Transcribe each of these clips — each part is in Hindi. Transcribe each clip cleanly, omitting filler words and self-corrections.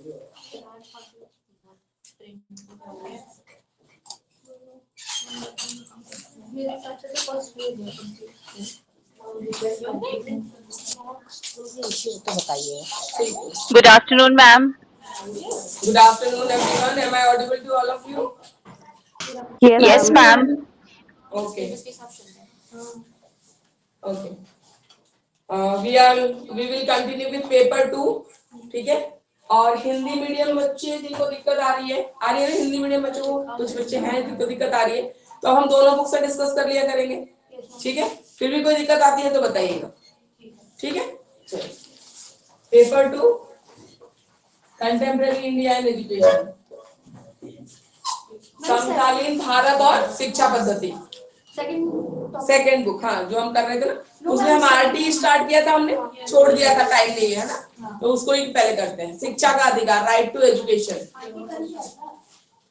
Good afternoon, ma'am. Good afternoon, everyone. Am I audible to all of you? Yes, Yes, ma'am. ma'am. Okay. Okay. We will continue with paper 2. ठीक है. और हिंदी मीडियम बच्चे जिनको दिक्कत आ रही है ना हिंदी मीडियम बच्चों को कुछ बच्चे हैं जिनको दिक्कत आ रही है तो हम दोनों बुक से डिस्कस कर लिया करेंगे. ठीक है. फिर भी कोई दिक्कत आती है तो बताइएगा. ठीक है. Paper 2 contemporary India and education, समकालीन भारत और शिक्षा पद्धति, सेकेंड बुक. हाँ, जो हम कर रहे थे ना उसमें हम आरटी स्टार्ट किया था, हमने छोड़ दिया था, टाइम नहीं है ना, तो उसको ही पहले करते हैं. शिक्षा का अधिकार, राइट टू एजुकेशन.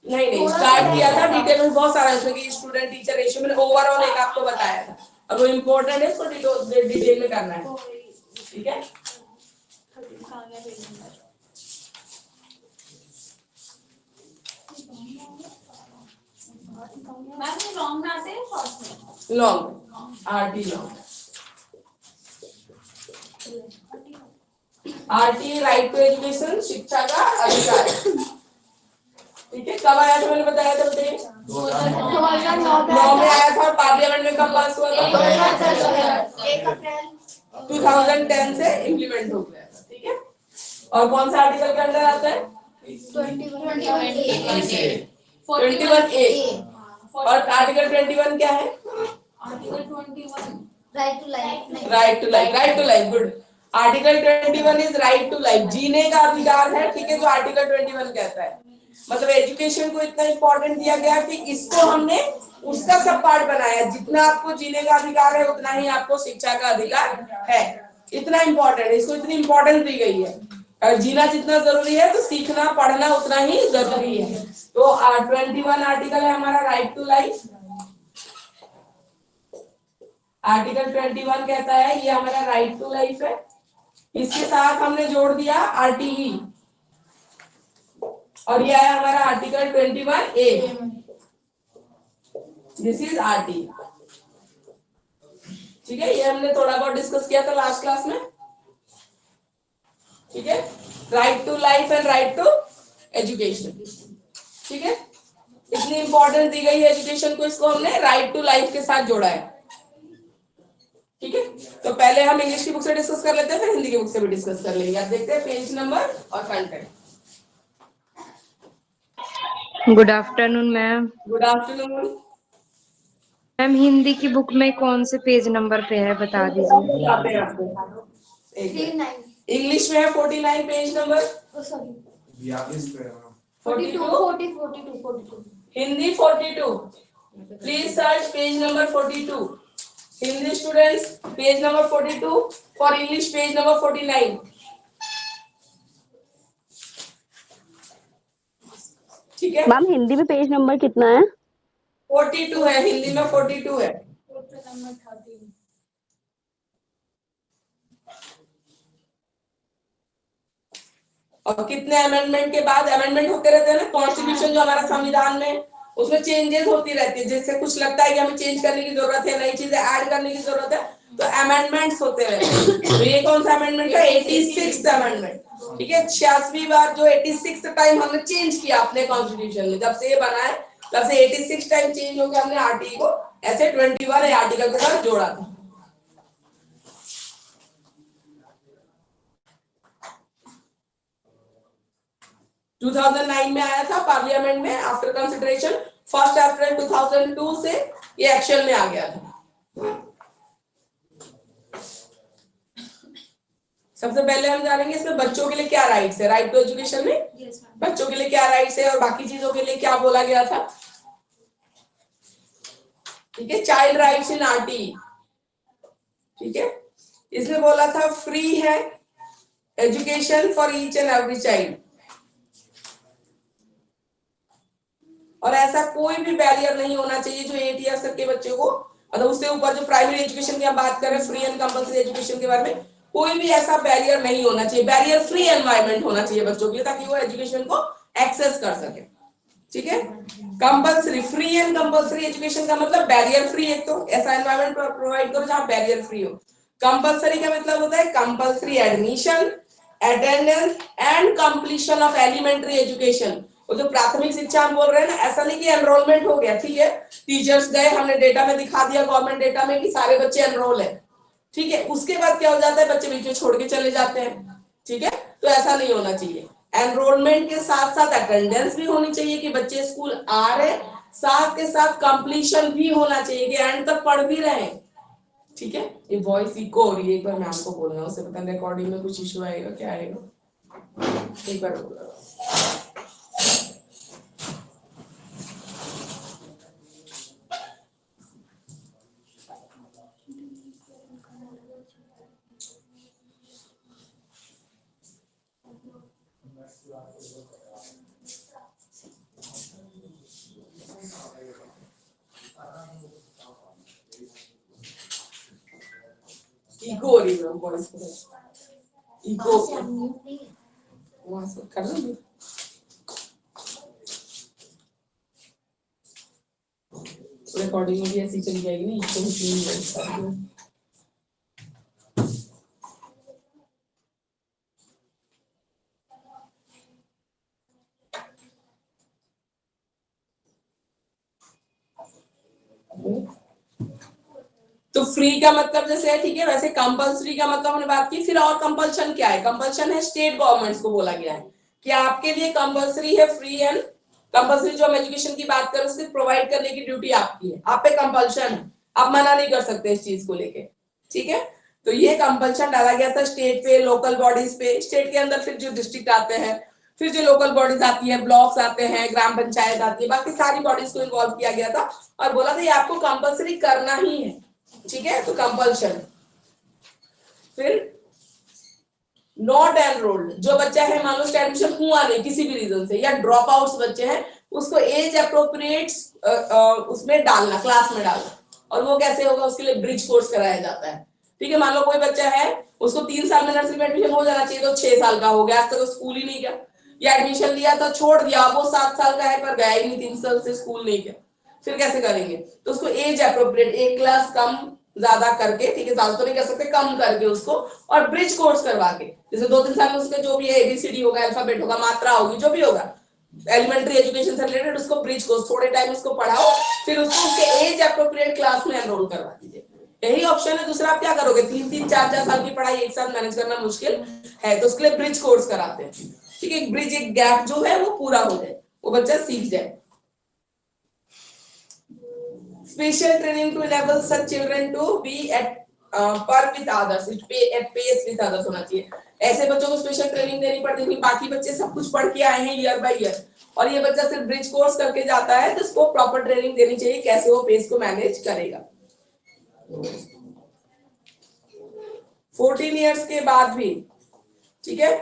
नहीं स्टार्ट किया था, डिटेल में बहुत सारा इसमें कि स्टूडेंट टीचर रेशियो मैंने ओवरऑल एक आपको बताया था. अब वो इम्पोर्टेंट है, इसको डिटेल में करना है. ठीक है. Long RT long RT right to education, शिक्षा का अधिकार. ठीक है. कब आया था मैंने बताया था, बताइए. 2009 में आया था. पार्लियामेंट में कब पास हुआ था? 2010 से इम्प्लीमेंट हो गया था. ठीक है. और कौन सा आर्टिकल के अंदर आता है? 21A. और आर्टिकल 21 क्या है? Right to life. Good. Article 21 is right to life, जीने का अधिकार है. ठीक है. जो आर्टिकल 21 कहता है, मतलब एजुकेशन को इतना इंपॉर्टेंट दिया गया कि इसको हमने उसका सब पार्ट बनाया. जितना आपको जीने का अधिकार है उतना ही आपको शिक्षा का अधिकार है. इतना इंपॉर्टेंट है, इसको इतनी इंपॉर्टेंस दी गई है. और जीना जितना जरूरी है तो सीखना पढ़ना उतना ही जरूरी है. तो 21 आर्टिकल है हमारा राइट टू लाइफ. आर्टिकल 21 कहता है ये हमारा राइट टू लाइफ है. इसके साथ हमने जोड़ दिया आरटीई, और ये आया हमारा article 21A. This is RT. ठीक है. ये हमने थोड़ा बहुत डिस्कस किया था लास्ट क्लास में. ठीक है. Right to life and right to education. ठीक है. इतनी इंपॉर्टेंस दी गई है एजुकेशन को, इसको हमने राइट टू लाइफ के साथ जोड़ा है. ठीक है. तो पहले हम इंग्लिश की बुक से डिस्कस कर लेते हैं, फिर हिंदी की बुक से भी डिस्कस कर लेंगे. आप देखते हैं पेज नंबर और content. Good afternoon ma'am. Good afternoon. Ma'am Hindi की बुक में कौन से पेज नंबर पे है बता दीजिए. इंग्लिश में है 49 page number. 42. Hindi 42. Please search page number 42. Hindi students page number 42. For English page number 49. ठीक है. मैम हिंदी में पेज नंबर कितना है? 42 है. हिंदी में 42 है. और कितने अमेंडमेंट के बाद अमेंडमेंट होते रहते हैं ना, कॉन्स्टिट्यूशन जो हमारा संविधान में उसमें चेंजेस होती रहती है. जैसे कुछ लगता है कि हमें चेंज करने की जरूरत है, नई चीजें ऐड करने की जरूरत है, तो अमेंडमेंट्स होते रहते हैं. तो ये कौन सा अमेंडमेंट है? 86 अमेंडमेंट. ठीक है. 86वीं बार जो 86 टाइम हमने चेंज किया अपने कॉन्स्टिट्यूशन में, जब से ये बना है तब से 86 टाइम चेंज हो गया. हमने आरटी को ऐसे 21 आर्टिकल के साथ जोड़ा था. टू 2009 में आया था पार्लियामेंट में. आफ्टर कंसिडरेशन 1 अप्रैल 2002 से ये एक्शन में आ गया था. सबसे पहले हम जानेंगे इसमें बच्चों के लिए क्या राइट्स है. राइट टू एजुकेशन में बच्चों के लिए क्या राइट्स है और बाकी चीजों के लिए क्या बोला गया था. ठीक है. चाइल्ड राइट्स इन आरटी. ठीक है. इसमें बोला था फ्री है education for each and every child, और ऐसा कोई भी बैरियर नहीं होना चाहिए जो 8 ईयर्स तक के बच्चे को, मतलब उससे ऊपर जो प्राइमरी एजुकेशन की हम बात कर रहे हैं, फ्री एंड कंपल्सरी एजुकेशन के बारे में, कोई भी ऐसा बैरियर नहीं होना चाहिए, बैरियर फ्री एनवायरनमेंट होना चाहिए बच्चों के लिए, ताकि वो एजुकेशन को एक्सेस कर सके। ठीक है, compulsory, free and compulsory education का मतलब बैरियर फ्री, एक तो ऐसा एनवायरनमेंट प्रोवाइड करो जहां बैरियर फ्री हो। कंपल्सरी का मतलब होता है compulsory admission, attendance and completion of elementary education. वो जो प्राथमिक शिक्षा हम बोल रहे हैं ना, ऐसा नहीं कि एनरोलमेंट हो गया, ठीक है, टीचर्स गए, हमने डेटा में दिखा दिया गवर्नमेंट डेटा में कि सारे बच्चे एनरोल है, ठीक है, उसके बाद क्या हो जाता है, बच्चे बीच में छोड़ के चले जाते हैं। ठीक है, तो ऐसा नहीं होना चाहिए। एनरोलमेंट के साथ साथ अटेंडेंस भी होनी चाहिए कि बच्चे स्कूल आ रहे, साथ के साथ कंप्लीशन भी होना चाहिए कि एंड तक पढ़ भी रहे। ठीक है, ये वॉइस इको हो रही है, एक बार मैम को बोलना, उससे पता नहीं रिकॉर्डिंग में कुछ इशू आएगा क्या आएगा, एक बार बोलना। इको हो रही है वॉइस को, इको वहां से कर लो, रिकॉर्डिंग में भी ऐसी चली जाएगी ना, इको ही तो फ्री का मतलब जैसे है, ठीक है, वैसे कंपल्सरी का मतलब हमने बात की। फिर और कंपल्शन क्या है, कंपल्शन है स्टेट गवर्नमेंट्स को बोला गया है कि आपके लिए कंपल्सरी है, फ्री एंड कंपल्सरी जो हम एजुकेशन की बात करें उससे प्रोवाइड करने की ड्यूटी आपकी है, आप पे कंपल्शन है, आप मना नहीं कर सकते इस चीज को लेके। ठीक है, तो ये कंपल्शन डाला गया था स्टेट पे, लोकल बॉडीज पे, स्टेट के अंदर फिर जो डिस्ट्रिक्ट आते हैं, फिर जो लोकल बॉडीज आती है, ब्लॉक्स आते हैं, ग्राम पंचायत आती है, बाकी सारी बॉडीज को इन्वॉल्व किया गया था और बोला था ये आपको कंपल्सरी करना ही है। ठीक है, तो कंपल्शन। फिर नॉट एनरोल्ड, जो बच्चा है मान लो उसका एडमिशन हुआ नहीं किसी भी रीजन से, या ड्रॉप आउट्स बच्चे हैं, उसको एज अप्रोप्रिएट उसमें डालना, क्लास में डालना। और वो कैसे होगा, उसके लिए ब्रिज कोर्स कराया जाता है। ठीक है, मान लो कोई बच्चा है, उसको 3 साल में नर्सरी में एडमिशन हो जाना चाहिए, तो 6 साल का हो गया, आज तक तो स्कूल ही नहीं गया, या एडमिशन लिया था छोड़ दिया, वो 7 साल का है पर गया ही नहीं, 3 साल से स्कूल नहीं गया, फिर कैसे करेंगे, तो उसको एज अप्रोप्रिएट, एक क्लास कम ज्यादा करके, ठीक है, ज्यादा तो नहीं कर सकते, कम करके उसको, और ब्रिज कोर्स करवा के, जैसे 2-3 साल में उसका जो भी है एबीसीडी होगा, अल्फाबेट होगा, मात्रा होगी, जो भी होगा एलिमेंट्री एजुकेशन से रिलेटेड, उसको ब्रिज कोर्स थोड़े टाइम उसको पढ़ाओ, फिर उसको उसके एज अप्रोप्रिएट क्लास में एनरोल करवा दीजिए। यही ऑप्शन है, दूसरा आप क्या करोगे, 3-3, 4-4 साल की पढ़ाई एक साथ मैनेज करना मुश्किल है, तो उसके लिए ब्रिज कोर्स कराते हैं। ठीक है, ब्रिज, एक गैप जो है वो पूरा हो जाए, वो बच्चा सीख जाए। Special training to enable such children to be at par with others, at pace with others होना चाहिए। ऐसे बच्चों को स्पेशल ट्रेनिंग देनी पड़ती है, बाकी बच्चे सब कुछ पढ़ के आए हैं ईयर बाय ईयर, और ये बच्चा सिर्फ ब्रिज कोर्स करके जाता है, तो उसको प्रॉपर ट्रेनिंग देनी चाहिए कैसे वो पेस को मैनेज करेगा। 14 इयर्स के बाद भी, ठीक है,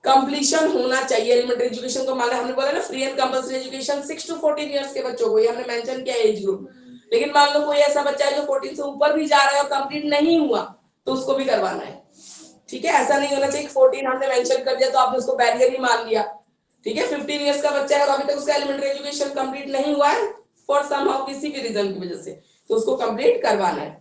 कंप्लीशन होना चाहिए एलिमेंट्री एजुकेशन को। माना हमने बोला ना free and compulsory education 6 to 14 years के बच्चों को, ये हमने मेंशन किया एज ग्रुप, लेकिन मान लो कोई ऐसा बच्चा है जो 14 से ऊपर भी जा रहा है और कंप्लीट नहीं हुआ, तो उसको भी करवाना है। ठीक है, ऐसा नहीं होना चाहिए 14 हमने मेंशन कर दिया तो आपने उसको बैरियर ही मान लिया। ठीक है, 15 इयर्स का बच्चा है और अभी तक उसका एलिमेंट्री एजुकेशन कंप्लीट नहीं हुआ है फॉर समहाउ, किसी भी रीजन की वजह से, तो उसको कंप्लीट करवाना है।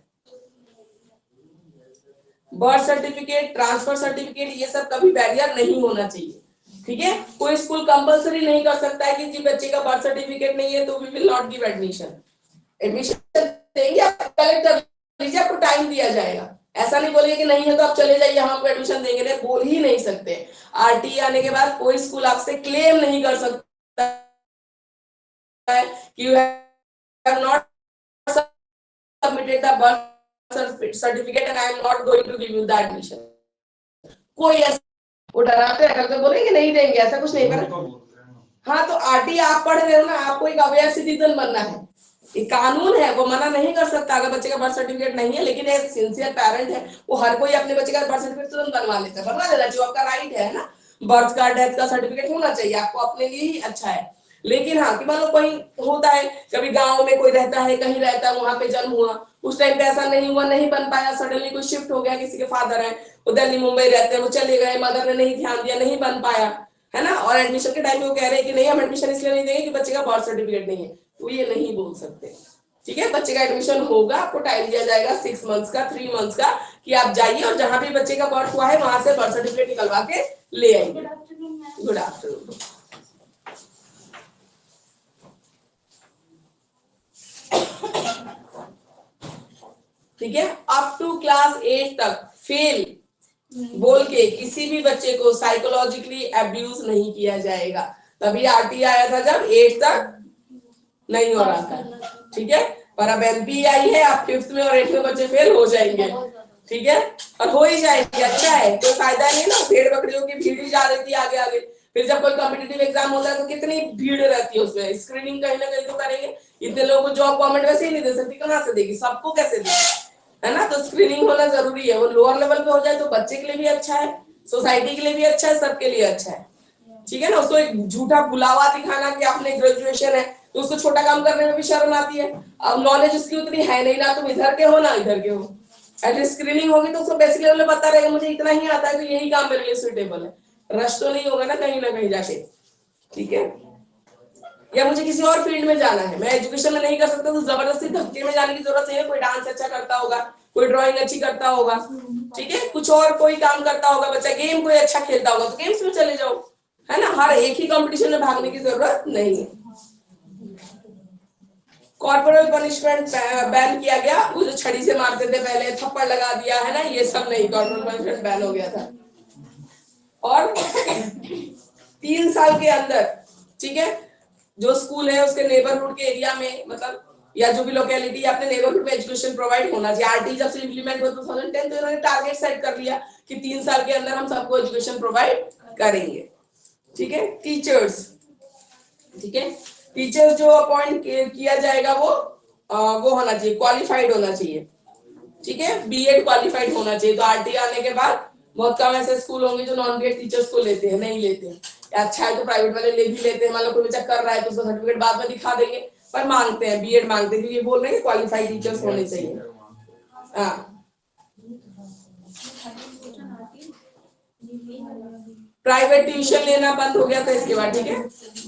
बर्थ सर्टिफिकेट, ट्रांसफर सर्टिफिकेट, ये सब कभी बैरियर नहीं होना चाहिए। ठीक है, कोई स्कूल कंपलसरी नहीं कर सकता है कि जी बच्चे का बर्थ सर्टिफिकेट नहीं है तो we will not give admission. Admission देंगे, आप कलेक्ट कर लीजिए, आपको टाइम दिया जाएगा, ऐसा नहीं बोलेंगे कि नहीं है तो आप चले जाइए, हम आपको एडमिशन देंगे, नहीं बोल ही नहीं सकते। आरटी आने के बाद कोई स्कूल आपसे क्लेम नहीं कर सकता है कि you have not submitted the birth certificate and I am not going to give you the admission. कोई ऐसा, वो डराते हैं, करते बोलेंगे नहीं देंगे, ऐसा कुछ नहीं कर। हाँ, तो आरटी आप पढ़ रहे हो ना, आपको एक अवेयर सिटीजन बनना है, ये कानून है, वो मना नहीं कर सकता अगर बच्चे का बर्थ सर्टिफिकेट नहीं है, लेकिन एक सिंसियर पेरेंट है, वो हर कोई अपने बच्चे का बर्थ सर्टिफिकेट तुरंत बनवा लेता है, बनवा देना चाहिए, आपका राइट है ना, बर्थ का, डेथ का सर्टिफिकेट होना चाहिए, आपको अपने लिए ही अच्छा है। लेकिन हाँ, कि मान लो कहीं होता है, कभी गांव में कोई रहता है, कहीं रहता है, वहां पे जन्म हुआ, उस टाइम पे ऐसा नहीं हुआ, नहीं बन पाया, सडनली कोई शिफ्ट हो गया, किसी के फादर है, वो दिल्ली मुंबई रहते हैं, वो चले गए, मदर ने नहीं ध्यान दिया, नहीं बन पाया, है ना, और एडमिशन के टाइम पे वो कह रहे हैं कि नहीं हम एडमिशन इसलिए नहीं देंगे कि बच्चे का बर्थ सर्टिफिकेट नहीं है, तो ये नहीं बोल सकते। ठीक है, बच्चे का एडमिशन होगा, आपको टाइम दिया जाएगा 6 मंथ्स का, 3 मंथ्स का, कि आप जाइए और जहां भी बच्चे का बर्थ हुआ है वहां से बर्थ सर्टिफिकेट निकलवा के ले आइए। Good afternoon. ठीक है, अप टू क्लास 8 तक फेल बोल के किसी भी बच्चे को साइकोलॉजिकली अब्यूज नहीं किया जाएगा। तभी आरटी आया था जब 8 तक नहीं हो रहा था। ठीक है, पर अब एमपी आई है, आप 5th में और 8th में बच्चे फेल हो जाएंगे। ठीक है, और हो ही जाएंगे, अच्छा है, कोई फायदा नहीं ना, भेड़ बकरियों की भीड़ ही जा रही थी आगे आगे। फिर जब कोई कॉम्पिटिटिव एग्जाम होता है तो कितनी भीड़ रहती है उसमें, स्क्रीनिंग कहीं ना कहीं तो करेंगे। इतने लोगों को जॉब गवर्नमेंट वैसे ही नहीं दे सकती, कहाँ से देगी, सबको कैसे देगी, है ना, तो स्क्रीनिंग होना जरूरी है। वो लोअर लेवल पे हो जाए तो बच्चे के लिए भी अच्छा है, सोसाइटी के लिए भी अच्छा है, सबके लिए अच्छा है। ठीक है ना, उसको एक झूठा बुलावा दिखाना कि आपने ग्रेजुएशन है तो उसको छोटा काम करने में भी शर्म आती है। अब नॉलेज उसकी उतनी है नहीं ना, तुम इधर के हो ना इधर के हो, एटलीस्ट स्क्रीनिंग होगी तो उसको बेसिक लेवल में पता रहेगा मुझे इतना ही आता है तो यही काम मेरे लिए सुटेबल है, रश तो नहीं होगा ना कहीं जाके। ठीक है, या मुझे किसी और फील्ड में जाना है, मैं एजुकेशन में नहीं कर सकता तो जबरदस्ती धक्के में जाने की जरूरत नहीं है। कोई डांस अच्छा करता होगा, कोई ड्राइंग अच्छी करता होगा, ठीक है, कुछ और कोई काम करता होगा बच्चा, गेम कोई अच्छा खेलता होगा तो गेम्स में चले जाओ, है ना, हर एक ही कंपटीशन में भागने की जरूरत नहीं है। कॉर्पोरल पनिशमेंट बैन किया गया, वो जो छड़ी से मारते थे पहले, थप्पड़ लगा दिया, है ना, ये सब नहीं, कॉर्पोरल पनिशमेंट बैन हो गया था। और 3 साल के अंदर, ठीक है, जो स्कूल है उसके नेबरहुड के एरिया में, मतलब या जो भी लोकेलिटी अपने नेबरहुड में एजुकेशन प्रोवाइड होना चाहिए। आरटी जब से इंप्लीमेंट हुआ 2010 तो इन्होंने टारगेट सेट कर लिया कि 3 साल के अंदर हम सबको एजुकेशन प्रोवाइड करेंगे। ठीक है, टीचर्स, ठीक है, टीचर्स जो अपॉइंट किया जाएगा वो होना चाहिए, क्वालिफाइड होना चाहिए। ठीक है, बीएड क्वालिफाइड होना चाहिए। तो आरटी आने के बाद बहुत कम ऐसे स्कूल होंगे जो नॉन बीएड टीचर्स को लेते हैं, नहीं लेते हैं। अच्छा है तो प्राइवेट वाले ले भी लेते हैं, मान लो कोई बच्चा कर रहा है तो उसका सर्टिफिकेट बाद में दिखा देंगे, पर मांगते हैं, बीएड मांगते हैं, क्योंकि ये बोल रहे हैं क्वालिफाइड टीचर्स होने चाहिए। हाँ, प्राइवेट ट्यूशन लेना बंद हो गया था इसके बाद। ठीक है,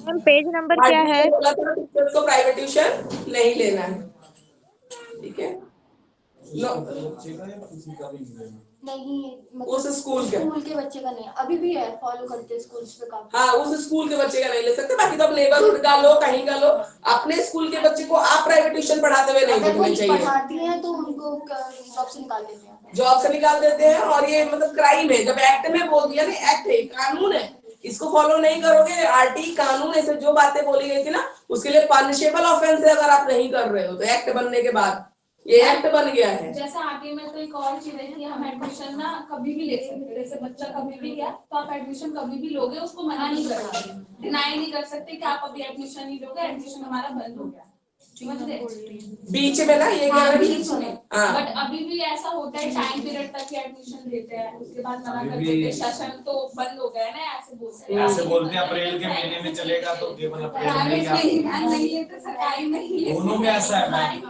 मैम पेज नंबर क्या है? बोला था टीचर्स को प्राइवेट ट्यूशन नहीं लेना है। ठीक है, नहीं, उस स्कूल के बच्चे का नहीं, अभी भी है, फॉलो करते स्कूल्स पे काफी। हाँ, उस स्कूल के बच्चे का नहीं ले सकते, बाकी तो आप नेबरहुड का लो, कहीं का लो, अपने स्कूल के बच्चे को आप प्राइवेट ट्यूशन पढ़ाते हुए नहीं देखना चाहिए। पढ़ाती हैं तो उनको जॉब से निकाल देते हैं, जॉब से निकाल देते हैं, और ये मतलब क्राइम है। जब एक्ट में बोल दिया ना, एक्ट है, कानून है, इसको फॉलो नहीं करोगे, आरटी कानून ऐसे जो बातें बोली गई थी ना उसके लिए पनिशेबल ऑफेंस है अगर आप नहीं कर रहे हो तो, एक्ट बनने के बाद ये एक्ट बन गया है। जैसे आगे में तो एक और चीज है कि हम एडमिशन ना कभी भी ले सकते हैं, जैसे बच्चा कभी भी गया तो आप एडमिशन कभी भी लोगे, उसको मना नहीं कर सकते, डिनाई नहीं कर सकते कि आप अभी एडमिशन नहीं लोगे, एडमिशन हमारा बंद हो गया, बीच में ना ये क्या बीच में। बट अभी भी ऐसा होता है, टाइम पीरियड तक ही एडमिशन देते हैं, उसके बाद मना कर देते हैं, सेशन तो बंद हो गया है ना, ऐसे बोलते हैं अप्रैल के महीने में चलेगा तो केवल अप्रैल ध्यान नहीं लेते, सरकारी नहीं, दोनों में ऐसा है।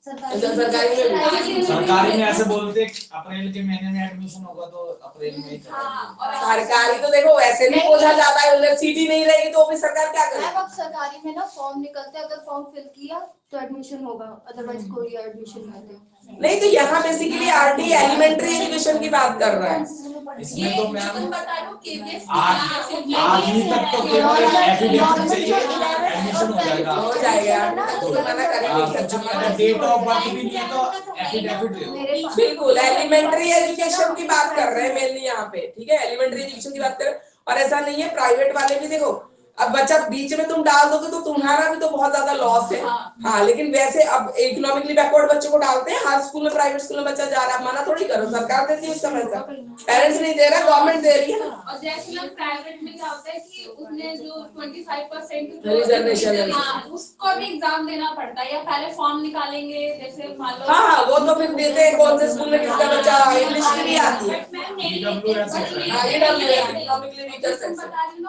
सरकारी में ऐसे बोलते अप्रैल के महीने में एडमिशन होगा तो अप्रैल में ही सरकारी तो देखो वैसे भी बोझा जाता है, उधर सीटी नहीं रहेगी तो फिर सरकार क्या करे। अब सरकारी में ना फॉर्म निकलते हैं, अगर फॉर्म फिल किया तो एडमिशन होगा, अदरवाइज कोई एडमिशन नहीं। तो यहाँ बेसिकली आरटी एलिमेंट्री एजुकेशन की बात कर रहा है। इसमें तो मैम बता रहा हूँ केवीएस 8वीं तक तो केवल एफिडेविट चाहिए, एडमिशन हो जाएगा, तो मना करेंगे। डेट ऑफ बर्थ भी नहीं है तो एफिडेविट दे दो। बिल्कुल, एलिमेंट्री एजुकेशन की बात कर रहे हैं मेनली यहाँ पे। ठीक है, एलिमेंट्री एजुकेशन की बात कर रहे हैं, और ऐसा नहीं है प्राइवेट वाले भी देखो, अब बच्चा बीच में तुम डाल दोगे तो तुम्हारा भी तो बहुत ज्यादा लॉस है। हाँ, लेकिन वैसे अब इकोनॉमिकली बैकवर्ड बच्चों को डालते हैं, हर स्कूल में प्राइवेट स्कूल में बच्चा जा रहा है, मना थोड़ी करो, सरकार देती है उसका पैसा, पेरेंट्स नहीं दे रहा, गवर्नमेंट दे रही है ना। और जैसे लोग प्राइवेट में क्या होता है कि उसने जो 25% रिजर्वेशन है, उसको भी एग्जाम देना पड़ता है, या पहले फॉर्म निकालेंगे, जैसे मान लो हाँ, वो तो फिर देते हैं कौन से स्कूल में किसका बच्चा इंग्लिश की भी आती है।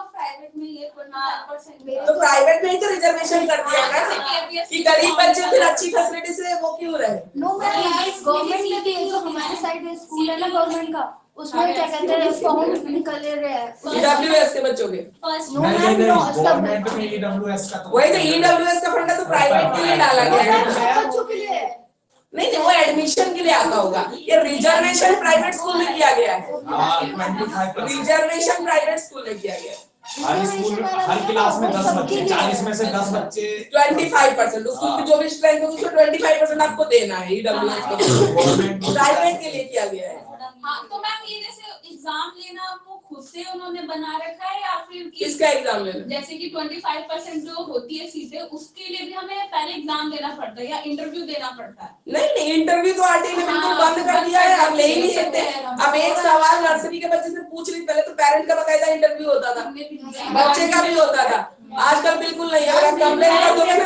प्राइवेट में ये करना तो प्राइवेट में ही तो रिजर्वेशन कर दिया है ना कि गरीब बच्चे फिर अच्छी फैसिलिटी से वो क्यों रहे। नो मैम, गवर्नमेंट में भी जो हमारे साइड स्कूल है ना गवर्नमेंट का, उसमें क्या कहते हैं फॉर्म निकल रहे हैं ईडब्ल्यूएस के बच्चों के। नो मैम, नो सब गवर्नमेंट में ईडब्ल्यूएस का वही तो ईडब्ल्यूएस का फंड है तो प्राइवेट के लिए डाला गया है। बच्चों के लिए है। नहीं नहीं, वो एडमिशन के लिए आता होगा। ये रिजर्वेशन प्राइवेट स्कूल में किया गया है। 25%। रिजर्वेशन प्राइवेट स्कूल में किया गया है। हर स्कूल हर क्लास में 10 बच्चे, 40 में से 10 बच्चे 25%। स्कूल की जो भी स्ट्रेंथ होगी उसको 25% आपको देना है ईडब्ल्यूएस को। प्राइवेट के लिए किया गया है। हाँ, तो मैम ये जैसे एग्जाम लेना वो खुद से उन्होंने बना रखा है या फिर किसका एग्जाम लेना? जैसे कि 25% जो होती है सीटें उसके लिए भी हमें पहले एग्जाम देना पड़ता है या इंटरव्यू देना पड़ता है? नहीं नहीं, इंटरव्यू तो आरटी ने बिल्कुल बंद कर दिया है। अब ले ही नहीं सकते। अब एक सवाल नर्सरी के बच्चे से पूछ ली, पहले तो पेरेंट का बकायदा इंटरव्यू होता था, बच्चे का भी होता था। आजकल बिल्कुल नहीं। अगर आप कंप्लेन कर दोगे ना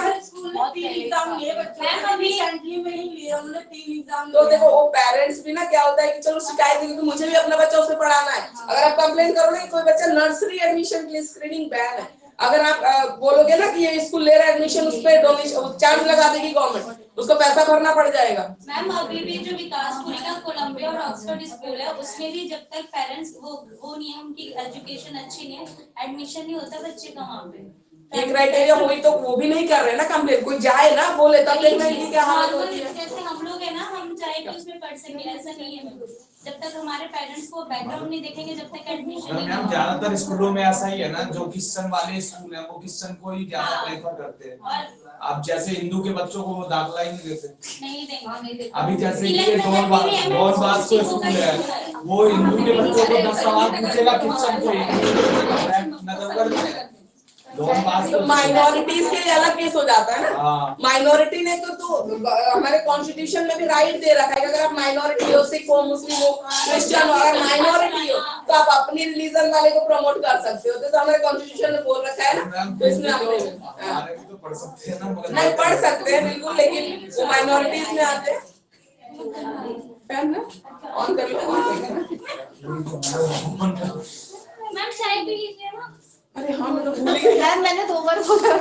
तो देखो वो पेरेंट्स भी ना क्या होता है कि चलो शिकायत है क्योंकि मुझे भी अपना बच्चा उससे पढ़ाना है। अगर आप कंप्लेन करोगे कि कोई बच्चा नर्सरी एडमिशन के लिए स्क्रीनिंग बैन है, अगर आप बोलोगे ना कि ये स्कूल ले रहा है एडमिशन, उस पर डोनेशन चार्ज लगा देगी गवर्नमेंट, उसको पैसा भरना पड़ जाएगा। मैम अभी भी जो विकासपुरी का कोलंबिया और ऑक्सफोर्ड स्कूल है उसमें भी जब तक पेरेंट्स वो नहीं है, उनकी एजुकेशन अच्छी नहीं है, एडमिशन नहीं होता बच्चे का वहाँ पे। ये क्राइटेरिया हुई तो वो भी नहीं कर रहे ना कंप्लेन। कोई जाए ना बोले तब देखना है क्या हालत होती है। जैसे हम लोग है ना, हम चाहे कि उसमें पढ़ सके, ऐसा नहीं है मैम। जब तक हमारे पेरेंट्स को बैकग्राउंड नहीं देखेंगे जब तक एडमिशन नहीं मैम ज्यादातर स्कूलों में ऐसा ही है ना, जो क्रिश्चियन वाले स्कूल हैं वो क्रिश्चियन को ही ज्यादा प्रेफर करते हैं। अब जैसे हिंदू के बच्चों को वो दाखिला ही नहीं देते। नहीं देंगे। अभी जैसे ये डोरबाज को स्कूल है, वो हिंदू के बच्चों को 10 सवाल पूछेगा, क्रिश्चियन को नजर माइनॉरिटीज के लिए अलग केस हो जाता है ना। माइनॉरिटी ने तो हमारे कॉन्स्टिट्यूशन में भी राइट दे रखा है कि अगर आप माइनॉरिटी हो, सिख हो, मुस्लिम हो, क्रिश्चियन हो, अगर माइनॉरिटी हो तो आप अपनी रिलीजन वाले को प्रमोट कर सकते हो। तो हमारे कॉन्स्टिट्यूशन में बोल रखा है ना, तो इसमें आप तो पढ़ सकते हैं ना, मगर नहीं पढ़ सकते हैं बिल्कुल, लेकिन वो माइनॉरिटीज में आते हैं। ऑन कर लो। मैम चाय पी लीजिए ना। अरे हाँ, मैं तो भूल ही गई। मैंने 2 बार बोला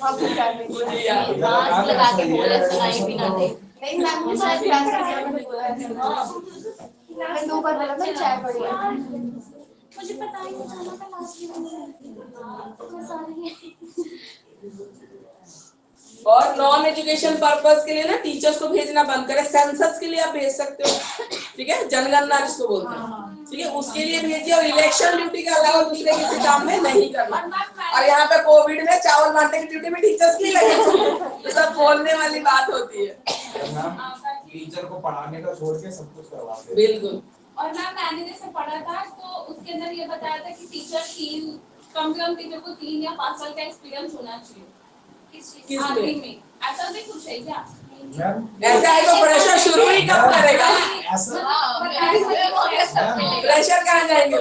मुझे याद है। मास्क लगा के बोला सुनाई भी ना दे। नहीं मैम के साथ क्लास में बोला मैं 2 बार बोला मैं चाय बढ़िया। मुझे पता ही नहीं चला था लास्ट और नॉन एजुकेशन पर्पस के लिए ना टीचर्स को भेजना बंद करें। सेंसस के लिए आप भेज सकते हो, ठीक है, जनगणना जिसको बोलते हैं, ठीक है, उसके लिए भेजिए। और इलेक्शन ड्यूटी के अलावा दूसरे किसी काम में नहीं करना। और यहाँ पे कोविड में चावल बांटने की ड्यूटी में टीचर्स नहीं लगे, तो सब बोलने वाली बात होती है। टीचर को पढ़ाने का छोड़ के सब कुछ करवाते हैं। बिल्कुल। और मैम मैंने जैसे पढ़ा था तो उसके अंदर ये बताया था कि टीचर कम से कम टीचर को 3 या 5 साल का एक्सपीरियंस होना चाहिए आर्मी में। ऐसा भी कुछ है क्या? ऐसा है तो प्रेशर शुरू ही कब करेगा? प्रेशर कहाँ जाएंगे?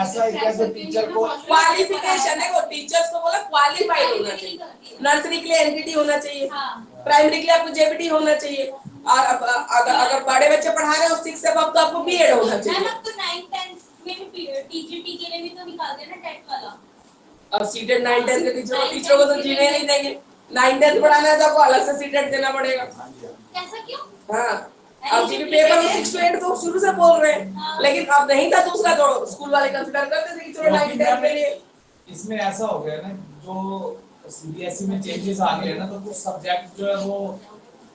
ऐसा है कि टीचर को क्वालिफिकेशन है, वो टीचर्स को बोला क्वालिफाइड होना चाहिए। नर्सरी के लिए एनटीटी होना चाहिए, प्राइमरी के लिए आपको जेबीटी होना चाहिए, और अगर बड़े बच्चे पढ़ा रहे हो 6 से अब तो आपको बीएड होना चाहिए। मैम अब तो 9th 10th में भी टीजीटी के लिए भी तो निकाल देना टेट वाला। अब सीटेट 9 10 के टीचरों को तो जीने नहीं देंगे। 9 10 पढ़ाना है तो आपको अलग से सीटेट देना पड़ेगा। ऐसा क्यों? हाँ, अब जीपी पेपर में 6 to 8 तो शुरू से बोल रहे हैं, लेकिन अब नहीं था दूसरा तो स्कूल वाले कंसीडर करते थे कि चलो 9 10 के लिए। इसमें ऐसा हो गया ना, जो सीबीएसई में चेंजेस आ गए ना, तो कुछ सब्जेक्ट जो है वो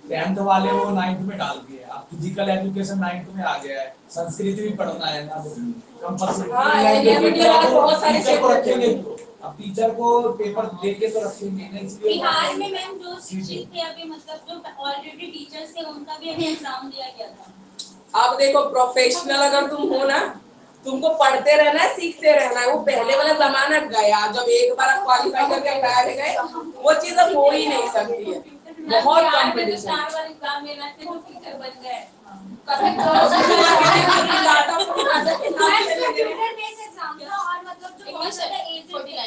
10th वाले वो 9th में डाल दिए। अब फिजिकल एजुकेशन 9th में आ गया है, संस्कृत भी पढ़ना है ना कंपल्सरी। बहुत सारे टीचर को रखेंगे, अब टीचर को पेपर देके तो रखेंगे ना, इसलिए बिहार में मैम जो शिक्षित थे अभी, मतलब जो ऑलरेडी टीचर्स थे उनका भी अभी एग्जाम दिया गया था। अब देखो प्रोफेशनल अगर तुम हो ना, तुमको पढ़ते रहना है, सीखते रहना है। वो पहले वाला जमाना गया, जब एक बार आप क्वालिफाई करके बैठ गए वो चीज अब हो ही नहीं सकती है। बहुत कंपटीशन। एग्जाम लेना थे तो टीचर बन गए।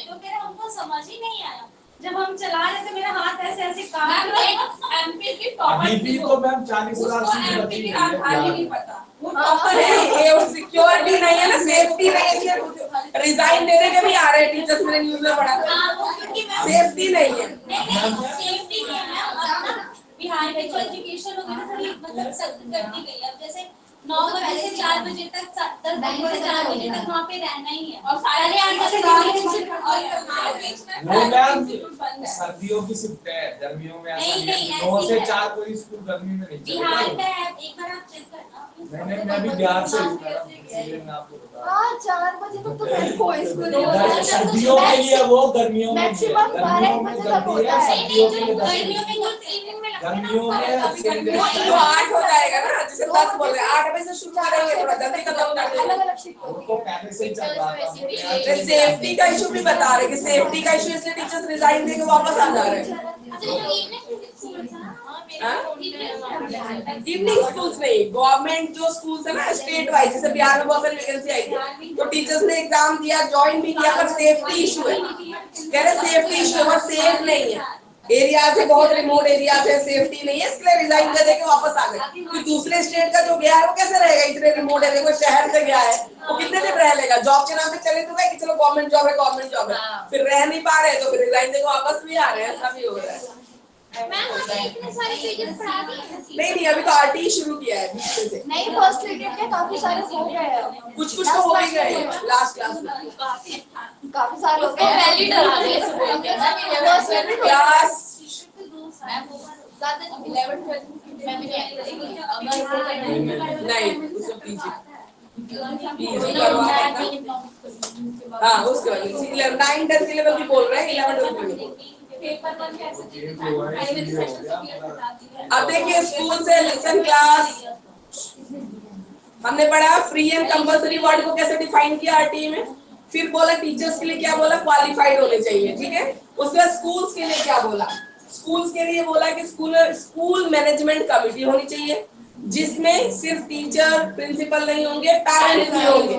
तो फिर हमको समझ ही नहीं आया, जब हम चला रहे थे मेरा हाथ ऐसे ऐसे काम एमपी की टॉपर अभी भी तो मैम 40,000 सीट बची एमपी नहीं पता वो टॉपर है, ये सिक्योरिटी नहीं है ना, सेफ्टी नहीं है, रिजाइन देने के भी आ रहे सारे टीचर्स मैंने न्यूज में पढ़ा, सेफ्टी नहीं है। सेफ्टी नहीं है मैम। अब ना बिहार में जो एजुकेशन होगी ना थोड़ी मतलब सख्त कर दी गई है। अब जैसे 9 बजे से 4 बजे तक 10 बजे से 4 बजे तक वहाँ पे रहना ही है और साढ़े 8 बजे नहीं मैम, सर्दियों की शिफ्ट है, गर्मियों में ऐसा नहीं, नहीं है। नहीं, 9 से ऐसी 4 कोई स्कूल गर्मी में नहीं बिहार चलेगा। का है। एक बार आप चेक करना। नहीं, मैं भी बिहार से हूँ मैडम, इसलिए मैं आपको बता रहा हूँ। हाँ 4 बजे तक तो फिर कोई स्कूल नहीं गर्मी- होता। सर्दियों के लिए वो, गर्मियों में नहीं है। मैक्सिमम 12 गर्मियों में बजे तक गर्मी होता है, है। सर्दियों के लिए गर्मियों गर्मी में जो इवनिंग में लगता है ना गर्मियों में तो 8 हो जाएगा ना, जैसे 10 बोल रहे हैं 8 बजे से शुरू करेंगे, थोड़ा जल्दी खत्म कर देंगे। अलग-अलग शिफ्ट होती उनको है। पहले से ही चल रहा था। फिर सेफ्टी का इशू भी बता रहे कि सेफ्टी का इशू इसलिए टीचर्स रिजाइन देके वापस आ जा रहे हैं। इवनिंग स्कूल्स नहीं, गवर्नमेंट जो स्कूल्स है ना स्टेट वाइज, जैसे बिहार में बहुत सारी वैकेंसी आई थी तो टीचर्स ने एग्जाम दिया, ज्वाइन भी किया, पर सेफ्टी इशू है। कह रहे सेफ्टी इशू है, वो सेफ नहीं है। एरियाज है, बहुत रिमोट एरियाज है, सेफ्टी नहीं है, इसलिए रिजाइन कर देके वापस आ गए। तो दूसरे स्टेट का जो गया है वो कैसे रहेगा? इतने रिमोट एरिया, कोई शहर से गया है वो कितने दिन रह लेगा? जॉब के नाम पे चले तो गए कि चलो गवर्नमेंट जॉब है, गवर्नमेंट जॉब है, फिर रह नहीं पा रहे तो फिर रिजाइन देके वापस भी आ रहे हैं, ऐसा भी हो रहा है। इतने सारे पेजेस पढ़ा दिए। नहीं, अभी तो आरटी शुरू किया है बीच में से। नहीं फर्स्ट पीरियड के काफी सारे हो गए हैं। कुछ तो हो ही गए लास्ट क्लास में। काफी सारे हो गए। वैलिड करा दे इसको बोल के ना कि फर्स्ट पीरियड क्लास 11 12 नहीं, उससे पीजी करवा देना। हाँ उसके बाद 9 10 के लेवल की बोल रहे हैं, 11 12 के लिए। पेपर 1 कैसे चेक करना है? प्राइमरी सेक्शन सब ये बता दिया। अब देखिए स्कूल से लेसन क्लास हमने पढ़ा, फ्री एंड कंपल्सरी वर्ड को कैसे डिफाइन किया आरटीई में, फिर बोला टीचर्स के लिए क्या बोला, क्वालिफाइड होने चाहिए, ठीक है। उसके बाद स्कूल्स के लिए क्या बोला, स्कूल्स के लिए बोला कि स्कूल मैनेजमेंट कमेटी होनी चाहिए जिसमें सिर्फ टीचर प्रिंसिपल नहीं होंगे, पेरेंट्स भी होंगे,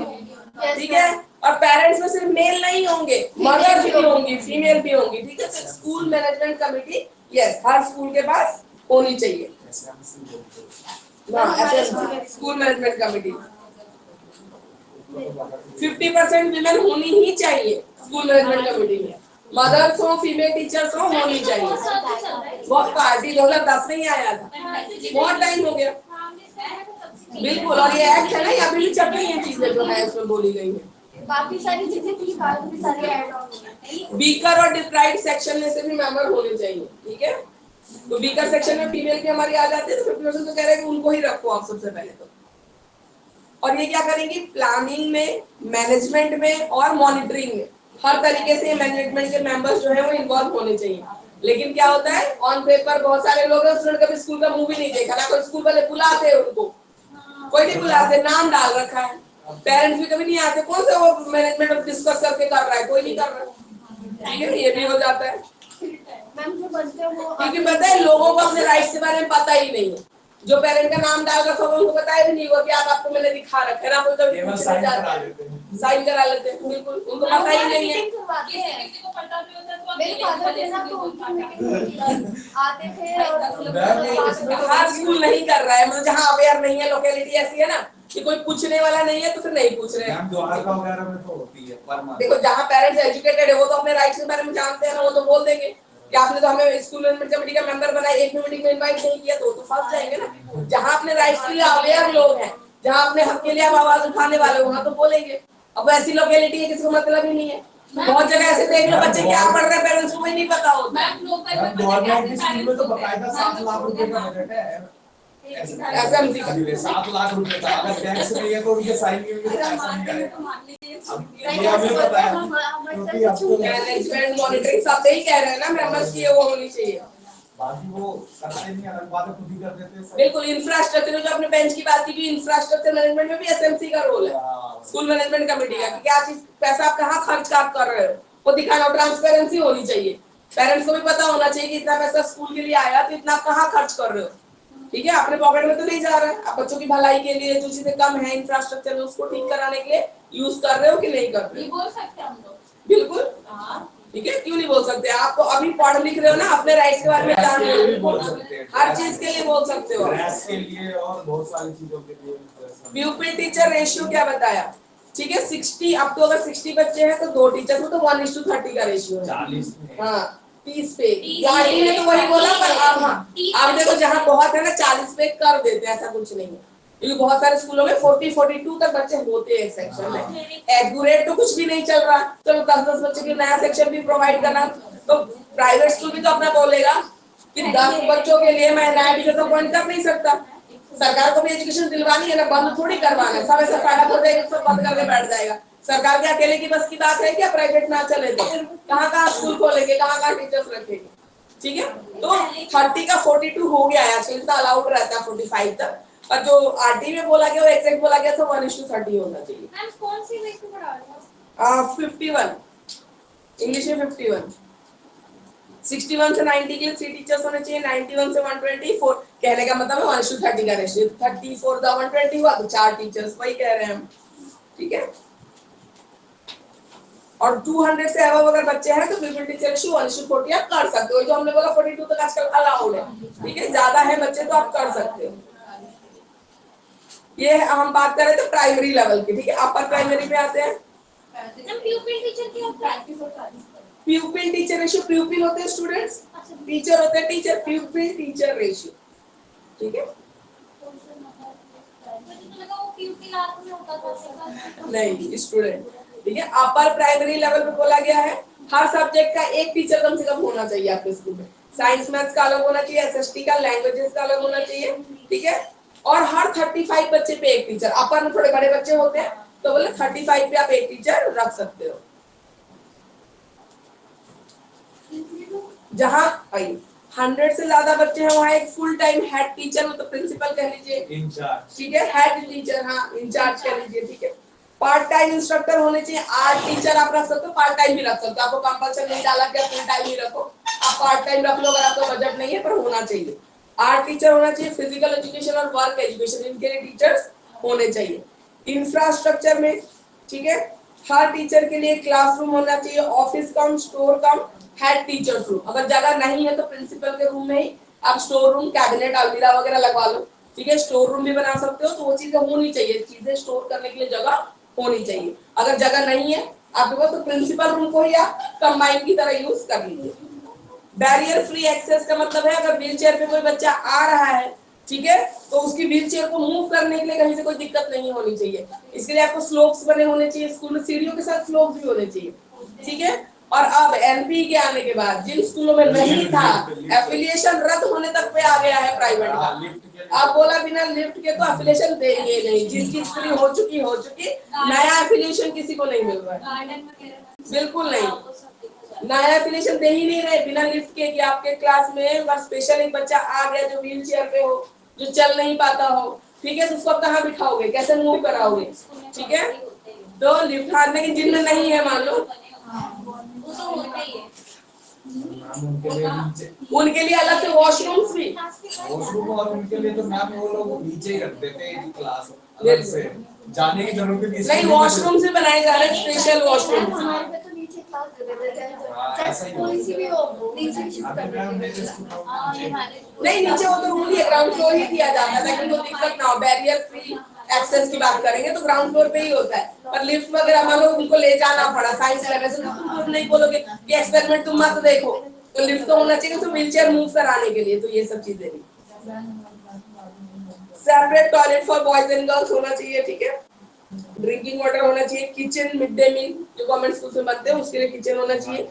ठीक है। और पेरेंट्स में सिर्फ मेल नहीं होंगे, मदर भी होंगी, फीमेल भी होंगी, ठीक है। स्कूल मैनेजमेंट कमेटी यस हर स्कूल के पास होनी चाहिए। स्कूल मैनेजमेंट कमेटी 50% विमेन होनी ही चाहिए स्कूल मैनेजमेंट कमेटी में। मदर्स हो, फीमेल टीचर्स हो, होनी चाहिए। बहुत पार्टी 2010 में ही आया था, बहुत टाइम हो गया। बिल्कुल, और ये एक्ट है ना, यहाँ भी चल रही है चीजें जो है उसमें बोली गई है। बाकी सारी चीजें थी, काफी सारे ऐड ऑन हुए। बीकर और डिप्राइड सेक्शन में से भी मेंबर होने चाहिए, ठीक है। तो बीकर सेक्शन में फीमेल भी हमारी आ जाती है, तो 50% तो कह रहे हैं कि उनको ही रखो आप सबसे पहले तो। और ये क्या करेंगी, प्लानिंग में, मैनेजमेंट में और मॉनिटरिंग में, हर तरीके से मैनेजमेंट के मेंबर्स जो है वो इन्वॉल्व होने चाहिए। लेकिन क्या होता है, ऑन पेपर बहुत सारे लोग हैं, स्टूडेंट कभी स्कूल का मूवी नहीं देखा ना, कोई स्कूल वाले बुलाते हैं उनको, कोई नहीं बुलाते, नाम डाल रखा है। पेरेंट्स भी कभी नहीं आते, कौन सा वो मैनेजमेंट डिस्कस करके कर रहा है, कोई नहीं कर रहा, ठीक है। ये भी हो जाता है मैम जो बनते हैं वो क्योंकि पता है लोगों को अपने राइट्स के बारे में पता ही नहीं है। जो पेरेंट का नाम डाल रखा होगा उनको बताया भी नहीं होगा कि आप आपको मैंने दिखा रखा है ना, कोई कभी पूछने जाता है साइन करा लेते हैं, बिल्कुल उनको पता ही नहीं है। किसी को पता भी होता है तो मेरे फादर थे ना, तो उनकी मीटिंग आते थे और हर स्कूल नहीं कर रहा है, मतलब जहाँ अवेयर नहीं है, लोकेलिटी ऐसी है ना कि कोई पूछने वाला नहीं है तो फिर नहीं पूछ रहे हैं। द्वारका वगैरह में तो होती है पर मंथ। देखो जहाँ पेरेंट्स एजुकेटेड है वो तो अपने राइट्स के बारे में जानते हैं ना, वो तो बोल देंगे कि आपने तो हमें स्कूल मैनेजमेंट कमेटी का मेंबर बनाया, एक मीटिंग में इनवाइट नहीं किया, तो फंस जाएंगे ना। जहाँ अपने राइट्स के लिए अवेयर लोग हैं, जहाँ अपने हक के लिए आप आवाज उठाने वाले हो, वहाँ तो बोलेंगे। अब ऐसी लोकेलिटी है किसी को मतलब ही नहीं है। बहुत जगह ऐसे देख लो बच्चे क्या पढ़ रहे हैं, पेरेंट्स को भी नहीं पता होता। गवर्नमेंट स्कूल में तो बकायदा 7 लाख रुपए का बजट है, एसएमसी का 7 लाख रुपए का। अगर टैक्स नहीं है तो उनके साइन नहीं होंगे तो पैसा नहीं आएगा। ये हमें पता है क्योंकि अब तो मैनेजमेंट मॉनिटरिंग सब यही कह रहे हैं ना, मेंबर्स की वो होनी चाहिए। बाकी वो करते नहीं, अलग बात है, खुद ही कर देते हैं। बिल्कुल इंफ्रास्ट्रक्चर जो अपने बेंच की बात की, इंफ्रास्ट्रक्चर मैनेजमेंट में भी एसएमसी का रोल है, स्कूल मैनेजमेंट कमेटी का, कि क्या चीज पैसा आप कहाँ खर्च कर रहे हो वो दिखाना, ट्रांसपेरेंसी होनी चाहिए। पेरेंट्स को भी पता होना चाहिए कि इतना पैसा स्कूल के लिए आया तो इतना कहाँ खर्च कर रहे हो, ठीक है। अपने पॉकेट में तो नहीं जा रहा है, आप बच्चों की भलाई के लिए जो चीजें कम है इंफ्रास्ट्रक्चर में उसको ठीक कराने के लिए यूज कर रहे हो कि नहीं कर रहे ये हो। बोल सकते हैं हम लोग। बिल्कुल, ठीक है, क्यों नहीं बोल सकते। आप तो अभी पढ़ लिख रहे हो ना, अपने राइट्स के बारे में जान रहे हो, बोल सकते हैं, हर चीज के लिए बोल सकते हो। ड्रेस के लिए और बहुत सारी चीजों के लिए। प्यूपिल टीचर रेशियो क्या बताया, ठीक है 60 अब तो अगर 60 बच्चे हैं तो 2 टीचर हो तो 1:30 का रेशियो है 40 में हाँ 30 पे गाड़ी ने तो वही बोला पर अब हाँ अब देखो जहाँ बहुत है ना 40 पे कर देते हैं ऐसा कुछ नहीं है क्योंकि बहुत सारे स्कूलों में 40-42 तक बच्चे होते हैं सेक्शन में एक्यूरेट तो कुछ भी नहीं चल रहा चलो 10-10 बच्चे के नया सेक्शन भी प्रोवाइड करना तो प्राइवेट स्कूल भी तो अपना बोलेगा कि 10 बच्चों के लिए मैं नया टीचर तो अपॉइंट कर नहीं सकता सरकार को भी एजुकेशन दिलवानी है ना बंद थोड़ी करवाना है सब ऐसा फायदा हो जाएगा सब बंद करके बैठ जाएगा सरकार के अकेले की बस की बात है क्या प्राइवेट ना चले तो कहाँ स्कूल खोलेंगे कहाँ टीचर्स रखेंगे ठीक है तो 30 का 42 हो गया है आजकल तो अलाउड रहता है 45 तक और जो आरटी में बोला गया और एग्जैक्ट बोला गया तो 1:30 होना चाहिए मैम कौन सी रेट पे पढ़ा रहे हो 51 इंग्लिश में 51 61 से 90 के लिए 3 टीचर्स होने चाहिए 91 से 124 कहने का मतलब है 1:30 का रेशियो 34 द 120 हुआ तो 4 टीचर्स वही कह रहे हैं हम ठीक है और 200 से अबव अगर बच्चे हैं तो बिल्कुल टीचर रेशियो 1:40 आप कर सकते हो जो हमने बोला 42 तक आजकल अलाउड है ठीक है ज्यादा है बच्चे तो आप कर सकते हो ये हम बात कर रहे थे प्राइमरी लेवल की ठीक है अपर प्राइमरी में आते हैं मैम प्यूपिल टीचर क्या होता है? प्यूपिल टीचर रेशियो प्यूपिल होते हैं स्टूडेंट्स टीचर होते हैं टीचर प्यूपिल टीचर रेशियो ठीक है मुझे तो लगा वो प्यूपिल आर्ट में होता था नहीं स्टूडेंट ठीक है अपर प्राइमरी लेवल पे बोला गया है हर सब्जेक्ट का एक टीचर कम से कम होना चाहिए आपके स्कूल में साइंस मैथ्स का अलग होना चाहिए एसएसटी का लैंग्वेजेस का अलग होना चाहिए ठीक है और हर 35 बच्चे पे एक टीचर अपर में थोड़े बड़े बच्चे होते हैं तो बोले 35 पे आप एक टीचर रख सकते हो जहाँ 100 से ज्यादा बच्चे हैं वहाँ एक फुल टाइम हेड टीचर मतलब प्रिंसिपल कह लीजिए इंचार्ज ठीक है हेड टीचर हाँ इंचार्ज कह लीजिए ठीक है पार्ट टाइम इंस्ट्रक्टर होने चाहिए 8 टीचर आप रख सकते हो पार्ट टाइम भी रख सकते हो आपको कंपल्सन नहीं डाला कि फुल टाइम ही रखो आप पार्ट टाइम रख लो अगर आपका बजट नहीं है पर होना चाहिए 8 टीचर होना चाहिए फिजिकल एजुकेशन और वर्क एजुकेशन इनके लिए टीचर्स होने चाहिए इंफ्रास्ट्रक्चर में ठीक है हर टीचर के लिए क्लासरूम होना चाहिए office cum store cum head teachers room अगर जगह नहीं है तो प्रिंसिपल के रूम में ही आप स्टोर रूम कैबिनेट अलमीरा वगैरह लगवा लो ठीक है स्टोर रूम भी बना सकते हो तो वो चीजें होनी चाहिए चीजें स्टोर करने के लिए जगह होनी चाहिए अगर जगह नहीं है आपके पास तो प्रिंसिपल रूम को ही आप कंबाइन की तरह यूज कर लीजिए बैरियर फ्री एक्सेस का मतलब है अगर व्हील चेयर पे कोई बच्चा आ रहा है ठीक है तो उसकी व्हील चेयर को मूव करने के लिए कहीं से कोई दिक्कत नहीं होनी चाहिए इसके लिए आपको स्लोप्स बने होने चाहिए स्कूल में सीढ़ियों के साथ स्लोप्स भी होने चाहिए ठीक है और अब एलपी के आने के बाद जिन स्कूलों में नहीं था एफिलिएशन रद्द होने तक पे आ गया है प्राइवेट का अब बोला बिना लिफ्ट के तो एफिलिएशन देंगे नहीं जिनकी स्कूल हो चुकी नया एफिलिएशन किसी को नहीं मिल रहा है बिल्कुल नहीं नया एफिलिएशन दे ही नहीं रहे बिना लिफ्ट के कि आपके क्लास में बस स्पेशल एक बच्चा आ गया जो व्हील चेयर पे हो जो चल नहीं पाता हो ठीक है तो उसको कहाँ बिठाओगे कैसे मूव कराओगे ठीक है तो लिफ्ट हारने की जिम्मे नहीं है मान लो वो तो होता ही है उनके लिए अलग से वॉशरूम्स भी वॉशरूम और उनके लिए तो मैम वो लोग नीचे ही रख देते हैं क्लास अलग से जाने की जरूरत नहीं वॉशरूम से बनाए जा रहे स्पेशल वॉशरूम हमारे पे तो नीचे क्लास दे देते हैं ऐसा ही कोई सी भी हो नीचे शिफ्ट कर देते हैं नहीं नीचे वो तो रूल ही ग्राउंड फ्लोर ही दिया जाता है ताकि कोई दिक्कत ना हो बैरियर फ्री एक्सेस की बात करेंगे तो ग्राउंड फ्लोर पे ही होता है पर लिफ्ट वगैरह मान लो उनको ले जाना पड़ा साइंस लैब से तुम नहीं बोलोगे कि एक्सपेरिमेंट तुम मत देखो तो लिफ्ट तो होना चाहिए तो व्हीलचेयर मूव कराने के लिए तो ये सब चीजें भी separate toilet for boys and girls होना चाहिए ठीक है ड्रिंकिंग वाटर होना चाहिए किचन मिड डे मील जो गवर्नमेंट स्कूल में बनते हैं उसके लिए किचन होना चाहिए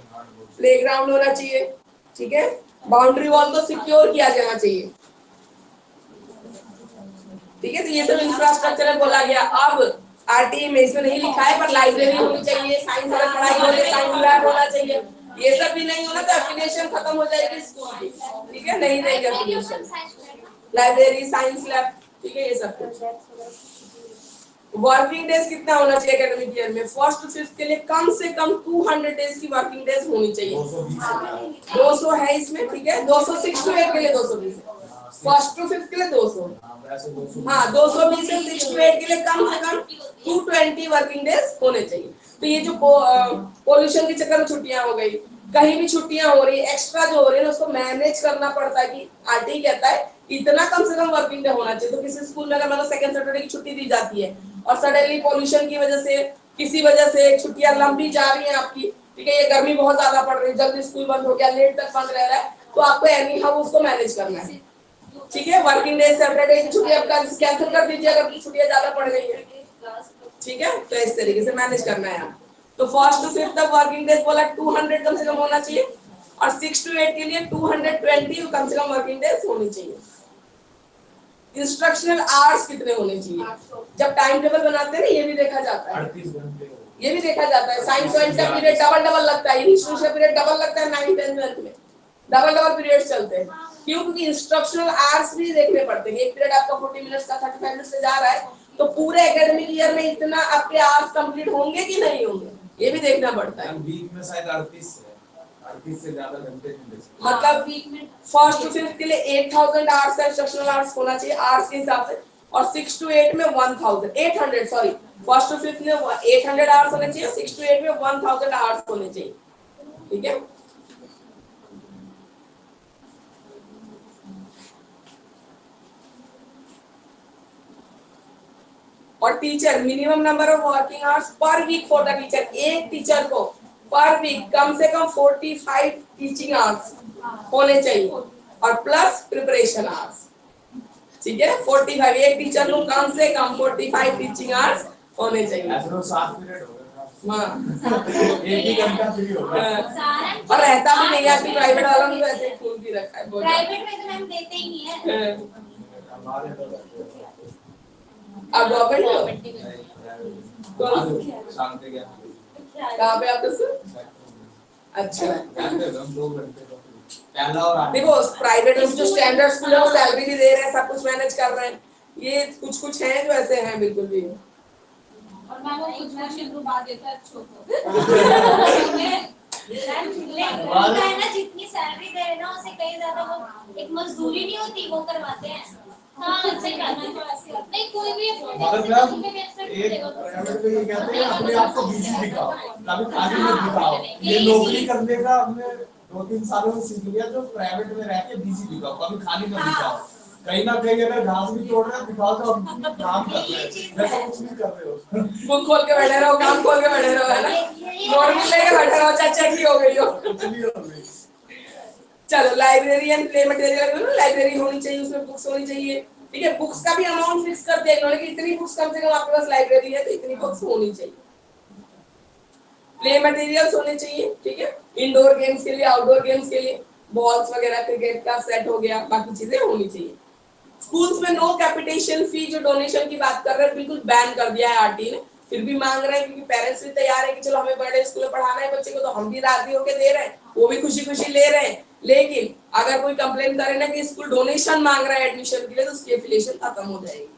प्लेग्राउंड होना चाहिए ठीक है बाउंड्री वॉल को सिक्योर किया जाना चाहिए ठीक है तो ये सब इंफ्रास्ट्रक्चर में बोला गया अब आरटी में इसमें नहीं लिखा है पर लाइब्रेरी होनी चाहिए साइंस वाला पढ़ाई होनी साइंस लैब होना चाहिए ये सब भी नहीं होना तो एफिलिएशन खत्म हो जाएगी स्कूल की ठीक है नहीं देंगे एफिलिएशन लाइब्रेरी साइंस लैब ठीक है ये सब कुछ वर्किंग डेज कितना होना चाहिए एकेडमिक ईयर में फर्स्ट टू फिफ्थ के लिए कम से कम 200 डेज की वर्किंग डेज होनी चाहिए 200 है इसमें ठीक है 206 टू 8 के लिए 220 फर्स्ट टू फिफ्थ के लिए 200 हाँ 220 से 6 टू 8 के लिए कम से कम 220 वर्किंग डेज होने चाहिए तो ये जो पोल्यूशन के चक्कर में छुट्टियां हो गई कहीं भी छुट्टियां हो रही है एक्स्ट्रा जो हो रही है उसको मैनेज करना पड़ता है कि आरटी कहता है इतना कम से कम वर्किंग डे होना चाहिए तो किसी स्कूल में अगर मतलब सेकंड सैटरडे की छुट्टी दी जाती है और सडनली पोल्यूशन की वजह से, किसी वजह से छुट्टियां लंबी जा रही हैं आपकी, ठीक है, ये गर्मी बहुत ज्यादा पड़ रही है, जल्दी स्कूल बंद हो गया, लेट तक बंद रह रहा है, तो आपको एनी हाउ उसको मैनेज करना है, ठीक है। वर्किंग डे सैटरडे की छुट्टी आप कैंसिल कर दीजिए अगर छुट्टियां ज्यादा पड़ गई है, ठीक है, तो इस तरीके से मैनेज करना है आप। तो फर्स्ट टू फिफ्थ तक वर्किंग डेज बोला 200 कम से कम होना चाहिए, और 6 to 8 के लिए 220 कम से कम वर्किंग डेज होनी चाहिए। इंस्ट्रक्शनल आवर्स कितने होने चाहिए, जब टाइम टेबल बनाते हैं ना ये भी देखा जाता है, 38 घंटे ये भी देखा जाता है। साइंस वाइंस का पीरियड डबल लगता है, इंग्लिश का पीरियड डबल लगता है, 9th 10th 12th में डबल पीरियड्स चलते हैं। क्यों? क्योंकि इंस्ट्रक्शनल आवर्स भी देखने पड़ते हैं। एक पीरियड आपका 40 मिनट्स का 35 मिनट्स से जा रहा है, तो पूरे एकेडमिक ईयर में इतना आपके आवर्स कंप्लीट होंगे कि नहीं होंगे, ये भी देखना पड़ता है। वीक में शायद 38 से ज्यादा घंटे मिले, मतलब फर्स्ट टू फिफ्थ के लिए 8000 आवर्स का इंस्ट्रक्शनल आवर्स होना चाहिए आवर्स के हिसाब से, और 6 to 8 में 800 सॉरी, फर्स्ट टू फिफ्थ में 800 आवर्स होने चाहिए, 6 to 8 में 1000 आवर्स होने चाहिए, ठीक है। और teacher minimum number of working hours per week for the teacher, एक टीचर को पर वीक कम से कम 45 टीचिंग आवर्स होने चाहिए, और प्लस प्रिपरेशन आवर्स, ठीक है। 45 एक टीचर को कम से कम 45 टीचिंग आवर्स होने चाहिए। ऐसे 7 पीरियड हो गए, हाँ एक ही घंटा फ्री होगा, और रहता भी नहीं है, कि प्राइवेट वालों ने तो ऐसे ही खोल भी रखा है, प्राइवेट में तो मैम देते ही नहीं है। हमारे तो आप गवर्नमेंट शांति क्या कहाँ पे आप अच्छा हम 2 घंटे का पहला और आगे। देखो प्राइवेट में जो स्टैंडर्ड स्कूल है वो सैलरी भी दे रहे हैं, सब कुछ मैनेज कर रहे हैं, ये कुछ हैं जो ऐसे हैं बिल्कुल भी। और मैम वो कुछ मुश्किल डुबा देता है अच्छों को। ना जितनी सैलरी दे रहे ना उससे कहीं ज्यादा वो एक मजदूरी नहीं होती वो करवाते हैं। हाँ सही बात है। नहीं कोई भी मगर मैम एक प्राइवेट में ये कहते हैं अपने आप को बिजी दिखाओ, कभी खाली मत दिखाओ, ये नौकरी करने का हमने 2-3 सालों में सीख लिया, जो प्राइवेट में रह के बिजी दिखाओ, कभी खाली मत दिखाओ, कहीं ना कहीं अगर घास भी तोड़ रहे हो दिखाओ तो हम काम कर रहे हैं, वैसे कुछ नहीं कर रहे हो, बुक खोल के बैठे रहो, काम खोल के बैठे रहो, है ना, नोटबुक लेके बैठे रहो, चाचा की हो गई हो, कुछ नहीं हो रही। चलो library and play material, library होनी चाहिए, उसमें बुक्स होनी चाहिए, ठीक है। बुक्स का भी अमाउंट फिक्स कर दिया इन्होंने कि इतनी बुक्स कम से कम आपके पास लाइब्रेरी है तो इतनी बुक्स होनी चाहिए। प्ले मटेरियल्स होने चाहिए, ठीक है, इंडोर गेम्स के लिए, आउटडोर गेम्स के लिए, बॉल्स वगैरह, क्रिकेट का सेट हो गया, बाकी चीजें होनी चाहिए। स्कूल्स में नो कैपिटेशन फी, जो डोनेशन की बात कर रहे हैं बिल्कुल बैन कर दिया है आरटी ने, फिर भी मांग रहे हैं क्योंकि पेरेंट्स भी तैयार है कि चलो हमें बड़े स्कूल में पढ़ाना है बच्चे को, तो हम भी राजी होकर दे रहे हैं, वो भी खुशी खुशी ले रहे हैं। लेकिन अगर कोई कंप्लेन करे ना कि स्कूल डोनेशन मांग रहा है एडमिशन के लिए, तो उसकी एफिलिएशन खत्म हो जाएगी।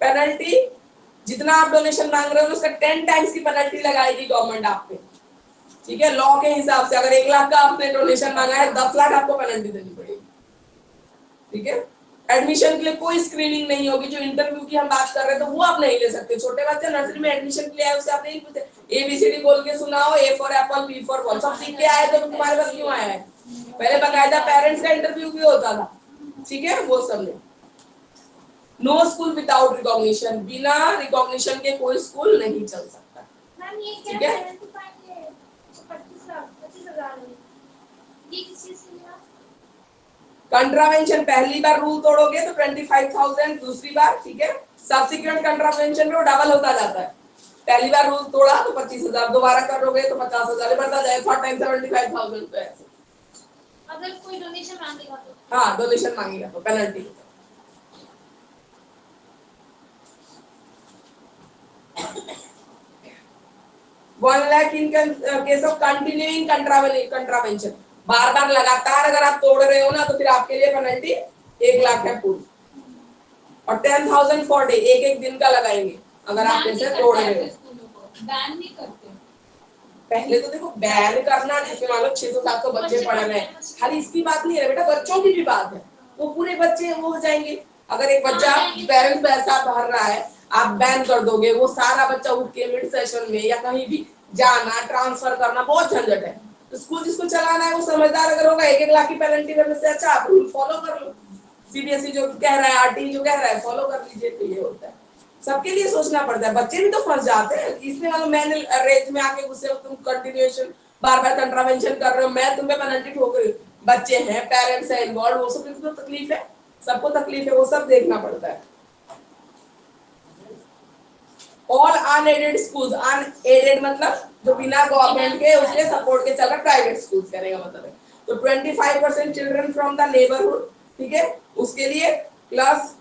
पेनल्टी, जितना आप डोनेशन मांग रहे हो उसका 10 टाइम्स की पेनल्टी लगाएगी गवर्नमेंट आप पे, ठीक है। लॉ के हिसाब से अगर 1 लाख का आपने डोनेशन मांगा है 10 लाख आपको पेनल्टी देनी पड़ेगी, ठीक है। एडमिशन के लिए कोई स्क्रीनिंग नहीं होगी, जो इंटरव्यू की हम बात कर रहे थे वो आप नहीं ले सकते। छोटे बच्चे नर्सरी में एडमिशन के लिए आए उससे आप नहीं पूछते ABCD बोल के सुनाओ, A for Apple, B for ball, सब सीख के आए तो तुम्हारे पास क्यों आया है? पहले बकायदा पेरेंट्स का इंटरव्यू भी होता था, ठीक है, वो सब नहीं। नो स्कूल विदाउट रिकॉग्निशन, बिना रिकॉग्निशन के कोई स्कूल नहीं चल सकता, मैम ये ठीक क्या है। 25,000 ये किस चीज से मिला? कंट्रावेंशन, पहली बार रूल तोड़ोगे तो 25,000, दूसरी बार, ठीक है, सब्सिक्वेंट कंट्रावेंशन में वो डबल होता जाता है। पहली बार रूल तोड़ा तो 25,000, दोबारा करोगे तो 50,000 बढ़ता जाएगा, 4 टाइम्स 75,000 पे। अगर कोई डोनेशन मांगेगा तो? हाँ, डोनेशन मांगेगा तो penalty. $1 lakh in case of continuing contravention, बार बार लगातार अगर आप तोड़ रहे हो ना तो फिर आपके लिए पेनल्टी 1 लाख है पूरी, और 10,000 पर डे, एक दिन का लगाएंगे अगर आप ऐसे तोड़ रहे हो। बैन नहीं करते। पहले तो देखो बैन करना, जिसमें मान लो 600-700 बच्चे पढ़ रहे हैं, खाली इसकी बात नहीं है बेटा, बच्चों की भी बात है, वो पूरे बच्चे वो हो जाएंगे। अगर एक बच्चा पेरेंट्स पैसा भर रहा है, आप बैन कर दोगे, वो सारा बच्चा उठ के मिड सेशन में या कहीं भी जाना, ट्रांसफर करना बहुत झंझट है। तो स्कूल जिसको चलाना है वो समझदार अगर होगा, 1-1 लाख की पेनल्टी देने से अच्छा आप रूल फॉलो कर लो, CBSE जो कह रहा है, RT जो कह रहा है फॉलो कर लीजिए, तो ये होता है। सबके लिए सोचना पड़ता है, बच्चे भी तो फंस जाते हैं इसमें। अगर मैंने रेंज में आके गुस्से में तुम कंटिन्यूएशन बार बार कंट्रावेंशन कर रहे हो, मैं तुम पे पेनल्टी ठोक रही हूँ, बच्चे हैं, पेरेंट्स हैं इन्वॉल्व, वो सब तो तकलीफ है, सबको तकलीफ है, वो सब देखना पड़ता है। ऑल अनएडेड स्कूल्स, अनएडेड मतलब जो बिना गवर्नमेंट के उसके सपोर्ट के चल रहा प्राइवेट स्कूल्स कहने का मतलब है। तो 25% चिल्ड्रन फ्रॉम द नेबरहुड, ठीक है, उसके लिए प्लस,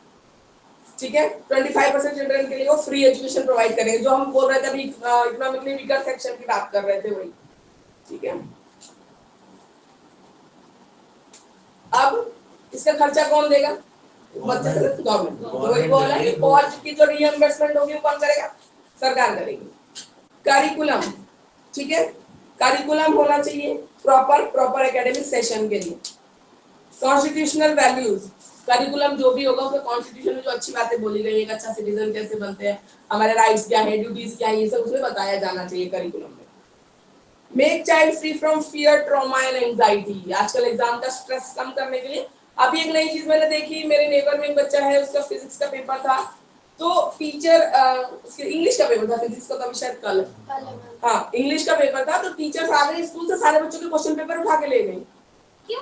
ठीक है, 25% चिल्ड्रन के लिए वो फ्री एजुकेशन प्रोवाइड करेंगे, जो हम बोल रहे थे अभी इकोनॉमिकली वीकर सेक्शन की बात कर रहे थे वही, ठीक है। अब इसका खर्चा कौन देगा? गवर्नमेंट। वही बोला कि कॉलेज की जो रीइंबर्समेंट होगी वो कौन करेगा? सरकार करेगी। करिकुलम, ठीक है, करिकुलम होना चाहिए प्रॉपर एकेडमिक सेशन के लिए। कॉन्स्टिट्यूशनल वैल्यूज, करिकुलम जो भी होगा उसमें कॉन्स्टिट्यूशन में जो अच्छी बातें बोली गई, एक अच्छा सिटीजन कैसे बनते हैं, हमारे राइट्स क्या है, ड्यूटीज क्या है, ये सब उसमें बताया जाना चाहिए करिकुलम में। Make child free from fear, trauma and anxiety, आजकल एग्जाम का स्ट्रेस कम करने के लिए अभी एक नई चीज मैंने देखी, मेरे नेबर में एक बच्चा है, उसका फिजिक्स का पेपर था, तो टीचर उसके इंग्लिश का पेपर था, फिजिक्स का तो अभी शायद कल, हाँ इंग्लिश का पेपर था, तो टीचर आ गई स्कूल से, सारे बच्चों के क्वेश्चन पेपर उठा के ले गई। क्यों?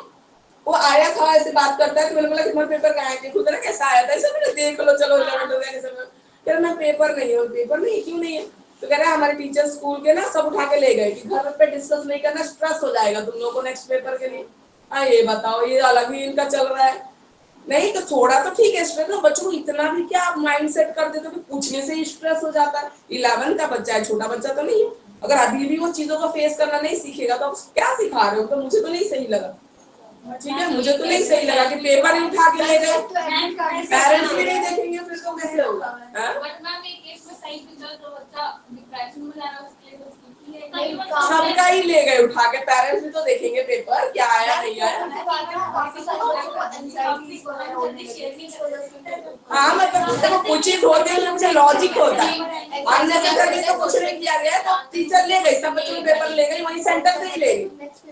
वो आया था ऐसे बात करता है, तो मैंने बोला कि तुम्हारा पेपर कहाँ है, देखो जरा कैसा आया था, ऐसे मैंने देख लो, चलो 11 हो गया कैसे, कह रहा मैं पेपर नहीं है, पेपर नहीं क्यों नहीं है, तो कह रहा है हमारे टीचर स्कूल के ना सब उठा के ले गए कि घर पे डिस्कस नहीं करना, स्ट्रेस हो जाएगा तुम लोगों को नेक्स्ट पेपर के लिए। हाँ ये बताओ, ये अलग ही इनका चल रहा है। नहीं तो थोड़ा तो ठीक है स्ट्रेस, बच्चों को इतना भी क्या आप माइंड सेट कर देते हो कि पूछने से ही स्ट्रेस हो जाता है। 11 का बच्चा है, छोटा बच्चा तो नहीं है, अगर अभी भी वो चीजों को फेस करना नहीं सीखेगा तो आप क्या सिखा रहे हो, तो मुझे तो नहीं सही लगा, ठीक है, मुझे तो नहीं सही लगा कि पेपर ही उठा के ले गए, पेरेंट्स भी नहीं देखेंगे फिर तो कैसे होगा। सबका ही ले गए उठा के, पेरेंट्स भी तो देखेंगे पेपर क्या आया नहीं आया। हाँ मतलब देखो कुछ चीज होते हैं मुझे लॉजिक होता है, अननेसेसरी तो कुछ नहीं किया गया, तो टीचर ले गई, सब बच्चों के पेपर ले गई, वहीं सेंटर से ही ले गई,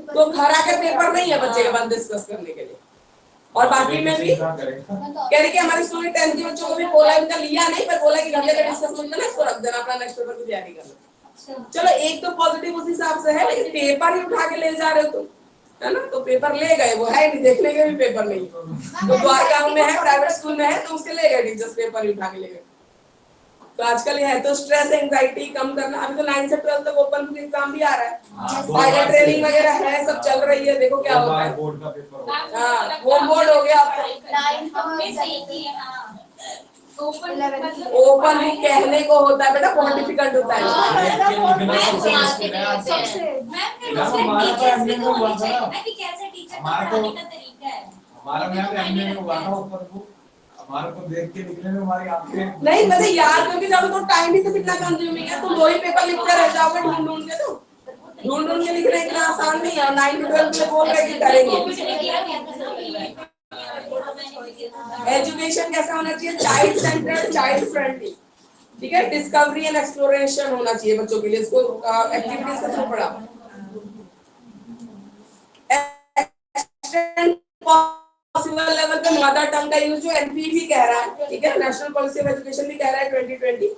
तो घर आके पेपर नहीं है बच्चे के बाद डिस्कस करने के लिए। और बाकी में भी कह रही कि हमारे स्कूल में 10th के बच्चों को भी बोला, इनका लिया नहीं पर बोला कि घर जाकर डिस्कस मत करना, इसको रख देना, अपना नेक्स्ट पेपर की तैयारी करना। चलो एक तो पॉजिटिव उस हिसाब से है, लेकिन पेपर ही उठा के ले जा रहे हो तुम, है ना, तो पेपर ले गए, वो है नहीं, देखने के भी पेपर नहीं, तो द्वारका में है, प्राइवेट स्कूल में है, तो उसके ले गए टीचर्स, पेपर ही उठा के ले गए। तो आजकल ये है तो स्ट्रेस एंजाइटी कम करना, अभी तो 9 से 12 तक ओपन बुक एग्जाम भी आ रहा है, पायलट ट्रेनिंग वगैरह है, सब चल रही है, देखो क्या होता है। बोर्ड का पेपर हाँ होम बोर्ड हो गया, ओपन बुक कहने को होता है बेटा, बहुत डिफिकल्ट होता है। हमारा हमारे को देख के निकले में हमारी आंखें नहीं मतलब याद करके जाओ तो टाइम भी तो कितना कंज्यूमिंग है, तुम 2 ही पेपर लिखते रह जाओगे ढूंढ ढूंढ के, तो ढूंढ ढूंढ के लिखना इतना आसान नहीं है। 9 to 12 में बोल रहे कि करेंगे। एजुकेशन कैसा होना चाहिए? चाइल्ड सेंटर्ड, चाइल्ड फ्रेंडली, ठीक है, डिस्कवरी एंड एक्सप्लोरेशन होना चाहिए बच्चों के लिए, इसको एक्टिविटीज का थ्रू पढ़ा। पॉसिबल लेवल पे मदर टंग का यूज जो एनपी भी कह रहा है, ठीक है, नेशनल पॉलिसी ऑफ एजुकेशन भी कह रहा है 2020।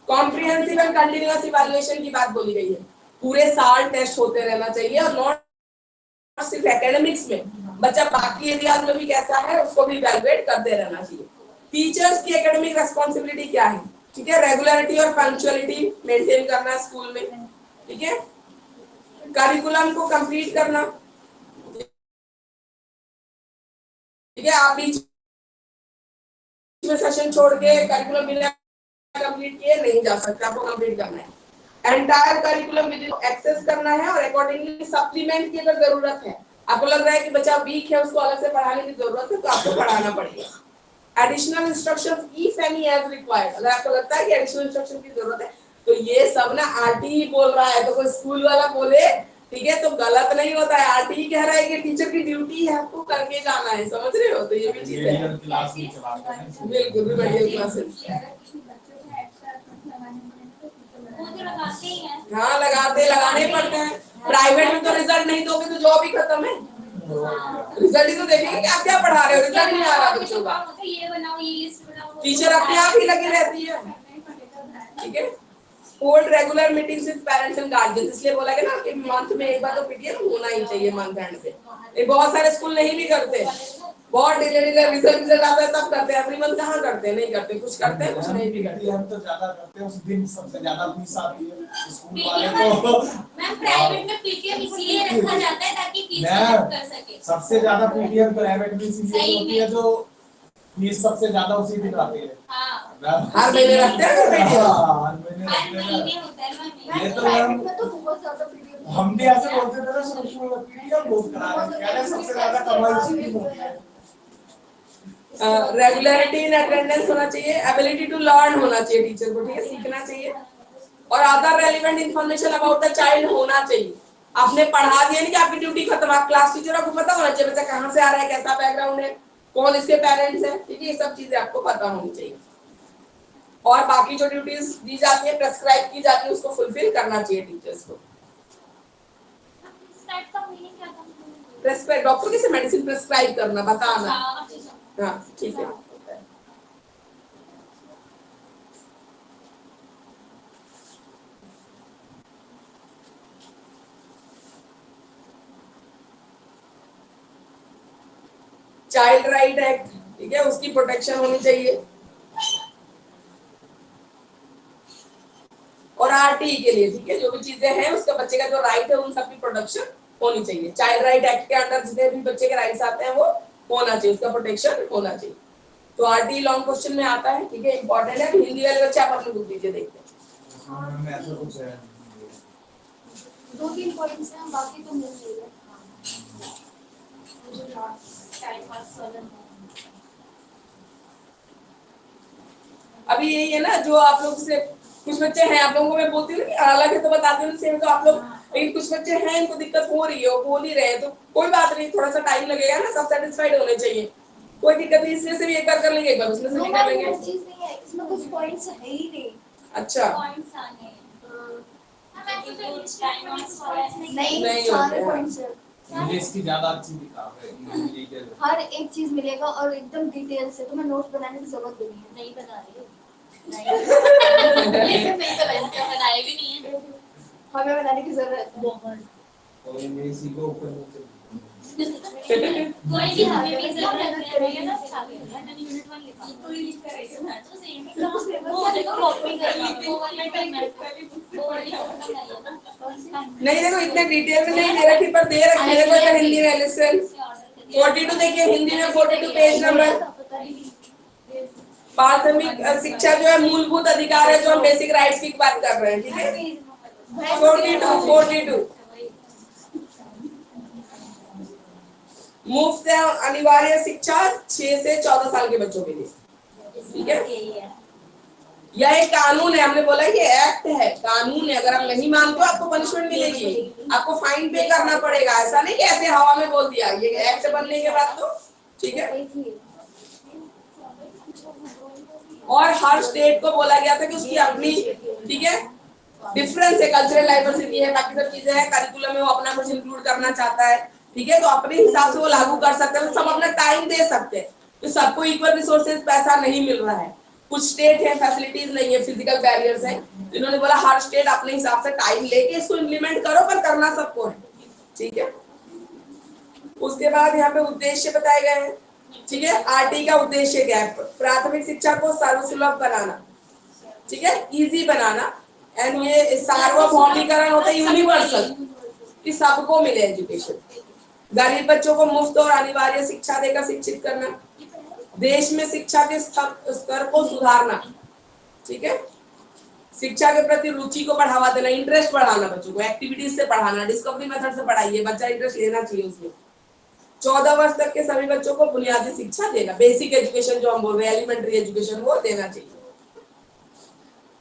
कॉम्प्रिहेंसिव एंड कंटीन्यूअस इवैल्यूएशन की बात बोली गई है, पूरे साल टेस्ट होते रहना चाहिए, और नॉट सिर्फ एकेडमिक्स में, बच्चा बाकी एरियाज में भी कैसा है उसको भी इवैल्यूएट करते रहना चाहिए। टीचर्स की एकेडमिक रेस्पॉन्सिबिलिटी क्या है, ठीक है, रेगुलरिटी और पंक्चुअलिटी मेंटेन करना स्कूल में, ठीक है, करिकुलम को कंप्लीट करना, ठीक है, आप बीच में सेशन छोड़ के करिकुलम बिना कंप्लीट किए नहीं जा सकते, आपको कंप्लीट करना है। एंटायर करिकुलम विद एक्सेस करना है, और अकॉर्डिंगली सप्लीमेंट की अगर जरूरत है, आपको लग रहा है कि बच्चा वीक है, उसको अलग से पढ़ाने की जरूरत है, तो आपको पढ़ाना पड़ेगा। Additional instructions if any as required, अगर आपको लगता है कि एडिशनल इंस्ट्रक्शन की जरूरत है, तो ये सब ना आरटी ही बोल रहा है, तो कोई स्कूल वाला बोले ठीक है तो गलत नहीं होता है, आरटी कह रहा है कि टीचर की ड्यूटी है आपको करके जाना है, समझ रहे हो, तो ये भी चीज है। बिल्कुल भी बढ़िया क्लासेस, हाँ लगाने पड़ते हैं, प्राइवेट में तो रिजल्ट नहीं दोगे तो जॉब ही खत्म है, रिजल्ट ही तो देखेंगे कि आप क्या पढ़ा रहे हो, रिजल्ट नहीं आ रहा बच्चों का, टीचर अपने आप ही लगी रहती है, ठीक है। Hold regular meetings with parents and guardian, इसलिए बोला गया ना कि मंथ में एक बार तो पीटीएम होना ही चाहिए मंथ एंड पे। ये बहुत सारे स्कूल नहीं भी करते, बहुत डिले रिजल्ट आता है तब करते हैं, एवरी मंथ कहाँ करते हैं, नहीं करते, कुछ करते हैं कुछ नहीं भी करते। हम तो ज्यादा करते हैं, उस दिन सबसे ज्यादा फीस आती है स्कूल वाले को। मैम प्राइवेट में पीटीएम इसलिए रखा जाता है ताकि फीस कलेक्ट कर सके। सबसे ज्यादा पीटीएम प्राइवेट में इसलिए होती है जो फीस सबसे ज्यादा उसी दिन आती है। हर महीने रखते हैं हर महीने होता है मैम। ये तो प्राइवेट में तो बहुत ज्यादा पीरियड हम भी ऐसे बोलते थे ना शुरू में पीटीएम बहुत करा रहे हैं, कह रहे हैं सबसे ज्यादा कमाई उसी दिन होती है। रेगुलरिटी इन अटेंडेंस होना चाहिए, एबिलिटी टू लर्न होना चाहिए टीचर को, ठीक है, सीखना चाहिए, और other relevant information about the child होना चाहिए। आपने पढ़ा दिया नहीं कि आपकी ड्यूटी खत्म, आप क्लास टीचर, आपको पता होना चाहिए बच्चा कहाँ से आ रहा है, कैसा बैकग्राउंड है, कौन इसके पेरेंट्स हैं, ठीक है, ये सब चीजें आपको पता होनी चाहिए। और बाकी जो ड्यूटीज दी जाती है, प्रेस्क्राइब की जाती है, उसको फुलफिल करना चाहिए टीचर्स को। प्रेस्क्राइब, डॉक्टर कैसे मेडिसिन प्रेस्क्राइब करना, बताना, हाँ ठीक है। चाइल्ड राइट एक्ट, ठीक है, उसकी प्रोटेक्शन होनी चाहिए। और आरटीई के लिए, ठीक है, जो भी चीजें हैं उसका बच्चे का जो राइट है उन सब की प्रोटेक्शन होनी चाहिए। चाइल्ड राइट एक्ट के अंदर जितने भी बच्चे के राइट्स आते हैं वो होना चाहिए, उसका प्रोटेक्शन होना चाहिए। तो आरटीई लॉन्ग क्वेश्चन में आता है, ठीक है, इंपॉर्टेंट है। हिंदी वाले बच्चे आप अपनी बुक दीजिए, देखते हैं। मैं ऐसा कुछ है 2-3 पॉइंट्स हैं, बाकी तो मिल जाएगा। अभी यही है ना जो आप लोग से कुछ बच्चे हैं, आप लोगों को मैं बोलती हूँ कि अलग है तो बताती हूँ सेम, तो आप लोग, लेकिन कुछ बच्चे हैं इनको दिक्कत हो रही है, वो बोल ही रहे हैं, तो कोई बात नहीं, थोड़ा सा टाइम लगेगा ना, सब सेटिस्फाइड होने चाहिए, कोई दिक्कत नहीं, इसमें से भी एक बार कर लेंगे, एक बार उसमें से भी कर लेंगे। चीज नहीं है इसमें, कुछ पॉइंट्स है ही नहीं। अच्छा, पॉइंट्स आने हैं। नहीं सारे पॉइंट्स है, इंग्लिश की ज्यादा अच्छी किताब है, डिटेल हर एक चीज मिलेगा और एकदम डिटेल से, तुम्हें नोट्स बनाने की जरूरत भी नहीं है। नहीं बता रही हूँ। नहीं बनाए भी नहीं है। हमें बनाने की जरूरत है। और इंग्लिश को ऊपर नीचे कोई भी हमें भी जरूरत है ना, यूनिट 1 लिखा कोई लिख कर ऐसे ना तो सेम वो देखो कॉपी कर ली वो वाली नहीं देखो इतने डिटेल में नहीं दे रखी, पर दे रखी है, देखो इधर हिंदी में लिसन 42 देखिए, हिंदी में 42 पेज नंबर। प्राथमिक शिक्षा जो है मूलभूत अधिकार है, जो हम बेसिक राइट्स की बात कर रहे हैं, ठीक है, 42 मुफ्त अनिवार्य शिक्षा 6 से 14 साल के बच्चों के लिए, ठीक है। यह एक कानून है, हमने बोला ये एक्ट है, कानून है, अगर आप नहीं मानते हो आपको पनिशमेंट मिलेगी, आपको फाइन पे करना पड़ेगा, ऐसा नहीं कि ऐसे हवा में बोल दिया, ये एक्ट बनने के बाद तो ठीक है। और हर स्टेट को बोला गया था कि उसकी अपनी, ठीक है, डिफरेंस है, कल्चरल डाइवर्सिटी है, बाकी सब चीजें हैं, करिकुलम में वो अपना कुछ इंक्लूड करना चाहता है, ठीक है, तो अपने हिसाब से वो लागू कर सकते हैं, सब अपना टाइम दे सकते हैं, तो सबको इक्वल रिसोर्सेज पैसा नहीं मिल रहा है, कुछ स्टेट है फैसिलिटीज नहीं है, फिजिकल बैरियर्स है, इन्होंने बोला हर स्टेट अपने हिसाब से टाइम लेके इसको इम्प्लीमेंट करो, पर करना सबको है, ठीक है। उसके बाद यहाँ पे उद्देश्य बताए गए हैं, ठीक है, आरटी का उद्देश्य क्या है, प्राथमिक शिक्षा को सर्वसुलभ बनाना, ठीक है, इजी बनाना, एंड ये सार्वभौमिकरण होता है, यूनिवर्सल, कि सबको मिले एजुकेशन, गरीब बच्चों को मुफ्त और अनिवार्य शिक्षा देकर शिक्षित करना, देश में शिक्षा के स्तर को सुधारना, ठीक है, शिक्षा के प्रति रुचि को बढ़ावा देना, इंटरेस्ट बढ़ाना, बच्चों को एक्टिविटीज से पढ़ाना, डिस्कवरी मेथड से पढ़ाइए, बच्चा इंटरेस्ट लेना चाहिए उसमें। 14 वर्ष तक के सभी बच्चों को बुनियादी शिक्षा देना, बेसिक एजुकेशन जो हम बोल रहे हैं, एलिमेंट्री एजुकेशन, वो देना चाहिए।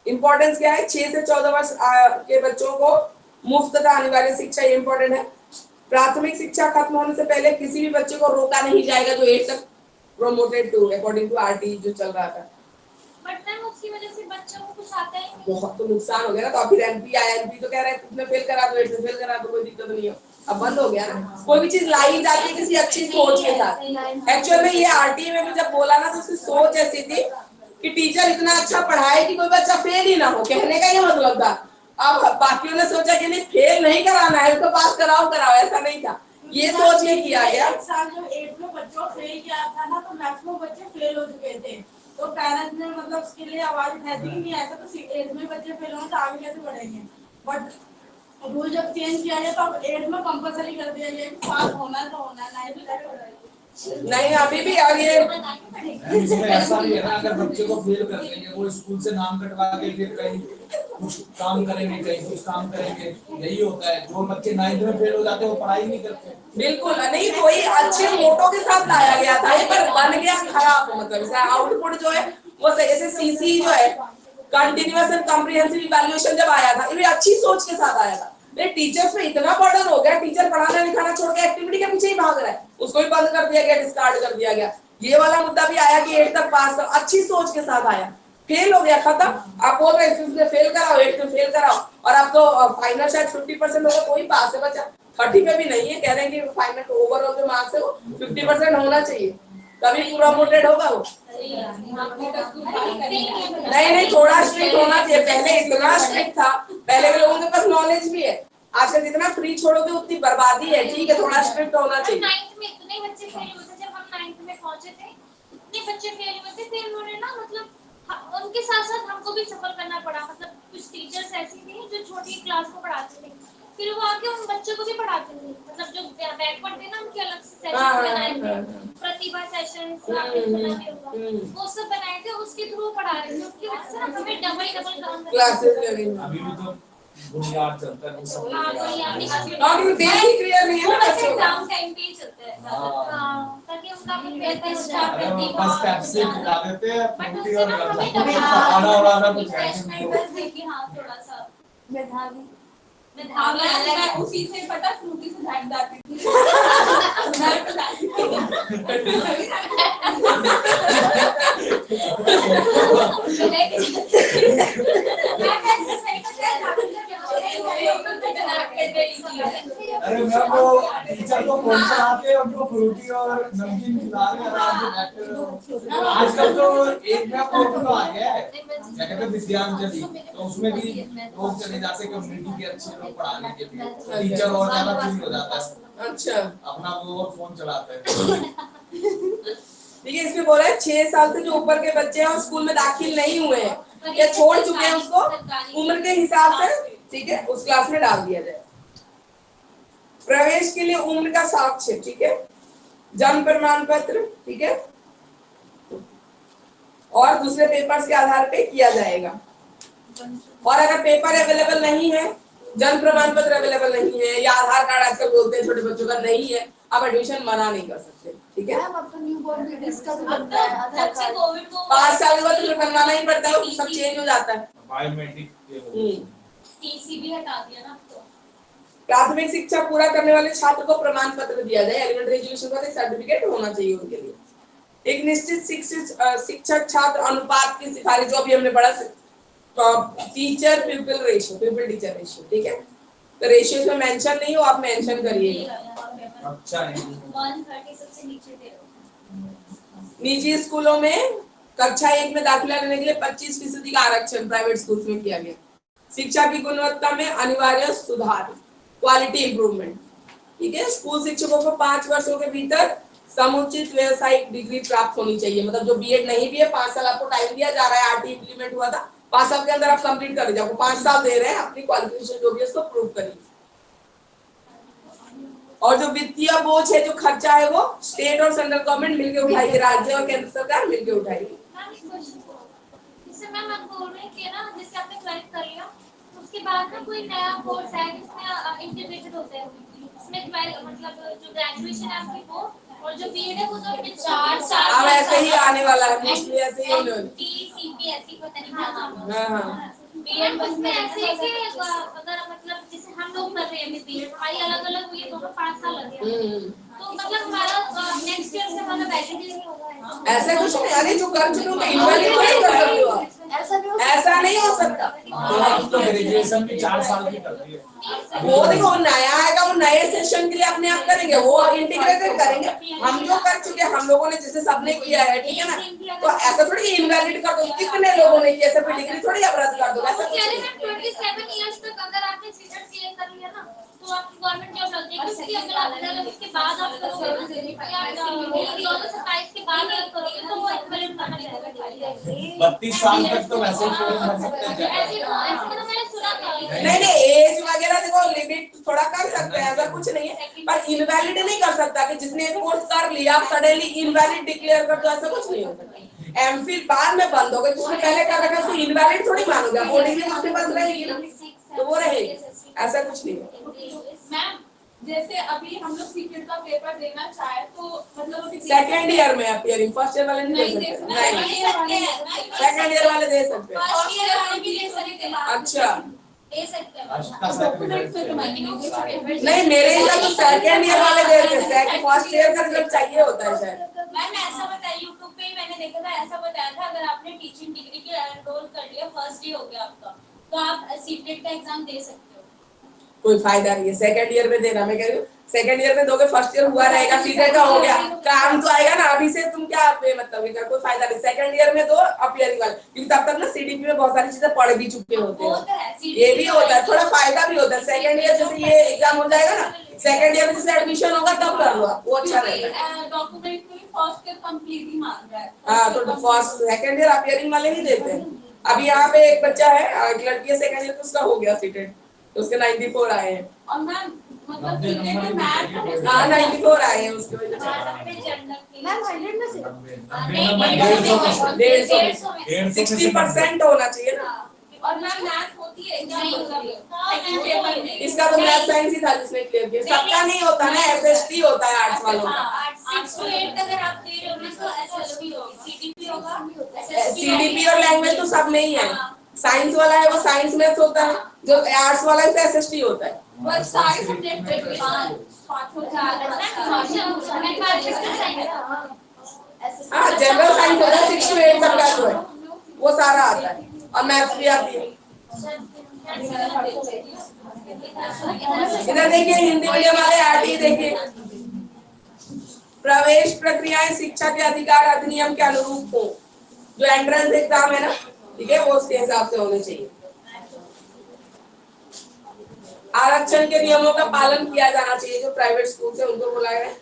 इंपॉर्टेंस क्या है, 6 से 14 वर्ष के बच्चों को मुफ्त तथा अनिवार्य शिक्षा, ये इंपॉर्टेंट है। प्राथमिक शिक्षा खत्म होने से पहले किसी भी बच्चे को रोका नहीं जाएगा जो 8 तक promoted to according to RT जो चल रहा था। बट मैम उसकी वजह से बच्चों को कुछ आता ही नहीं, बहुत तो नुकसान हो गया ना, तो फिर एमपी आया, एमपी तो कह रहे हैं तुमने फेल करा दो, 8 में फेल करा दो, कोई दिक्कत नहीं हो, अब बंद हो गया ना, कोई भी चीज लाई जाती है किसी अच्छी सोच के साथ। एक्चुअल में ये आरटी में भी जब बोला ना तो उसकी सोच ऐसी थी कि टीचर इतना अच्छा पढ़ाए कि कोई बच्चा फेल ही ना हो, कहने का ये मतलब था। अब बाकियों ने सोचा कि नहीं फेल नहीं कराना है, उसको पास कराओ कराओ, ऐसा नहीं था, ये सोच के किया गया। एक साल जब 8 में बच्चों फेल किया था ना, तो मैक्सिमम बच्चे फेल हो चुके थे, तो पेरेंट्स ने मतलब उसके लिए आवाज उठाई थी कि नहीं ऐसा तो 8 में बच्चे फेल होंगे तो आगे कैसे बढ़ेंगे। बट रूल जब चेंज किया गया तो अब 8 में कंपलसरी कर दिया गया कि पास होना तो होना, नहीं अभी भी आगे इसमें ऐसा भी है ना, अगर बच्चे को फेल कर देंगे, वो स्कूल से नाम कटवा के फिर कहीं कुछ काम करेंगे, कहीं कुछ काम करेंगे, यही होता है। जो बच्चे 9th में फेल हो जाते हैं वो पढ़ाई नहीं करते। बिल्कुल नहीं, कोई अच्छे मोटो के साथ लाया गया था, पर बन गया खराब। मतलब आउटपुट जो है वो जैसे सीसी जो है कंटिन्यूअस एंड कॉम्प्रिहेंसिव इवैल्यूएशन जब आया था, ये अच्छी सोच के साथ आया था। टीचर्स पे इतना बर्डन हो गया, टीचर पढ़ाना लिखाना छोड़ के एक्टिविटी के पीछे ही भाग रहा है, उसको भी बंद कर दिया गया, डिस्कार्ड कर दिया गया। ये वाला मुद्दा भी आया कि 8 तक पास, अच्छी सोच के साथ आया, फेल हो गया खत्म। आप बोल रहे हैं फेल कराओ, 8 में फेल कराओ, और अब तो फाइनल शायद 50% होगा कोई पास है बच्चा, 30 पे भी नहीं है, कह रहे हैं कि फाइनल ओवरऑल जो मार्क्स है वो 50% होना चाहिए, तभी प्रमोटेड होगा वो। नहीं थोड़ा स्ट्रिक्ट होना चाहिए, पहले इतना स्ट्रिक्ट था, पहले के लोगों के पास नॉलेज भी है, आजकल जितना फ्री छोड़ोगे उतनी बर्बादी है। ठीक है, थोड़ा स्ट्रिक्ट होना चाहिए। 9th में इतने बच्चे फेल हुए थे, जब हम 9th में पहुंचे थे इतने बच्चे फेल हुए थे, फिर उन्होंने ना मतलब उनके साथ साथ हमको भी सफर करना पड़ा। मतलब कुछ टीचर्स ऐसी थी जो छोटी क्लास को पढ़ाते थे, फिर वो आके उन बच्चों को भी पढ़ाते थे, मतलब जो बैकवर्ड थे ना उनके अलग से सेशन बनाए थे, प्रतिभा सेशंस आपने सुना भी होगा, वो सब बनाए थे, उसके थ्रू पढ़ा रहे थे। उसकी वजह से ना हमें डबल काम क्लासेस लगेंगे, अभी भी तो बुनियाद चलता है, सब बेसिक क्लियर नहीं है ना बच्चों का। एग्जाम टाइम पे ही चलता है, हां, ताकि उनका भी बेहतर स्टार्ट करती बस पैसे खिला देते हैं, बट फ्रूटी उससे और ना हमें खाना वाला कुछ है रिफ्रेशमेंट बस देखिए। हां थोड़ा सा मेधावी मैं उसी से पता फ्रूटी से भाग जाती थी। अरे मैं वो टीचर को फोन चलाते उनको फ्रूटी और नमकीन खिला रहे हैं, आराम से बैठे रहो। आजकल तो एक मैं फोटो तो आ गया है, क्या कहते हैं विद्यांजलि, तो उसमें भी लोग चले जाते हैं कम्युनिटी के अच्छे लोग पढ़ाने के लिए, टीचर और ज्यादा फ्री हो जाता है। अच्छा, अपना वो और फोन चलाते हैं। देखिए इसमें बोला है 6 साल से जो ऊपर के बच्चे हैं और स्कूल में दाखिल नहीं हुए हैं या छोड़ चुके हैं, उसको उम्र के हिसाब से ठीक है उस क्लास में डाल दिया जाए। प्रवेश के लिए उम्र का साक्ष्य, ठीक है, जन्म प्रमाण पत्र, ठीक है, और दूसरे पेपर्स के आधार पे किया जाएगा। और अगर पेपर अवेलेबल नहीं है, जन्म प्रमाण पत्र अवेलेबल नहीं है या आधार कार्ड आजकल बोलते हैं छोटे बच्चों का नहीं है, आप एडमिशन मना नहीं कर सकते, ठीक है। अब तो न्यूबॉर्न बेबीज का भी बनता है आधार कार्ड, कोविड को 5 साल के बाद तो बनवाना ही पड़ता है, सब चेंज हो जाता है। बायोमेट्रिक टीसी भी हटा दिया ना तो। प्राथमिक शिक्षा पूरा करने वाले छात्र को प्रमाण पत्र दिया जाए, एलिमेंट्री एजुकेशन का सर्टिफिकेट होना चाहिए उनके लिए। एक निश्चित शिक्षक छात्र अनुपात की सिफारिश, जो अभी हमने पढ़ा teacher people ratio, people teacher ratio, ठीक है, तो रेशियो में मेंशन नहीं हो, आप मेंशन करिए। अच्छा है। 130 सबसे नीचे दे निजी स्कूलों में कक्षा 1 में दाखिला लेने के लिए 25% का आरक्षण प्राइवेट स्कूल्स में किया गया। शिक्षा की गुणवत्ता में अनिवार्य सुधार, क्वालिटी इंप्रूवमेंट, ठीक है। स्कूल शिक्षकों को 5 वर्षों के भीतर समुचित व्यावसायिक डिग्री प्राप्त होनी चाहिए। मतलब जो बीएड नहीं भी है, 5 साल आपको टाइम दिया जा रहा है, आरटी इंप्लीमेंट हुआ था, 5 साल के अंदर आप कंप्लीट कर लीजिए, आपको 5 साल दे रहे हैं, अपनी क्वालिफिकेशन जो भी है उसको प्रूव करिए। और जो वित्तीय बोझ है, जो खर्चा है, वो स्टेट और सेंट्रल गवर्नमेंट मिलकर उठाएगी, राज्य और केंद्र सरकार मिलकर उठाएगी। जैसे मैम आप बोल रहे हैं कि ना जैसे आपने 12th कर लिया, उसके बाद ना कोई नया कोर्स है जिसमें इंटीग्रेटेड होता है, इसमें 12 मतलब जो ग्रेजुएशन है आपकी वो, और जो बीएड है वो तो आपने 4 साल अब ऐसे ही आने वाला है, मोस्टली ऐसे ही होने वाला है। सीपीएससी पता नहीं क्या नाम है। हां बीएड उसमें ऐसे है कि अगर मतलब जैसे हम लोग कर रहे हैं बीएड, हमारी अलग-अलग हुई है, दोनों 5 साल लगे हैं, तो मतलब हमारा नेक्स्ट ईयर से हमारा वैलिडिटी नहीं होगा। ऐसा कुछ नहीं, अरे जो कर चुके हो इनवैलिड नहीं कर सकते हो। ऐसा नहीं हो सकता। तो ग्रेजुएशन भी 4 साल की करती है। वो देखो नया आएगा, वो नए सेशन के लिए अपने आप करेंगे, वो इंटीग्रेटेड करेंगे। हम जो कर चुके हैं, हम लोगों ने जैसे सबने किया है, ठीक है ना, तो ऐसा थोड़ी इनवैलिड कर दो, कितने लोगों ने किया, सब डिग्री थोड़ी अब रद्द कर दो, ऐसा कुछ नहीं। 27 इयर्स तक अगर आपने सीटेट क्लियर कर लिया ना तो आपकी गवर्नमेंट जॉब लग जाएगी। उसके अगर आप उसके बाद आप करोगे ना, या 2027 के बाद आप करोगे तो वो इक्विवेलेंट माना जाएगा। 32 साल तक तो वैसे ही कोई कर सकते हैं। ऐसे तो मैंने सुना था। नहीं एज वगैरह देखो लिमिट थोड़ा कर सकते हैं, ऐसा कुछ नहीं है, पर इनवैलिड नहीं कर सकता कि जिसने कोर्स कर लिया सडनली इनवैलिड डिक्लेयर कर दो, ऐसा कुछ नहीं होता। एमफिल बाद में बंद हो गई, तुमने पहले कर रखा तो इनवैलिड थोड़ी मानोगे, वो डिग्री उसके पास रहेगी ना, तो वो रहेगी, ऐसा कुछ नहीं है। मैम जैसे अभी हम लोग सीटेट का पेपर देना चाहे तो मतलब अभी सेकेंड ईयर में अपीयरिंग, फर्स्ट ईयर वाले नहीं दे सकते, नहीं सेकेंड ईयर वाले दे सकते हैं। फर्स्ट ईयर वाले भी दे सकते हैं। अच्छा दे सकते हैं। नहीं मेरे हिसाब से सेकेंड ईयर वाले देते हैं, फर्स्ट ईयर का रिजल्ट चाहिए होता है शायद। मैम ऐसा बताया यूट्यूब पे ही मैंने देखा था, ऐसा बताया था अगर आपने टीचिंग डिग्री के एनरोल कर लिया, फर्स्ट डे हो गया आपका, तो आप सीटेट का एग्जाम दे सकते हो। कोई फायदा नहीं है सेकंड ईयर में देना, मैं कह रही हूँ सेकंड ईयर में दोगे, फर्स्ट ईयर हुआ रहेगा, सीटेट का हो गया, काम तो आएगा ना, अभी से तुम क्या मतलब है, कोई फायदा नहीं, सेकंड ईयर में दो अपीयरिंग वाले, क्योंकि तब तक ना सीडीपी में बहुत सारी चीजें पढ़ भी चुके होते हैं, ये भी होता है, थोड़ा फायदा भी होता है। सेकंड ईयर जैसे ये एग्जाम हो जाएगा ना, सेकंड ईयर में जैसे एडमिशन होगा तब कर लो आप, वो अच्छा रहेगा। डॉक्यूमेंट में फर्स्ट ईयर कंप्लीट ही मांग रहा है। हाँ तो फर्स्ट सेकंड ईयर अपीयरिंग वाले ही देते हैं। अभी यहाँ पे एक बच्चा है, एक लड़की है, सेकंड ईयर उसका हो गया सीटेट, तो उसके 94 आए हैं। और मैम मतलब सीटेट में मैथ हाँ 94 आए हैं उसके वजह मैम 100 में से से 60% होना चाहिए ना। और मैम मैथ होती है क्या मतलब इसका तो मैथ साइंस ही था जिसने क्लियर किया, सबका नहीं होता ना, एसएसटी होता है आर्ट्स वालों का। 6 to 8 अगर आप दे रहे हो ना तो एसएसटी होगा, सीडीपी होगा, सीडीपी और लैंग्वेज तो सब में ही है, साइंस वाला है वो साइंस मैथ्स होता है, जो आर्ट्स वाला है तो एसएसटी होता है। बस सारे सब्जेक्ट पे 5 हाँ जनरल साइंस होता है 6 to 8 तक का जो है वो सारा आता है, और मैथ्स भी आती है। इधर देखिए हिंदी मीडियम वाले आरटी देखिए, प्रवेश प्रक्रियाएं शिक्षा के अधिकार अधिनियम के अनुरूप हो, जो एंट्रेंस एग्जाम है ना, ठीक है, वो उसके हिसाब से होने चाहिए। आरक्षण के नियमों का पालन किया जाना चाहिए, जो प्राइवेट स्कूल से उनको बुलाया है।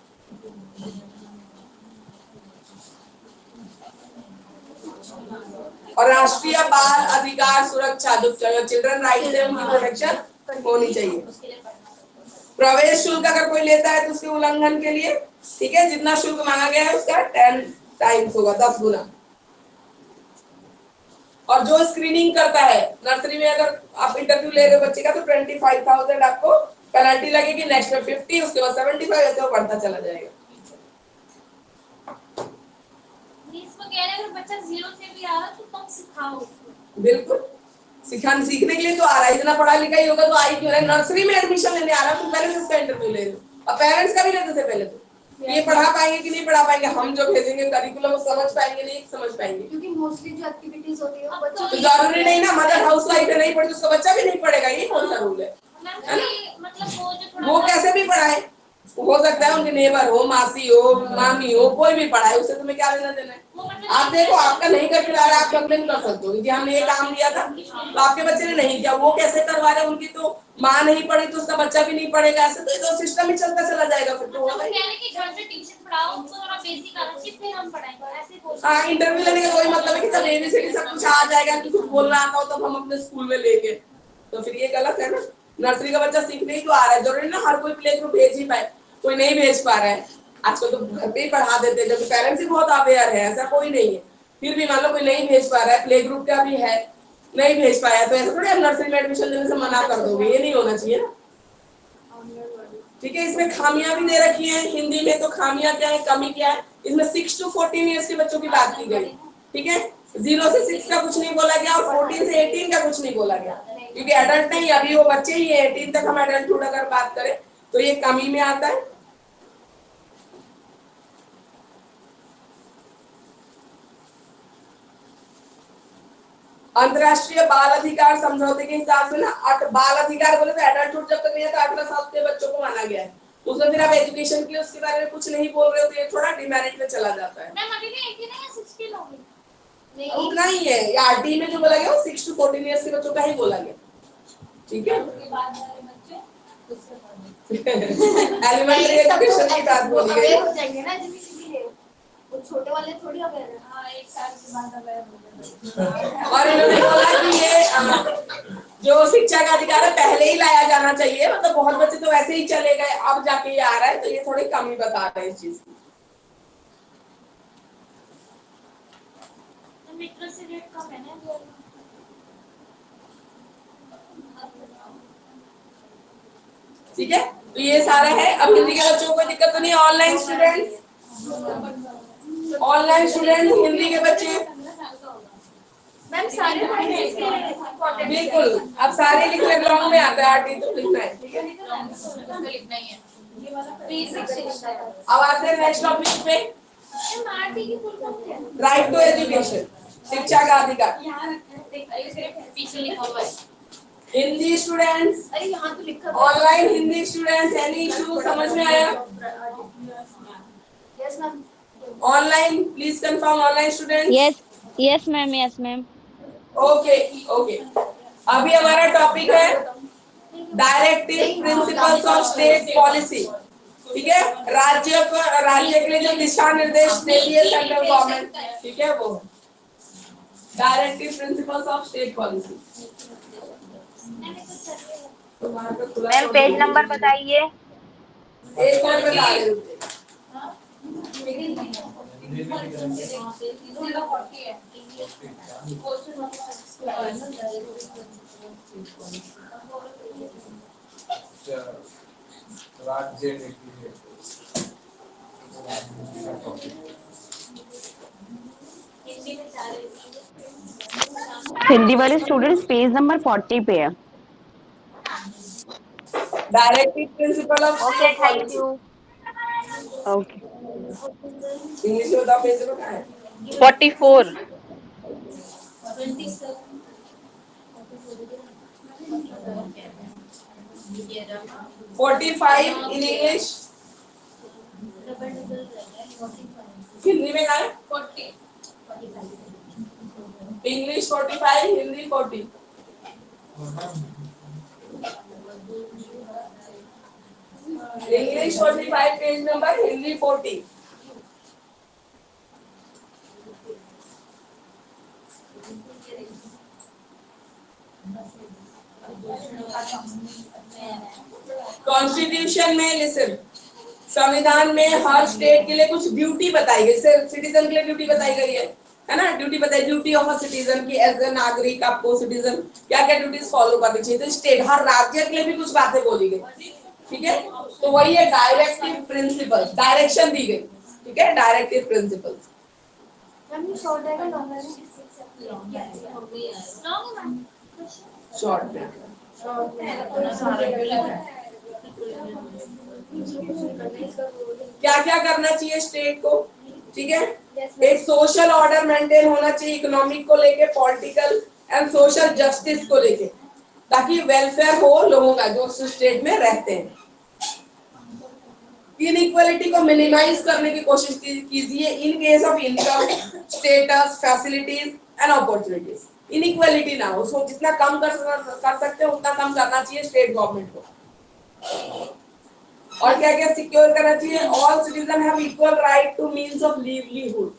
और राष्ट्रीय बाल अधिकार सुरक्षा, जो चिल्ड्रन राइट्स है उनकी प्रोटेक्शन होनी चाहिए। प्रवेश शुल्क अगर कोई लेता है तो उसके उल्लंघन के लिए, ठीक है, जितना शुल्क मांगा गया है उसका 10 टाइम्स होगा, 10 गुना। और जो स्क्रीनिंग करता है नर्सरी में, अगर आप इंटरव्यू ले रहे हो बच्चे का तो 25,000 आपको पेनल्टी लगेगी, नेक्स्ट में 50, उसके बाद 75, ऐसे वो बढ़ता चला जाएगा। इसमें कह रहे हैं अगर बच्चा 0 से भी आ रहा तो कम सिखाओ उसको। बिल्कुल सीखने के लिए तो आ रहा है, इतना पढ़ा लिखा ही होगा तो आई क्यों रहा है, नर्सरी में एडमिशन लेने आ रहा है तो पहले से उसका इंटरव्यू ले लो, और पेरेंट्स का भी लेते थे पहले, तो ये पढ़ा पाएंगे कि नहीं पढ़ा पाएंगे, हम जो भेजेंगे करिकुलम वो समझ पाएंगे नहीं समझ पाएंगे, क्योंकि मोस्टली जो एक्टिविटीज होती है वो बच्चों तो जरूरी नहीं ना, मदर हाउस वाइफ है नहीं पढ़ी उसका बच्चा भी नहीं पढ़ेगा, ये कौन सा रूल है? मतलब वो जो थोड़ा वो कैसे भी पढ़ाए, हो सकता है उनके नेबर हो, मासी हो, मामी हो, कोई भी पढ़ाए, उससे तुम्हें क्या लेना देना है? आप देखो आपका नहीं करके ला रहा है, आप कंप्लेन कर सकते हो कि हमने ये काम दिया था तो आपके बच्चे ने नहीं किया, वो कैसे करवा रहे, उनकी तो माँ नहीं पढ़ी तो उसका बच्चा भी नहीं पढ़ेगा, ऐसे तो ये तो सिस्टम ही चलता चला जाएगा फिर तो होगा ही। कि घर से ट्यूशन पढ़ाओ उनको थोड़ा बेसिक आना चाहिए, फिर हम पढ़ाएंगे, ऐसे बोल। हाँ इंटरव्यू लेने का कोई मतलब है कि जब एबीसीडी सब कुछ आ जाएगा कि कुछ बोलना आता हो तब हम अपने स्कूल में लेंगे, तो फिर ये गलत है ना। नर्सरी का बच्चा सीखने ही तो आ रहा है, जरूरी ना हर कोई प्ले ग्रुप भेज ही पाए, कोई नहीं भेज पा रहा है, आजकल तो घर पे ही पढ़ा देते हैं, जबकि पेरेंट्स ही बहुत अवेयर है, ऐसा कोई नहीं है, फिर भी मान लो कोई नहीं भेज पा रहा है, प्ले ग्रुप का भी है, नहीं भेज पाया तो ऐसा थोड़ी आप नर्सरी में एडमिशन लेने से मना कर दोगे, ये नहीं होना चाहिए ना। ठीक है, इसमें खामियां भी दे रखी हैं, हिंदी में तो खामियां क्या है, कमी क्या है, इसमें 6 to 14 ईयर्स के बच्चों की बात की गई, ठीक है, 0 से 6 का कुछ नहीं बोला गया और 14 से 18 का कुछ नहीं बोला गया, क्योंकि एडल्ट नहीं, अभी वो बच्चे ही है, 18 तक हम एडल्टहुड अगर बात करें तो ये कमी में आता है। अंतर्राष्ट्रीय बाल अधिकार समझौते के हिसाब से ना बाल अधिकार बोले तो एडल्टहुड जब तक नहीं है तो 18 साल के बच्चों को माना गया है। उसमें फिर आप एजुकेशन के लिए उसके बारे में कुछ नहीं बोल रहे हो तो ये थोड़ा डिमेरिट में चला जाता है। मैम अभी भी 18 या 16 होगी? उतना ही है, या आरटी में जो बोला गया वो 6 to 14 ईयर्स के बच्चों का ही बोला गया। ठीक है, उसके बाद वाले बच्चे एलिमेंट्री एजुकेशन की बात बोली गई। हो जाएंगे ना जिस लिए वो छोटे वाले थोड़ी अवेयर है। हाँ 1 साल के बाद अवेयर हो गए। और इन्होंने बोला कि ये जो शिक्षा का अधिकार है पहले ही लाया जाना चाहिए, मतलब बहुत बच्चे तो वैसे ही चले गए, अब जाके ये आ रहा है, तो ये थोड़ी कमी बता रहे हैं इस चीज की। मेट्रो से रेट कम है ना जो ठीक है, तो ये सारा है। अब हिंदी के बच्चों को कोई दिक्कत तो नहीं है? ऑनलाइन स्टूडेंट हिंदी के बच्चे मैम सारे बिल्कुल, अब सारे लिख ले, ब्लॉग में आता है आरटी तो लिखना है। ठीक है, लिखना ही है। अब आते हैं नेक्स्ट टॉपिक पे, आरटी की फुल फॉर्म क्या है? राइट टू एजुकेशन, शिक्षा का अधिकार। पीछे लिखा हुआ है। हिंदी स्टूडेंट्स, अरे यहाँ तो लिखा online Hindi students, any issue समझ में आया? Yes ma'am. Online please confirm, online students. Yes ma'am, yes ma'am. Okay okay, अभी हमारा टॉपिक है directive principles of state policy. ठीक है, राज्य के लिए जो दिशा निर्देश देती है सेंट्रल गवर्नमेंट, ठीक है, वो directive principles of state policy. Ma'am page number बताइए। एक और बता रहे हो। राज्य हिंदी वाले स्टूडेंट्स पेज नंबर 40 पे है। Directive principle of okay, thank you. Okay, English में बताओ, पेज नंबर क्या है? 44. 45 इन इंग्लिश। हिंदी में क्या है? 40 English 45, Hindi 40। English 45 page number, Hindi 40। Constitution में लिसन, संविधान में हर स्टेट के लिए कुछ ड्यूटी बताई गई, सिटीजन के लिए ड्यूटी बताई गई है ना, ड्यूटी बताई, ड्यूटी ऑफ अ सिटीजन की एज ए नागरिक आपको सिटीजन क्या क्या ड्यूटीज फॉलो करनी चाहिए। तो स्टेट हर राज्य के लिए भी कुछ बातें बोली गई। ठीक है, तो वही है डायरेक्टिव प्रिंसिपल्स, डायरेक्शन दी गई। ठीक है, डायरेक्टिव प्रिंसिपल्स। मैम ये शॉर्ट है लॉन्ग है? शॉर्ट में क्या क्या करना चाहिए स्टेट को? ठीक है, एक सोशल ऑर्डर मेंटेन होना चाहिए, इकोनॉमिक को लेके, पॉलिटिकल एंड सोशल जस्टिस को लेके, ताकि वेलफेयर हो लोगों का जो उस स्टेट में रहते हैं। इनइक्वालिटी को मिनिमाइज करने की कोशिश कीजिए इन case of income, status, facilities and opportunities. Inequality ना हो, उसको जितना कम कर सकते हैं उतना कम करना चाहिए स्टेट गवर्नमेंट को। और क्या क्या सिक्योर करना चाहिए? All citizen have equal right to means of livelihood.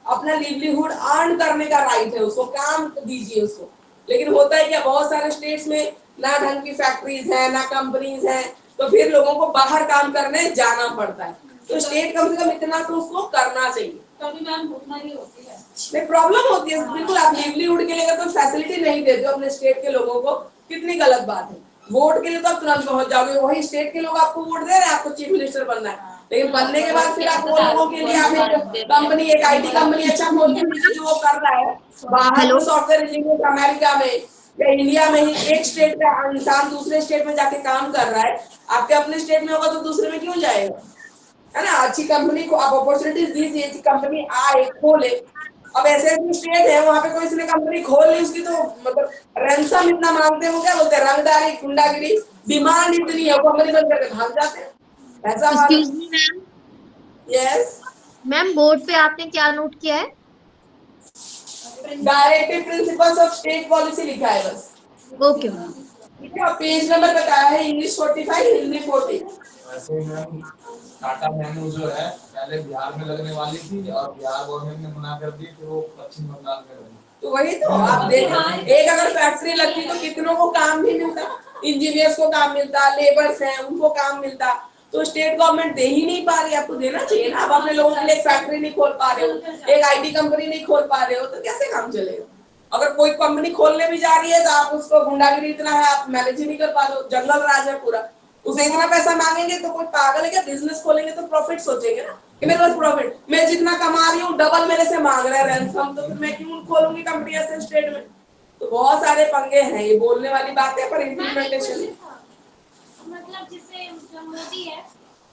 अपना लिवलीहुड अर्न करने का राइट है, उसको काम दीजिए उसको। लेकिन होता है क्या, बहुत सारे स्टेट्स में ना ढंग की फैक्ट्रीज है, ना कंपनीज है, तो फिर लोगों को बाहर काम करने जाना पड़ता है। तो स्टेट कम से कम इतना तो उसको करना चाहिए। कभी मैम भुखमरी होती है, नहीं प्रॉब्लम होती है बिल्कुल। आप लिवलीहुड के लिए अगर तो फैसिलिटी नहीं देते हो अपने स्टेट के लोगों को, कितनी गलत बात है। वोट के लिए तो आप तुरंत पहुंच जाओगे, वही स्टेट के लोग आपको वोट दे रहे हैं, आपको चीफ मिनिस्टर बनना है, लेकिन बनने के बाद फिर आप वो लोगों के लिए आप एक कंपनी, एक आईटी कंपनी अच्छा खोल के दीजिए जो वो कर रहा है बाहर सॉफ्टवेयर इंजीनियर अमेरिका में या इंडिया में ही। एक स्टेट का इंसान दूसरे स्टेट में जाके काम कर रहा है, आपके अपने स्टेट में होगा तो दूसरे में क्यों जाएगा, है ना। अच्छी कंपनी को आप अपॉर्चुनिटीज दीजिए, कंपनी आए खोले, अब ऐसे स्टेट है वहां पे कोई इसने कंपनी खोल ली, उसकी तो मतलब रैंसम इतना मांगते हैं, वो क्या बोलते हैं, रंगदारी गुंडागिरी, डिमांड इतनी है, कंपनी बंद करके भाग जाते हैं, ऐसा हाल। Excuse me ma'am, yes ma'am board पे आपने क्या नोट किया है? Directive principles of state policy लिखा है बस। Okay ma'am. ठीक है, पेज नंबर बताया है, इंग्लिश 45, हिंदी 40। वैसे मैम टाटा नैनो जो है पहले बिहार में लगने वाली थी और बिहार गवर्नमेंट ने मना कर दी, फिर वो पश्चिम बंगाल में लगी। तो वही तो आप देखें, एक अगर फैक्ट्री लगती तो कितनों को काम भी मिलता, इंजीनियर्स को काम मिलता, लेबर्स हैं उनको काम मिलता। तो स्टेट गवर्नमेंट दे ही नहीं पा रही, आपको देना चाहिए ना। आप अपने लोगों के लिए एक फैक्ट्री नहीं खोल पा रहे हो, एक आईटी कंपनी नहीं खोल पा रहे हो, तो कैसे काम चलेगा? अगर कोई कंपनी खोलने भी जा रही है तो आप उसको गुंडागिरी इतना है, आप मैनेज ही नहीं कर पा रहे हो, जंगल राज है पूरा। उसे इतना पैसा मांगेंगे तो कोई पागल है क्या? बिजनेस खोलेंगे तो प्रॉफिट सोचेंगे ना कि मेरे पास प्रॉफिट, मैं जितना कमा रही हूँ डबल मेरे से मांग रहे हैं रैंसम, तो फिर मैं क्यों खोलूंगी कंपनी ऐसे स्टेट में? तो बहुत सारे पंगे हैं, ये बोलने वाली बात है पर इम्प्लीमेंटेशन। मतलब जिससे जो मोदी है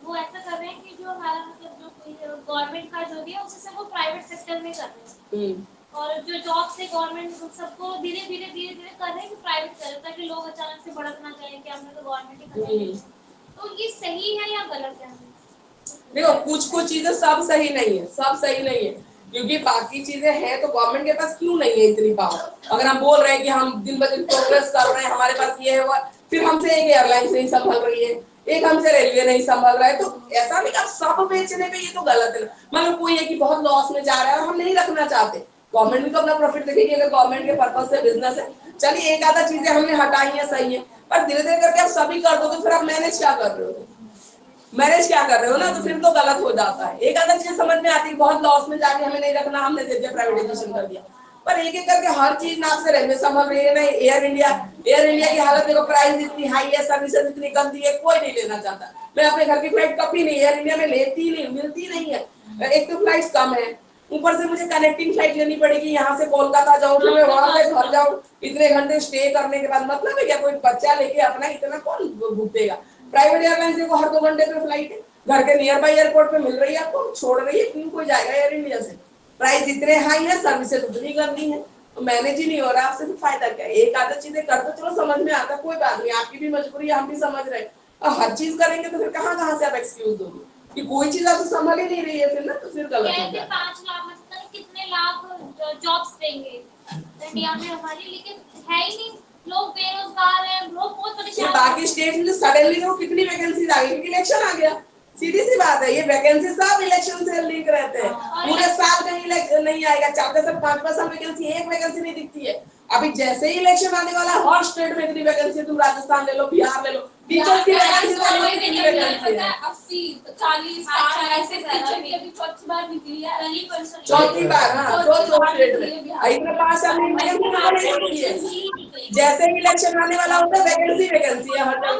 वो ऐसा कर रहे हैं कि जो हमारा मतलब जो गवर्नमेंट का जो भी है उससे वो प्राइवेट सेक्टर में कर रहे हैं, और जो जॉब से गवर्नमेंट सबको धीरे धीरे कर रहे हैं कि प्राइवेट करे, ताकि लोग अचानक से भड़क ना जाए कि हमने तो गवर्नमेंट ही कराई। तो ये सही है या गलत है? देखो कुछ चीजें सब सही नहीं है, सब सही नहीं है, क्योंकि बाकी चीजें हैं तो गवर्नमेंट के पास क्यों नहीं है इतनी पावर? अगर हम बोल रहे हैं कि हम दिन ब दिन प्रोग्रेस कर रहे हैं, हमारे पास ये है वो, फिर हमसे एक एयरलाइंस नहीं संभल रही है, एक हमसे रेलवे नहीं संभल रहा है, तो ऐसा नहीं कि सब बेचने पे ये तो गलत है। मतलब कोई है कि बहुत लॉस में जा रहा है और हम नहीं रखना चाहते, गवर्नमेंट भी तो अपना प्रॉफिट देखेगी। अगर गवर्नमेंट के पर्पज से बिजनेस है, चलिए एक आधा चीजें हमने हटाई है, सही है, पर धीरे धीरे करके आप सभी कर दो तो फिर आप मैनेज क्या कर रहे हो? मैनेज क्या कर रहे हो ना, तो फिर तो गलत हो जाता है। एक आधा चीज समझ में आती है, बहुत लॉस में जाके हमें नहीं रखना, हमने दे दिया, प्राइवेटाइजेशन कर दिया, पर एक एक करके हर चीज ना आपसे रेलवे संभल रही है, नहीं एयर इंडिया की हालत देखो, प्राइस इतनी हाई है, सर्विसेज इतनी गंदी है, कोई नहीं लेना चाहता। मैं अपने घर की फ्लाइट कभी नहीं एयर इंडिया में लेती नहीं, मिलती नहीं है, एक तो फ्लाइट कम है, ऊपर से मुझे कनेक्टिंग फ्लाइट लेनी पड़ेगी, यहाँ से कोलकाता जाऊँ तो मैं वहां से घर जाऊँ, इतने घंटे स्टे करने के बाद मतलब है क्या? कोई बच्चा लेके अपना इतना कौन भूखेगा? प्राइवेट एयरलाइंस देखो हर 2 घंटे पे फ्लाइट है, घर के नियर बाई एयरपोर्ट पे मिल रही है आपको, छोड़ रही है, क्यों कोई जाएगा एयर इंडिया से? प्राइस इतने हाई है, सर्विसेज उतनी गंदी है, तो मैनेज ही नहीं हो रहा, आपसे फायदा क्या है? एक आधा चीजें कर दो, चलो समझ में आता, कोई बात नहीं, आपकी भी मजबूरी है, हम भी समझ रहे हैं। और हर चीज करेंगे तो फिर कहाँ से आप एक्सक्यूज दोगे कि कोई चीज आपसे संभल ही नहीं रही है, फिर ना तो फिर गलत हो जाएगा। 5 लाख मतलब कितने लाख जॉब्स देंगे इंडिया में हमारी, लेकिन है ही नहीं, लोग बेरोजगार हैं, लोग बहुत परेशान। बाकी स्टेट में सडनली वो कितनी वैकेंसीज आ गई क्योंकि इलेक्शन आ गया, सीधी सी बात है, ये वैकेंसी सब इलेक्शन से लिंक रहते हैं, पूरे साल कहीं नहीं आएगा, चाहते सब 5-5 साल वैकेंसी, एक वैकेंसी नहीं दिखती है। अभी जैसे ही इलेक्शन आने वाला है, हर स्टेट में इतनी वैकेंसी, तुम राजस्थान ले लो, बिहार ले लो, टीचर्स की वैकेंसी है 80, 40, 60 ऐसे टीचर की अभी चौथी बार निकली है, चौथी बार। हाँ दो स्टेट में इतने 5 साल में वैकेंसी है, जैसे ही इलेक्शन आने वाला होता है वैकेंसी है हर जगह।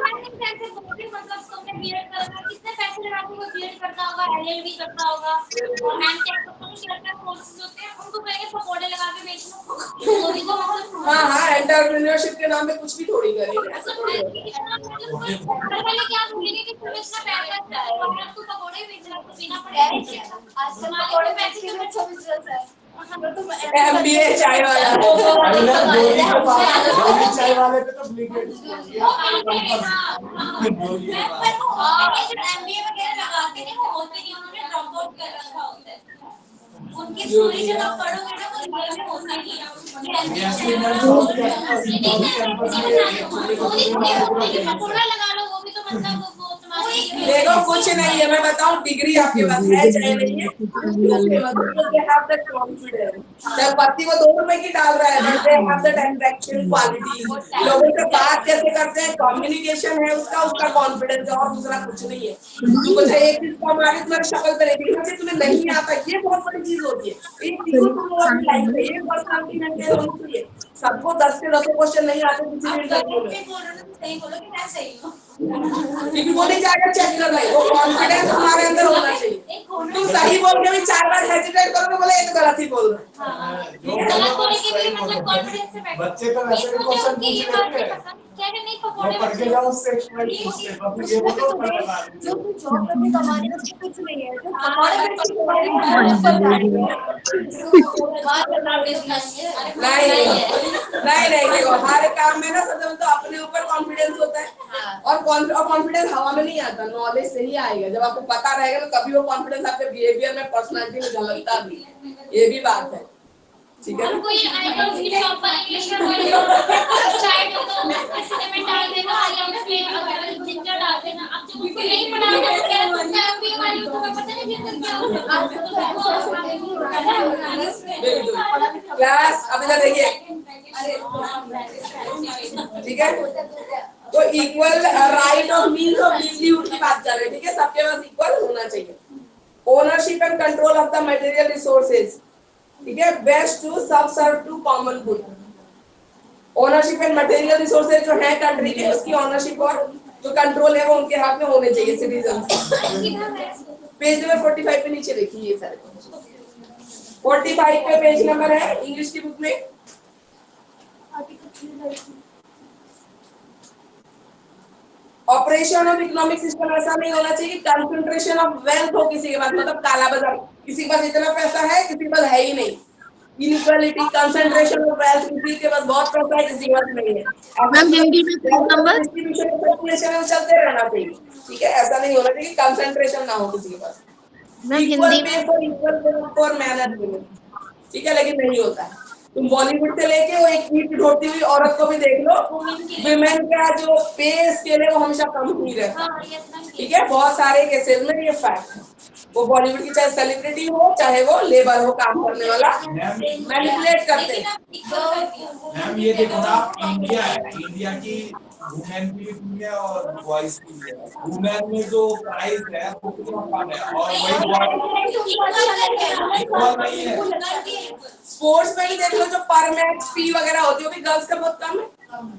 मतलब तुमने बीएड करना, कितने पैसे लगा के वो बीएड करता होगा, एलएलबी करता होगा, और एमटेक करता कोर्सेज होते हैं, उनको कहेंगे पकौड़े लगा के बेचना, वो भी तो मतलब हाँ एंटरप्रेन्योरशिप के नाम पे कुछ भी थोड़ी करेंगे, ऐसा थोड़ी होगा। पहले क्या बोलेंगे कि तुम्हें इतना पैसा है और अब तू पकौड़े बेच रहा है तो पीना पड़ेगा, आज हमारे पैसे के में 26 रहा है। एमबीए चाय वाला चाय वाले पे तो ब्लिंकेट एमबीए वगैरह लगाते नहीं, वो होते नहीं, उन्होंने ड्रॉप आउट कर रखा होता है, उनकी स्टोरी जब आप पढ़ोगे ना वो रियल में होता नहीं है। पकौड़ा लगा लो, वो भी तो मतलब वो तुम्हारी देखो कुछ नहीं है, मैं बताऊं, डिग्री आपके पास है चाहे नहीं है, जब पत्ती वो 2 रुपए की डाल रहा है, ट्रांजैक्शन क्वालिटी, लोगों से बात कैसे करते हैं, कम्युनिकेशन है उसका कॉन्फिडेंस है, और दूसरा कुछ नहीं है। कुछ एक चीज को हमारे तुम्हारी शक्ल पे नहीं, तुम्हें नहीं आता, ये बहुत बड़ी चीज होती है। एक चीज को तुम अपनी लाइफ में एक पर्सनालिटी मेंटेन होनी चाहिए, सबको 10 से 10 क्वेश्चन नहीं आते किसी भी इंटरव्यू में, सही बोलो कि मैं सही हूँ, क्योंकि वो नहीं जाकर चेक कर रहे, वो कॉन्फिडेंस हमारे अंदर होना चाहिए। एक तुम सही बोल के भी 4 बार हेजिटेट करो तो बोले ये तो गलत ही बोल रहे हो। गलत बोलने के लिए मतलब कॉन्फिडेंस से बैठो। बच्चे तो वैसे भी क्वेश्चन पूछ ये बात लेते नहीं हैं, पसंद क्या कि नहीं वो पकौड़े पढ़ के जाओ उससे एक्सप्लेन पूछते हैं, तो ये बोलो मैं बता दूं। जो तू जॉब करके कमा रही है उससे कुछ नहीं है, जो हाँ, पकौड़े बस बेच के पकौड़े कमा रही है बना वो ऊपर जा रही है। नहीं देखो हर काम में ना सबसे तो अपने ऊपर कॉन्फिडेंस होता है और कॉन्फिडेंस हवा में नहीं आता, नॉलेज से ही आएगा। जब आपको पता रहेगा तो कभी वो कॉन्फिडेंस आपके बिहेवियर में, पर्सनालिटी में झलकता भी, ये भी बात है। ठीक है ना? कोई आइटम्स की शॉप पर इंग्लिश में बोले चाय तो इसने में डाल देना, आइटम्स में अगर जिंजर डाल देना। अब जब उसको नहीं बनाना तो क्या तुमने अभी वाली तुम्हें पता नहीं जिंजर क्या होता है। क्लास अब इधर देखिए, ठीक है? तो इक्वल राइट और मीन्स ऑफ लिवलीहुड की बात कर रहे हैं, ठीक है? सबके पास इक्वल होना चाहिए। Ownership and control of the material resources, ठीक है? Best to subserve to common good. Ownership and material resources जो है कंट्री के, उसकी ओनरशिप और जो कंट्रोल है वो उनके हाथ में होने चाहिए, सिटीजन। पेज नंबर 45 पे नीचे देखिए ये सारे 45 पे पेज नंबर है इंग्लिश की बुक में। ऑपरेशन ऑफ इकोनॉमिक सिस्टम ऐसा नहीं होना चाहिए कि कंसंट्रेशन ऑफ वेल्थ हो किसी के पास, मतलब काला बाजार, किसी के पास इतना पैसा है किसी के पास है ही नहीं। इनइक्वालिटी, कंसंट्रेशन ऑफ वेल्थ, किसी के पास बहुत पैसा है किसी के पास नहीं है। मैम हिंदी में नंबर डिस्ट्रीब्यूशन सर्कुलेशन में चलते रहना चाहिए, ठीक है? ऐसा नहीं होना चाहिए कंसंट्रेशन ना हो किसी के पास। Equal pay for equal for man and women, ठीक है? लेकिन नहीं होता है। तुम बॉलीवुड से लेके वो एक ईट ढोती हुई औरत को भी देख लो, विमेन का जो पे स्केल है वो हमेशा कम ही रहता है, ठीक है? बहुत सारे केसेस में ये फैक्ट है। वो बॉलीवुड की चाहे सेलिब्रिटी हो चाहे वो लेबर हो, काम करने वाला, मैनिपुलेट करते हैं। मैम ये देखो ना, आप इंडिया है, इंडिया की वुमेन की भी है और बॉयज की भी है। वुमेन में जो प्राइस है वो कितना कम है और वही इक्वल नहीं है। स्पोर्ट्स में भी देख लो, जो पर मैच फी वगैरह होती है वो भी गर्ल्स का बहुत कम है,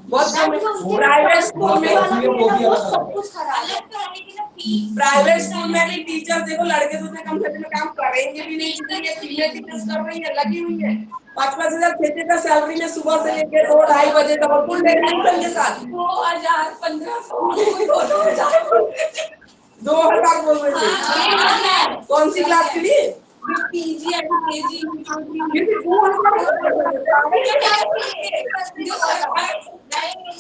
बहुत कम है। प्राइवेट स्कूल में, प्राइवेट स्कूल में भी टीचर देखो, लड़के तो उतने कम से कम काम करेंगे भी नहीं जितनी ये फीमेल टीचर्स कर रही है, लगी हुई है। 5-5 हजार 6 का सैलरी में सुबह से लेकर 2-2:30 बजे तक और फुल डेडिकेशन के साथ 2,000-1500 2,000 बोल रहे थे। कौन सी क्लास के लिए? पीजी एंड केजी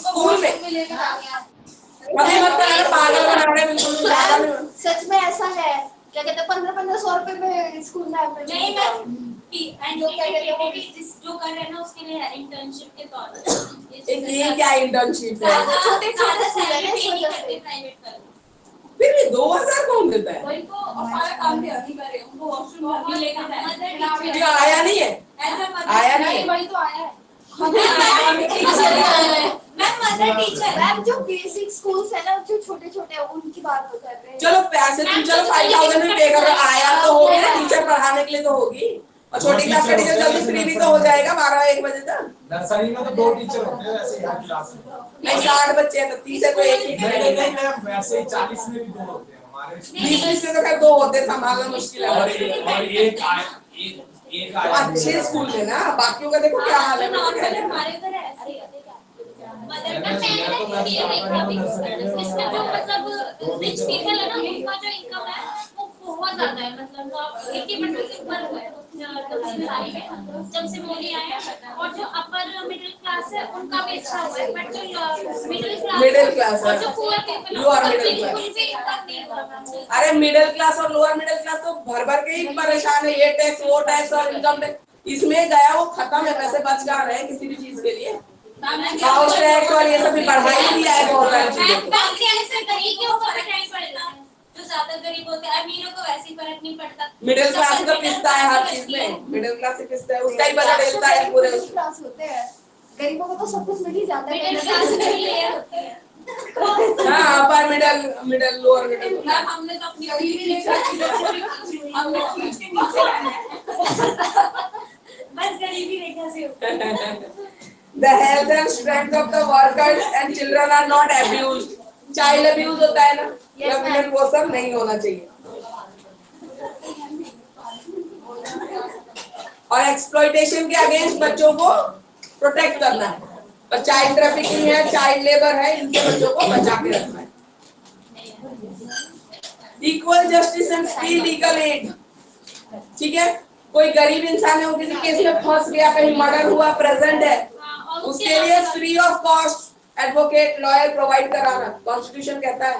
स्कूल में कभी मत करना, पागल बना रहे हैं बिल्कुल ज्यादा नहीं। सच में ऐसा है, क्या कहते हैं 1500 रुपए में स्कूल में नहीं मैम, एंड जो क्या कहते हैं वो भी जिस जो कर रहे हैं ना उसके लिए इंटर्नशिप के तौर पर। ये क्या इंटर्नशिप है? छोटे छोटे प्राइवेट कर फिर भी 2,000 कौन देता है? वही तो सारा काम भी अभी करे, उनको वॉशरूम भी लेकर जाए। ये आया नहीं है, आया नहीं है। वही तो आया है। मैम मदर टीचर मैम जो बेसिक स्कूल्स है ना, जो छोटे छोटे उनकी बात कर रहे हैं। चलो पैसे तुम चलो 5,000 में पे करो, आया तो होगी ना, टीचर पढ़ाने के लिए तो होगी। और छोटी क्लास का टीचर जल्दी फ्री भी तो हो जाएगा 12-1 बजे तक। नर्सरी में तो 2 टीचर होते हैं वैसे हर क्लास में। नहीं 60 बच्चे हैं तो 30 है तो एक ही। नहीं मैम, वैसे ही 40 में भी 2 होते हैं हमारे। 20 से तो खैर 2 होते, संभालना मुश्किल है। और एक आया अच्छे स्कूल में ना, बाकियों का देखो क्या हाल है। हमारे उधर ऐसे ही मदर का मैंने ये देखा भी, इसमें जो मतलब रिच पीपल है ना उनका जो इनकम है वो बहुत ज्यादा है, मतलब 80% से ऊपर हुआ है जब से मोदी आए हैं। और जो अपर मिडिल क्लास है उनका भी अच्छा हुआ है, बट जो मिडिल क्लास और जो poor people lower middle class, उनसे इनकम नहीं हुआ। अरे मिडिल क्लास और लोअर मिडिल क्लास तो भर भर के ही परेशान है, ये टैक्स वो टैक्स और इनकम टैक्स, इसमें गया वो खत्म है, पैसे बच कहाँ रहे किसी भी चीज के लिए। हाउस टैक्स और ये सब भी बढ़ाई दिया है बहुत सारी चीजों को। जो ज्यादा गरीब होते हैं, अमीरों को वैसे ही फर्क नहीं पड़ता। मिडिल क्लास तो पिसता है हर चीज में, मिडिल क्लास से पिसता है, उसका ही बजट हिलता है पूरे। क्लास होते हैं, गरीबों को तो सब कुछ मिल ही जाता है। मिडिल क्लास नहीं है होती है। हाँ upper middle lower middle. Ma'am हमने तो अपनी बीवी लेकर हमने नीचे बस गरीबी रेखा से ऊपर। The health and strength of the workers and children are not abused. Child abuse होता है ना, वो सब नहीं होना चाहिए। और एक्सप्लॉइटेशन के अगेंस्ट बच्चों को प्रोटेक्ट करना है। पर चाइल्ड ट्रैफिकिंग है, चाइल्ड लेबर है, इनसे बच्चों को बचा के रखना है। Equal justice and free legal aid, ठीक है। कोई गरीब इंसान है, वो किसी केस में फंस गया, कहीं मर्डर हुआ, प्रेजेंट है, उसके लिए free of cost advocate lawyer provide कराना कॉन्स्टिट्यूशन कहता है,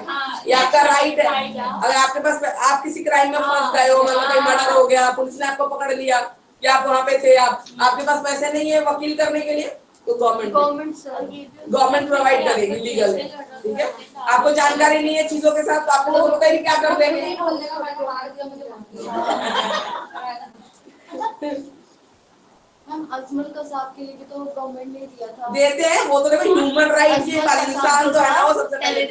ये आपका राइट है। अगर आपके पास आप किसी क्राइम में फंस गए हो, मतलब कहीं मर्डर हो गया, पुलिस ने आपको पकड़ लिया कि आप वहां पे थे, आपके पास पैसे नहीं है वकील करने के लिए, तो गवर्नमेंट प्रोवाइड करेगी लीगल, ठीक है। आपको जानकारी नहीं है चीजों के साथ, तो आपको लोग बताइए क्या कर देंगे। अजमल कसाब के लिए भी तो गवर्नमेंट ने दिया था। देते हैं, वो तो देखो ह्यूमन राइट के इंसान तो है ना, वो सबसे पहले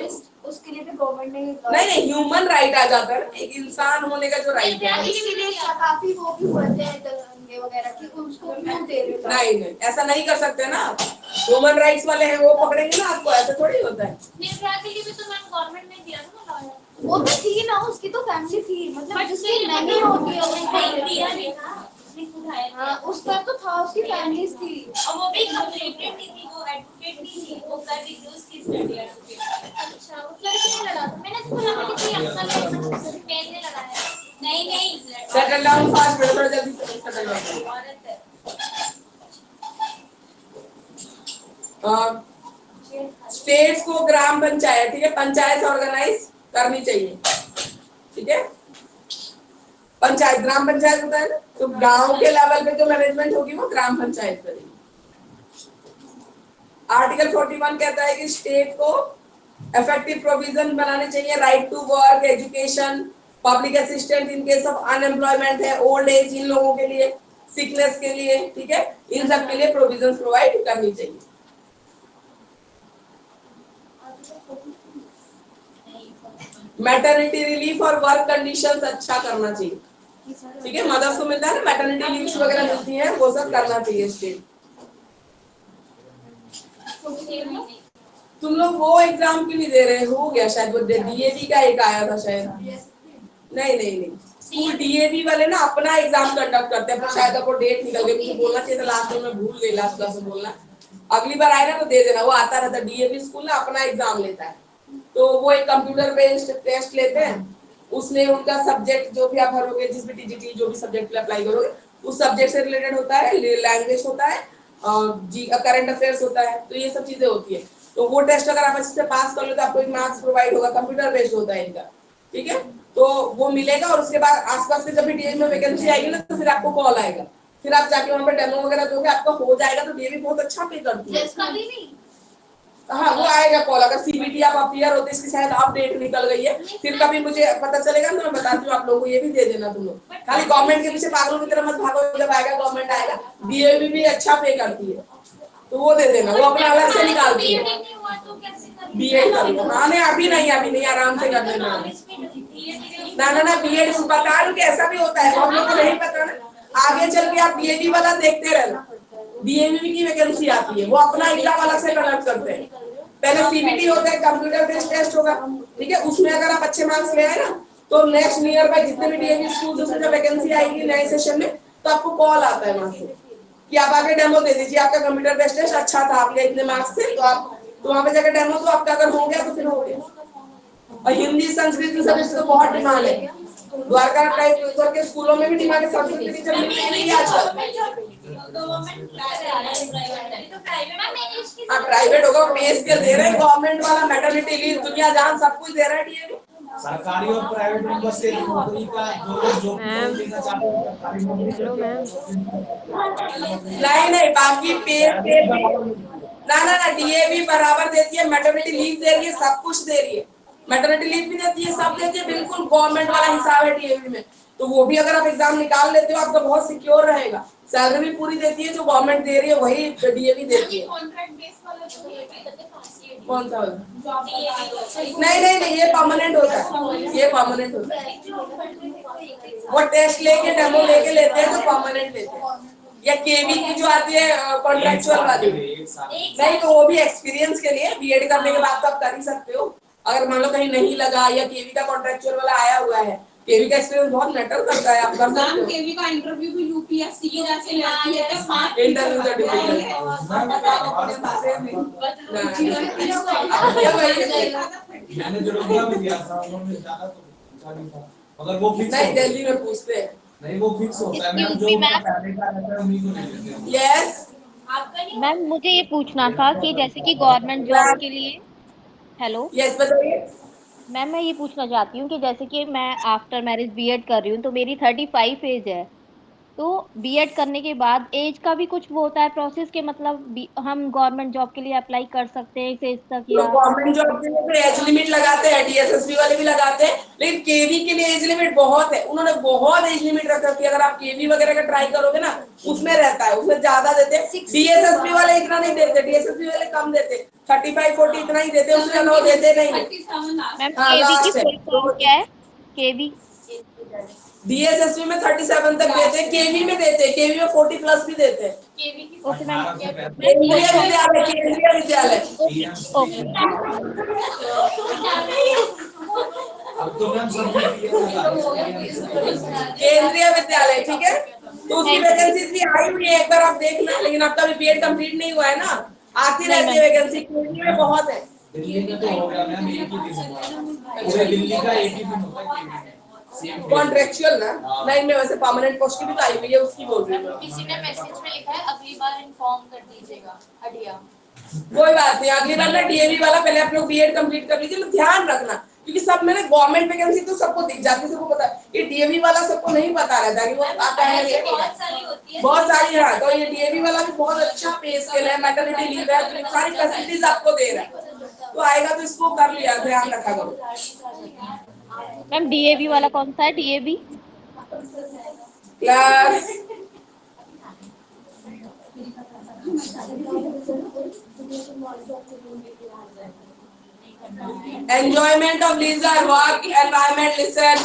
उसके लिए भी गवर्नमेंट ने नहीं ह्यूमन राइट आ जाता है, एक इंसान होने का जो राइट है। इसीलिए काफी वो भी बोलते हैं दंगे वगैरह कि उसको क्यों दे रहे हो। नहीं ऐसा नहीं कर सकते ना, ह्यूमन राइट्स वाले हैं वो पकड़ेंगे ना आपको, ऐसा थोड़ी होता है। निर्भया के लिए भी तो मैम गवर्नमेंट ने दिया था ना लॉयर, वो तो थी ना, उसकी तो फैमिली थी, मतलब जिसकी नहीं होगी दिया नहीं था, उसने खुद आया था। उसका तो था, उसकी फैमिली थी, और वो भी कंप्लेंटेड नहीं थी, वो एडवोकेट नहीं थी, वो कर रही थी उसकी स्टडी एडवोकेट। अच्छा, वो लड़के ने लड़ा था, मैंने सुना था कि अक्सर मेल ने लगाया। नहीं सेटल डाउन फास्ट, थोड़ा जल्दी सेटल डाउन। औरत है। स्टेट्स को ग्राम पंचायत, ठीक है, पंचायत ऑर्गेनाइज करनी चाहिए, ठीक है। पंचायत ग्राम पंचायत होता है ना, तो गांव के लेवल पे जो मैनेजमेंट होगी वो ग्राम पंचायत करेगी। आर्टिकल 41 कहता है कि स्टेट को इफेक्टिव प्रोविजन बनाने चाहिए, right to work, education, public assistant in case of unemployment है, ओल्ड एज इन लोगों के लिए, सिकनेस के लिए, ठीक है, इन सब के लिए प्रोविजन प्रोवाइड करनी चाहिए। मैटरनिटी रिलीफ और वर्क कंडीशंस अच्छा करना चाहिए, ठीक है। मदर्स को मिलता है ना मैटरनिटी लीव्स वगैरह मिलती हैं, वो सब करना चाहिए स्टेट। तुम लोग वो एग्जाम क्यों नहीं दे रहे हो गया शायद, वो डीएवी का एक आया था शायद। नहीं स्कूल डीएवी वाले ना अपना एग्जाम कंडक्ट करते हैं, शायद आपको डेट निकल गई, मुझे बोलना चाहिए था लास्ट में, मैं भूल गई लास्ट क्लास में बोलना। अगली बार आएगा तो दे देना, वो आता रहता है। डीएवी स्कूल ना अपना एग्जाम लेता है, तो वो एक कंप्यूटर बेस्ड टेस्ट लेते हैं, उसमें उनका सब्जेक्ट जो भी आप भरोगे, जिस भी टीजीटी जो भी सब्जेक्ट पे अप्लाई करोगे उस सब्जेक्ट से रिलेटेड होता है, लैंग्वेज होता है, जी करंट अफेयर्स होता है, तो ये सब चीजें होती है। तो वो टेस्ट अगर आप अच्छे से पास कर लो तो आपको एक मार्क्स प्रोवाइड होगा, कंप्यूटर बेस्ड होता है इनका, ठीक है। तो वो मिलेगा और उसके बाद आसपास के जब भी डीएवी में वैकेंसी आएगी ना तो फिर आपको कॉल आएगा, फिर आप जाके वहां पर डेमो वगैरह दोगे, आपका हो जाएगा। तो डीएवी बहुत अच्छा पे करती है। हाँ वो आएगा कॉल, अगर सीबीटी आप अपीयर होते, इसकी शायद आप डेट निकल गई है, फिर कभी मुझे पता चलेगा तो मैं बताती हूँ आप लोगों को, ये भी दे देना तुम लोग। खाली गवर्नमेंट के पीछे पागलों की तरह मत भागो, जब आएगा गवर्नमेंट आएगा, डीएवी भी अच्छा पे करती है तो वो दे देना, वो अपना अलग से निकालती है। बीएड कर लो, हाँ नहीं अभी नहीं आराम से कर लेना। ना बीएड बता रही कि ऐसा भी होता है, हम लोग को नहीं पता ना, आगे चल के आप बीएडी वाला देखते रहना, डीएवी की वैकेंसी आती है, वो अपना एग्जाम अलग से कंडक्ट करते हैं। पहले सीबीटी होता है, कंप्यूटर बेस्ड टेस्ट होगा, ठीक है, उसमें अगर आप अच्छे मार्क्स ले आए ना तो नेक्स्ट नियर बाय जितने भी डीएवी स्कूल उसमें जब वैकेंसी आएगी नए सेशन में तो आपको कॉल आता है वहां से कि आप आके डेमो दे दीजिए, आपका कंप्यूटर बेस्ड टेस्ट अच्छा था, आपके इतने मार्क्स थे, तो आप तो वहां पे जाकर डेमो, तो आपका अगर हो गया तो फिर हो गया। और हिंदी संस्कृत सब्जेक्ट तो बहुत डिमांड है, द्वारका टाइप के स्कूलों में भी डिमांड है, संस्कृत टीचर मिल रही है आजकल। प्राइवेट होगा, पे स्केल दे रहे हैं, गवर्नमेंट वाला मैटरनिटी लीव दुनिया जान सब कुछ दे रहा है डीएवी। सरकारी और प्राइवेट में बस एक नौकरी का जो लेना चाहते हैं सरकारी नौकरी। नहीं बाकी पे ना डीएवी बराबर देती है, मैटरनिटी लीव दे रही है, सब कुछ दे रही है, मैटरनिटी लीव भी देती है, सब देती है, बिल्कुल गवर्नमेंट वाला हिसाब है डीएवी में। तो वो भी अगर आप एग्जाम निकाल लेते हो आपका बहुत सिक्योर रहेगा, सैलरी भी पूरी देती है, जो गवर्नमेंट दे रही है वही डीएवी देती है। कौन सा वाला? नहीं ये परमानेंट होता है, ये परमानेंट होता है, वो टेस्ट लेके डेमो लेके लेते हैं तो परमानेंट लेते हैं। या केवी की जो आती है कॉन्ट्रेक्चुअल वाली, नहीं तो वो भी एक्सपीरियंस के लिए, बीएड करने के बाद तो आप कर ही सकते हो। अगर मान लो कहीं नहीं लगा या केवी का कॉन्ट्रेक्चुअल वाला आया हुआ है केवी का एक्सपीरियंस बहुत मैटर करता है, आप कर सकते हो। केवी का इंटरव्यू भी यूपीएससी की जैसे लेती है तो स्मार्ट इंटरव्यू का डिफिकल्ट मैंने जोड़िया में दिया था, उन्होंने ज्यादा तो पूछा नहीं था, मगर वो फिक्स नहीं दिल्ली में पूछते हैं। नहीं वो फिक्स होता है मैम, जो उनका पहले का रहता है उन्हीं को नहीं देते हैं। यस मैम मुझे ये पूछना था कि जैसे कि गवर्नमेंट जॉब के लिए, हेलो यस बताइए। मैम मैं ये पूछना चाहती हूँ कि जैसे कि मैं आफ्टर मैरिज बीएड कर रही हूँ तो मेरी 35 एज है, तो बीएड करने के बाद एज का भी कुछ वो होता है प्रोसेस के, मतलब हम गवर्नमेंट जॉब के लिए अप्लाई कर सकते हैं इस एज तक तो या? गवर्नमेंट जॉब के लिए तो एज लिमिट लगाते हैं, डीएसएसबी वाले भी लगाते हैं, लेकिन केवी के लिए एज लिमिट बहुत है, उन्होंने बहुत एज लिमिट रख रखी है। अगर आप केवी वगैरह का ट्राई करोगे ना, उसमें रहता है, उसमें ज्यादा देते हैं। डीएसएसबी वाले इतना नहीं देते, डीएसएसबी वाले कम देते, 35-40 इतना ही देते, उससे ज्यादा वो देते नहीं। मैम हाँ केवी की लास्ट है। फुल फॉर्म क्या है? केवी डीएसएसबी में 37 तक देते हैं, केवी में देते हैं, केवी में 40 प्लस भी देते हैं। Okay ma'am. केंद्रीय विद्यालय, केंद्रीय विद्यालय। ओके अब तो मैम सब केंद्रीय विद्यालय, ठीक है। तो उसकी वैकेंसीज भी आई हुई है, एक बार आप देखना, लेकिन आपका भी बीएड कंप्लीट नहीं हुआ है ना, आती रहती है वैकेंसी, केंद्रीय में बहुत है। दिल्ली में तो हो गया मैम, एक ही दिन हुआ, पूरे दिल्ली का एक ही दिन होता है केवी। कॉन्ट्रेक्चुअल ना, नहीं मैं वैसे परमानेंट पोस्ट की भी तो आई हुई है, उसकी बोल रही हूँ। किसी ने मैसेज में लिखा है अगली बार इन्फॉर्म कर दीजिएगा हटिया। कोई बात नहीं, अगली बार ना डीएवी वाला पहले आप लोग बीएड कंप्लीट कर लीजिए, ध्यान रखना, क्योंकि सब में ना गवर्नमेंट वैकेंसी तो सबको दिख जाती है, सबको पता है, ये डीएवी वाला सबको नहीं पता रहता कि वो आता है। बहुत सारी होती है, बहुत सारी है, तो ये डीएवी वाला भी बहुत अच्छा पे स्केल है, मैटरनिटी लीव है, तो सारी फैसिलिटीज आपको दे रहा है, तो आएगा तो इसको कर लिया, ध्यान रखा करो। मैम डीएवी वाला कौन सा है? DAV class enjoyment of leisure work environment, listen,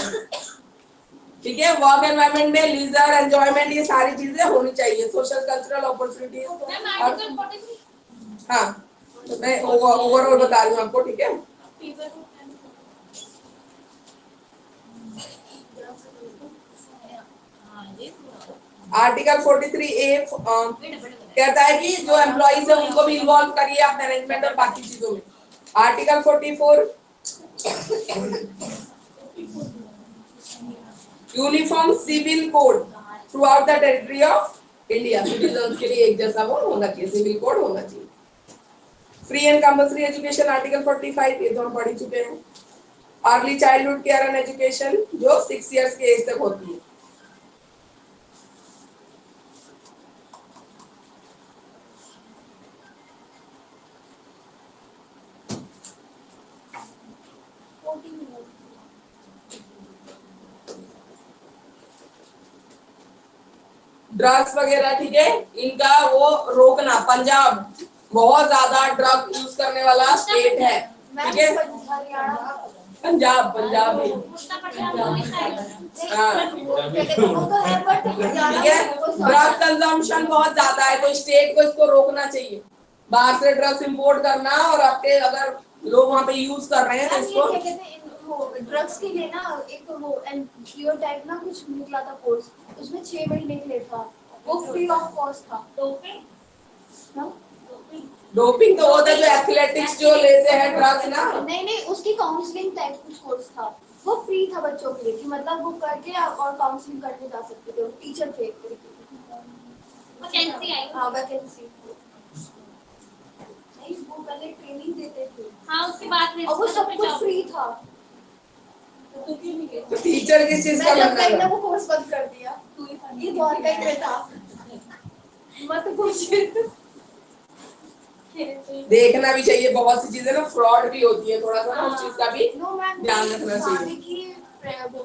ठीक है। वर्क एनवायरमेंट में लीजर एंजॉयमेंट ये सारी चीजें होनी चाहिए, सोशल कल्चरल अपॉर्चुनिटीज। हाँ तो मैं ओवरऑल बता रही हूँ आपको, ठीक है। आर्टिकल 43A कहता है कि जो एम्प्लॉइज है उनको भी इन्वॉल्व करिए आप मैनेजमेंट और बाकी चीजों में। Article 44 uniform civil code throughout the territory of India, citizen के लिए एक जैसा वो होना चाहिए, सिविल कोड होना चाहिए। Free and compulsory education article 45, ये तो हम पढ़ चुके हैं। Early childhood care and education जो 6 इयर्स के एज तक होती है। ड्रग्स वगैरह, ठीक है, इनका वो रोकना। पंजाब बहुत ज्यादा ड्रग यूज करने वाला स्टेट है, ठीक है। पंजाब पंजाब हाँ ठीक है। ड्रग कंजम्पशन बहुत ज्यादा है, तो स्टेट को इसको रोकना चाहिए, बाहर से ड्रग्स इंपोर्ट करना, और आपके अगर लोग वहाँ पे यूज कर रहे हैं तो इसको ड्रग्स के लिए ना एक वो एनजीओ टाइप ना कुछ निकला था कोर्स, उसमें 6 महीने के लिए था, वो फ्री ऑफ कॉस्ट था। डोपिंग तो होता है जो एथलेटिक्स जो लेते हैं ड्रग्स ना, नहीं नहीं उसकी काउंसलिंग टाइप कुछ कोर्स था, वो फ्री था बच्चों के लिए, कि मतलब वो करके और काउंसलिंग करके जा सकते थे, टीचर थे एक तरीके के। वैकेंसी आई। हाँ वैकेंसी, नहीं वो पहले ट्रेनिंग देते थे। हाँ उसके बाद में और वो सब कुछ फ्री था। तो टीचर किस चीज का बनना मैंने है? वो कोर्स बंद कर दिया, ये बहुत का ही था, मत पूछ। देखना भी चाहिए, बहुत सी चीजें ना फ्रॉड भी होती है, थोड़ा सा ना उस चीज का भी ध्यान रखना चाहिए।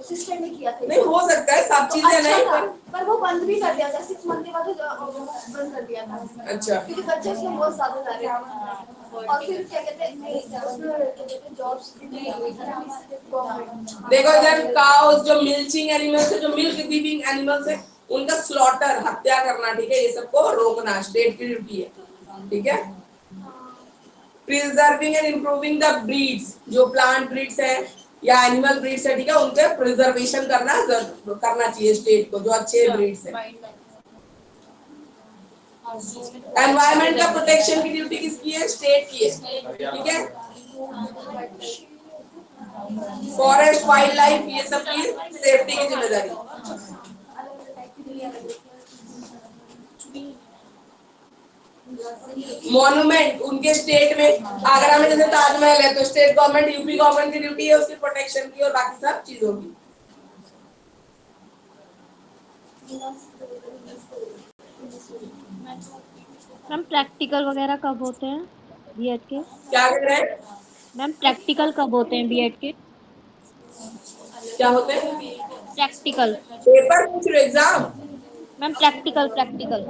सिस्टर ने किया था, नहीं हो सकता है सब तो चीजें अच्छा नहीं, पर वो बंद भी कर दिया था 6 मंथ के बाद, बंद कर दिया था। अच्छा क्योंकि बच्चे उसमें बहुत ज्यादा जा रहे थे, और फिर क्या कहते हैं उसमें जॉब्स देखो इधर काउस जो मिल्चिंग एनिमल्स है, जो मिल्क गिविंग एनिमल्स है, उनका स्लॉटर हत्या करना, ठीक है, ये सबको रोकना स्टेट की ड्यूटी है, ठीक है। Preserving and improving the breeds, जो प्लांट ब्रीड्स है या एनिमल ब्रीड्स है, ठीक है, उनके प्रिजर्वेशन करना चाहिए स्टेट को, जो अच्छे ब्रीड्स है। एनवायरमेंट का प्रोटेक्शन की ड्यूटी किसकी है? स्टेट की है, ठीक है। फॉरेस्ट वाइल्ड लाइफ ये सब की सेफ्टी की जिम्मेदारी। मॉन्यूमेंट उनके स्टेट में, आगरा में जैसे ताजमहल है तो स्टेट गवर्नमेंट, यूपी गवर्नमेंट की ड्यूटी है उसकी प्रोटेक्शन की और बाकी सब चीजों की। मैम प्रैक्टिकल वगैरह कब होते हैं बीएड के? क्या कर रहे हैं मैम प्रैक्टिकल कब होते हैं बीएड के? क्या होते हैं? प्रैक्टिकल पेपर पूछ रहे, exam? Ma'am practical practical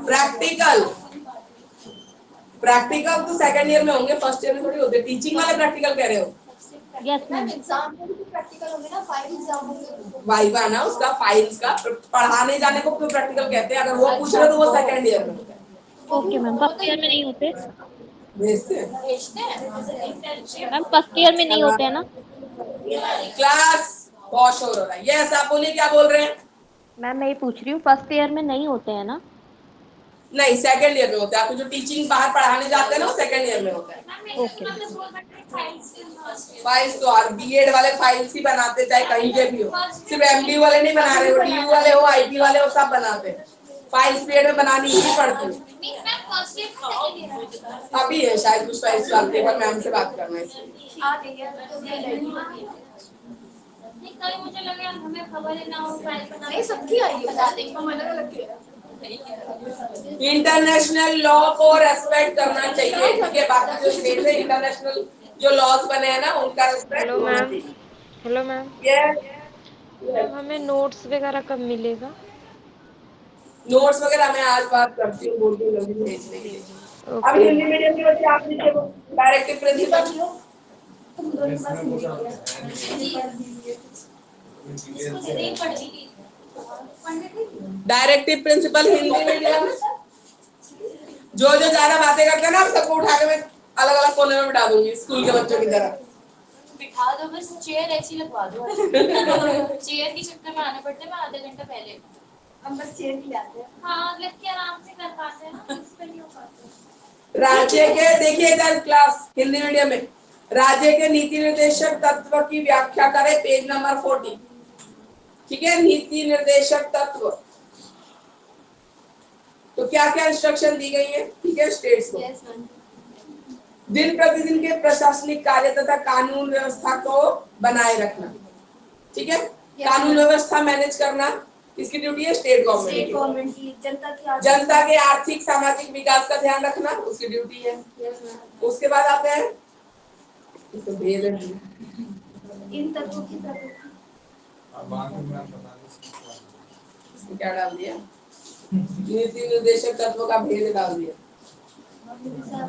practical practical तो सेकंड ईयर में होंगे, फर्स्ट ईयर में थोड़ी होते। टीचिंग वाले प्रैक्टिकल कह रहे हो? Yes ma'am. एग्जाम में भी प्रैक्टिकल होंगे ना, 5 एग्जाम होंगे। वाइवा ना उसका, फाइल्स का, पढ़ाने जाने को क्यों प्रैक्टिकल कहते हैं? अगर वो पूछ रहे हो तो वो सेकंड ईयर में होता है। ओके मैम, फर्स्ट ईयर में नहीं होते? भेजते हैं मैम फर्स्ट ईयर में नहीं होते हैं ना? क्लास। बहुत शोर हो रहा है। यस, आप बोलिए क्या बोल रहे हैं? मैम मैं ये पूछ रही हूँ फर्स्ट ईयर में नहीं होते हैं ना? नहीं, सेकंड ईयर में होता है। आपको जो टीचिंग बाहर पढ़ाने जाते हैं ना वो सेकंड ईयर में होता है। ओके। फाइल्स तो और बीएड वाले फाइल्स ही बनाते, चाहे कहीं के भी हो। सिर्फ एमडी वाले नहीं बना रहे हो, डीयू वाले हो, आईटी वाले हो, सब बनाते हैं। फाइल्स बीएड में बनानी ही पड़ती है। अभी है शायद कुछ फाइल्स चलते हैं, पर मैम से बात करना है इसलिए। नहीं, कल मुझे लगा हमें खबर है ना, वो फाइल बना नहीं, सबकी आई है, बता देंगे, हम अलग अलग किया। इंटरनेशनल लॉ को रेस्पेक्ट करना चाहिए, ठीक है। बाकी जो स्टेट है, इंटरनेशनल जो लॉज बने हैं ना उनका रेस्पेक्ट हेलो होना मैम। चाहिए। Hello ma'am. मैम हमें नोट्स वगैरह कब मिलेगा? नोट्स वगैरह मैं आज बात करती हूँ, बोल दूँ जल्दी भेजने के लिए। अभी ओके। हिंदी मीडियम के बच्चे आप लीजिए, directive principle. Directive principle Hindi medium. जो ज्यादा बातें करते हैं ना सबको उठा के मैं अलग अलग कोने में बिठा दूंगी स्कूल के बच्चों की तरह। बिठा दो, बस चेयर ऐसी लगवा दो। चेयर के चक्कर में आना पड़ता है, मैं आधा घंटा पहले। हम बस चेयर ही लाते हैं। हाँ, लग के आराम से कर पाते हैं ना, इस पे नहीं हो पाता। राज्य के, देखिए इधर क्लास हिंदी मीडियम में, राज्य के नीति निर्देशक तत्व की व्याख्या करें, पेज नंबर 40, ठीक है। नीति निर्देशक तत्व तो क्या क्या इंस्ट्रक्शन दी गई है, ठीक है, स्टेट्स को। दिन प्रतिदिन के प्रशासनिक कार्य तथा कानून व्यवस्था को बनाए रखना, ठीक है। कानून व्यवस्था मैनेज करना किसकी ड्यूटी है? स्टेट गवर्नमेंट की। जनता के आर्थिक सामाजिक विकास का ध्यान रखना उसकी ड्यूटी है। उसके बाद आते हैं इसको भेद इन तत्वों की क्या डाल दिया? नीति निर्देशक तत्व का भेद डाल दिया।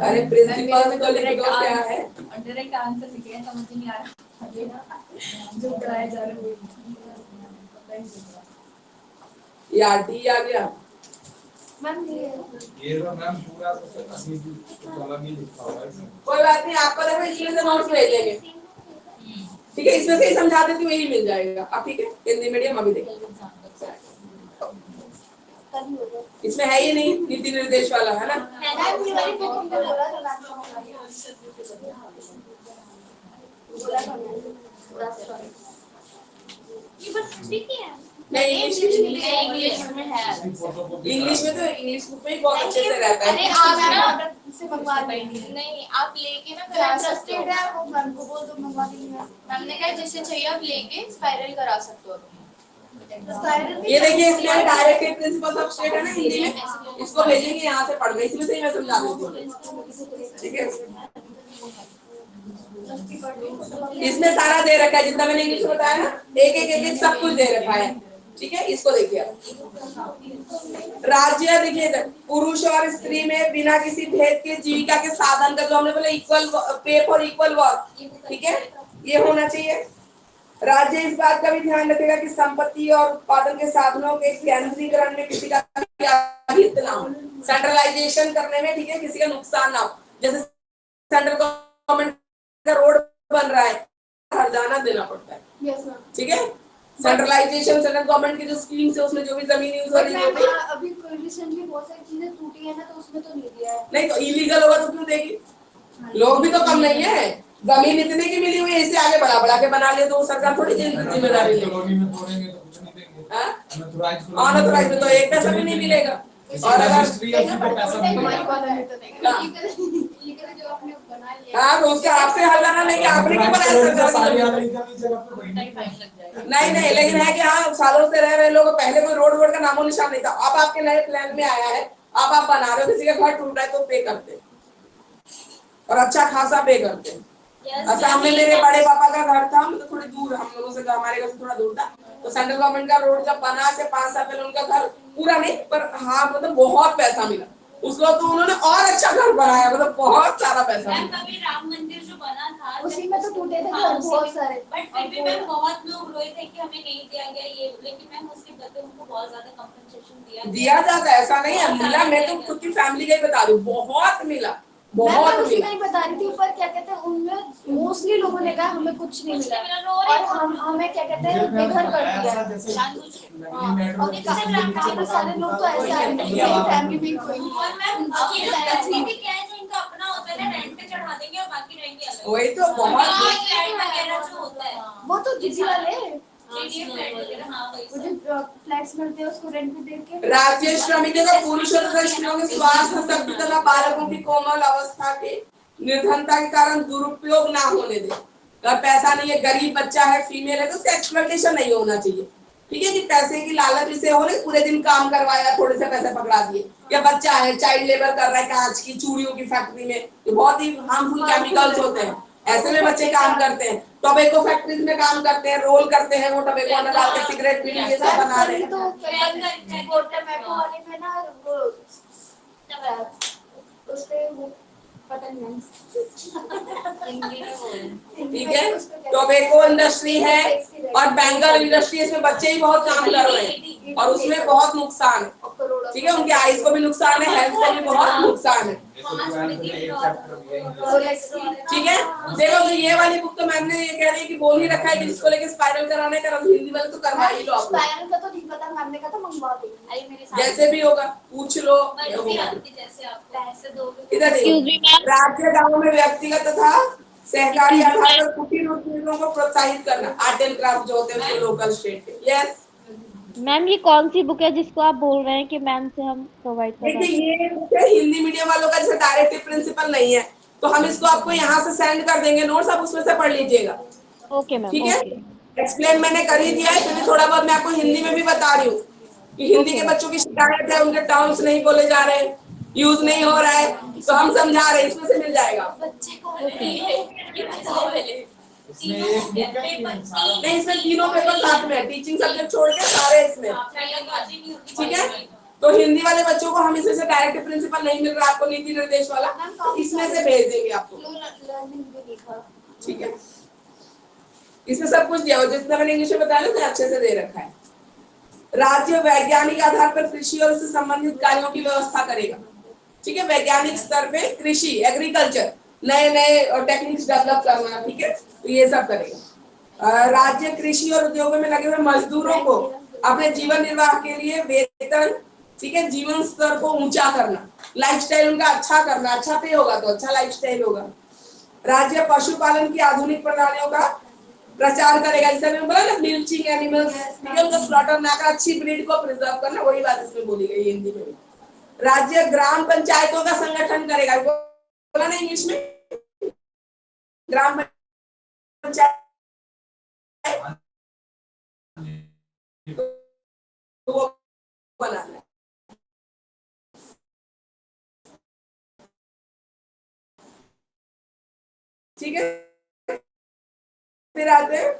अरे प्रिंसिपल तो लिख दो क्या है? डायरेक्ट आंसर लिखे हैं, समझ नहीं आ रहा जो कराया जा रहा है। ये आरटी आ गया। ये तो मैम पूरा असली अलग ही लिखा हुआ है इसमें। कोई बात नहीं, आपको देखो इसमें से नोट्स भेज देंगे, ठीक है। इसमें से ही समझा देती हूँ, यही मिल जाएगा आप, ठीक है। हिंदी मीडियम अभी देखिए, इसमें है ही नहीं नीति निर्देश वाला, है ना? ये बस ठीक है। नहीं, इंग्लिश में है। इंग्लिश में तो इंग्लिश बुक में ही बहुत अच्छे से रहता अरे है। आप ना से मंगवा देंगे। नहीं, आप लेके ना करा सकते हो। ट्रस्टेड है वो, मैम को बोल दो मंगवा देंगे। हमने कहा जिससे चाहिए आप लेके स्पाइरल करा सकते हो। ये देखिए इसमें डायरेक्टिव प्रिंसिपल ऑफ स्टेट है ना हिंदी में, इसको भेजेंगे यहाँ से पढ़ गए, इसमें से ही मैं समझा देती हूँ, ठीक है। इसमें सारा दे रखा है जितना मैंने इंग्लिश में बताया ना, एक एक एक सब कुछ दे रखा है, ठीक है। इसको देखिए राज्य, देखिए पुरुष और स्त्री में बिना किसी भेद के जीविका के साधन का, जो हमने बोला equal pay for equal work, ठीक है, ये होना चाहिए। राज्य इस बात का भी ध्यान रखेगा कि संपत्ति और उत्पादन के साधनों के केंद्रीकरण में किसी का हित ना हो, सेंट्रलाइजेशन करने में, ठीक है, किसी का नुकसान ना हो। जैसे सेंट्रल गवर्नमेंट का रोड बन रहा है हर्जाना देना पड़ता है, यस मैम। ठीक है। सेंट्रलाइजेशन सेंट्रल गवर्नमेंट की जो स्कीम्स है उसमें जो भी जमीन यूज हो रही है अभी रिसेंटली बहुत सारी चीजें टूटी है ना, तो उसमें तो नहीं दिया है। नहीं, तो इलीगल होगा तो क्यों देगी? लोग भी तो कम नहीं है, जमीन इतने की मिली हुई है, इसे आगे बढ़ा के बना लिया तो वो सरकार थोड़ी जिम्मेदारी लेगी। कॉलोनी में तोड़ेंगे तो कुछ नहीं देंगे। अनऑथराइज में तो एक पैसा भी नहीं मिलेगा। और अगर रजिस्ट्री है उसमें पैसा मिलेगा। जो आपने बना लिया, हाँ तो उसका आपसे हर्जाना लेके आपने क्यों बनाया सरकार सारी की आदमी जमीन? की जगह पे बड़ी नहीं, लेकिन है कि हाँ सालों से रह रहे लोग, पहले कोई रोड का नामो निशान नहीं था, अब आपके नए प्लान में आया है, अब आप बना रहे हो, किसी का घर टूट रहा है तो पे करते हैं और अच्छा खासा पे करते हैं। असम में मेरे बड़े पापा का घर था, मतलब थोड़ी दूर हम लोगों से, हमारे घर से थोड़ा दूर था, तो सेंट्रल गवर्नमेंट का रोड जब बना से 5 साल पहले उनका घर पूरा नहीं पर हाँ मतलब बहुत पैसा मिला उसको, तो उन्होंने और अच्छा घर बनाया, मतलब बहुत सारा पैसा मिला। कभी राम मंदिर जो बना था उसी में तो टूटे थे हाँ, बहुत सारे। बट फिर भी मैम बहुत लोग रोए थे कि हमें नहीं दिया गया ये, लेकिन मैम उसके बदले उनको बहुत ज्यादा कंपनसेशन दिया जाता है, ऐसा नहीं है मिला, मैं तो खुद की फैमिली का ही बता रही हूँ, बहुत मिला, बहुत मिला। नहीं बता रही थी, पर क्या कहते हैं उनमें मोस्टली लोगों ने कहा हमें कुछ नहीं मिला और हमें क्या कहते हैं बेघर कर दिया। सारे लोग तो ऐसे आए थे, फैमिली भी कोई नहीं। और मैम अकेले भी क्या है जो इनका अपना होता है ना, रेंट पे चढ़ा देंगे और बाकी रहेंगे अलग। वही तो बहुत फ्लैट वगैरह जो होता है वो तो जीजी वाले फ्लैट वगैरह, हाँ वही वो जो फ्लैट्स मिलते हैं उसको रेंट पे दे के। राज्य श्रमिकों का पुरुषों तथा स्त्रियों के स्वास्थ्य, शक्ति तथा बालकों की कोमल अवस्था के निर्धनता के कारण दुरुपयोग ना होने दे। अगर पैसा नहीं है, गरीब बच्चा है, फीमेल है, तो उसका एक्सप्लॉयटेशन नहीं होना चाहिए, ठीक है, कि पैसे की लालच से हो रही, पूरे दिन काम करवाया, थोड़े से पैसे पकड़ा दिए, या बच्चा है चाइल्ड लेबर कर रहा है कांच की चूड़ियों की फैक्ट्री में, तो बहुत ही हार्मफुल केमिकल्स होते हैं, ऐसे में बच्चे काम करते हैं, टोबैको फैक्ट्रीज में काम करते हैं, रोल करते हैं, वो टोबैको अंदर डाल के सिगरेट बीड़ी ये सब बना रहे हैं। तो टोबैको वाले में ना वो उसपे वो पता नहीं ठीक है, टोबैको इंडस्ट्री है और बैंगल इंडस्ट्री, इसमें बच्चे ही बहुत काम कर रहे हैं और उसमें बहुत नुकसान है, ठीक है, उनकी आईज को भी नुकसान है, हेल्थ को भी बहुत नुकसान है, ठीक है। देखो तो ये वाली बुक तो मैम ने ये कह रही है कि बोल ही रखा है कि जिसको लेके स्पाइरल कराने का, हिंदी वाले तो करवा ही लो आप, स्पाइरल का तो नहीं पता, मैम ने कहा था मंगवा देंगे, जैसे भी होगा पूछ लो। जैसे आप पैसे दोगे। इधर राज्य गाँव में व्यक्तिगत तथा सहकारी आधार पर कुटीर उद्योगों को प्रोत्साहित करना, आर्ट एंड क्राफ्ट जो होते हैं लोकल स्टेट के। यस मैम ये कौन सी बुक है जिसको आप बोल रहे हैं कि मैम से हम प्रोवाइड कर रहे हैं? देखिए ये बुक है हिंदी मीडियम वालों का, जैसे डायरेक्टिव प्रिंसिपल नहीं है तो हम इसको आपको यहाँ से सेंड कर देंगे नोट्स, आप उसमें से पढ़ लीजिएगा, ओके मैम, ठीक है। ओके। एक्सप्लेन मैंने कर ही दिया है, फिर थोड़ा बहुत मैं आपको हिंदी में भी बता रही हूँ कि हिंदी के बच्चों की शिकायत है, उनके टर्म्स नहीं बोले जा रहे, यूज नहीं हो रहा है, तो हम समझा रहे हैं, इसमें से मिल जाएगा। नहीं, इसमें तीनों पेपर साथ में, टीचिंग सब्जेक्ट छोड़ के सारे इसमें, ठीक है। तो हिंदी वाले बच्चों को हम इसमें से डायरेक्ट प्रिंसिपल नहीं मिल रहा आपको, नीति निर्देश वाला, तो इसमें से भेज देंगे आपको, ठीक है। इसमें सब कुछ दिया हो, जितना मैंने इंग्लिश में बताया ना अच्छे से दे रखा है। राज्य वैज्ञानिक आधार पर कृषि और उससे संबंधित कार्यों की व्यवस्था करेगा, ठीक है, वैज्ञानिक स्तर पे कृषि एग्रीकल्चर नए नए टेक्निक्स डेवलप करना, ठीक है, तो ये सब करेगा। राज्य कृषि और उद्योगों में लगे हुए मजदूरों को अपने जीवन निर्वाह के लिए वेतन, ठीक है, जीवन स्तर को ऊंचा करना, लाइफस्टाइल उनका अच्छा करना, अच्छा पे होगा तो अच्छा लाइफस्टाइल होगा। राज्य पशुपालन की आधुनिक प्रणालियों का प्रचार करेगा, जैसे मैंने बोला ना मिल्चिंग एनिमल्स, ठीक है, उनका स्लॉटर ना कर, अच्छी ब्रीड को प्रिजर्व करना, वही बात इसमें बोली गई हिंदी में भी। राज्य ग्राम पंचायतों का संगठन करेगा, बोला ना इंग्लिश में, ग्राम पंचायत वो बनाना, ठीक है। फिर आते हैं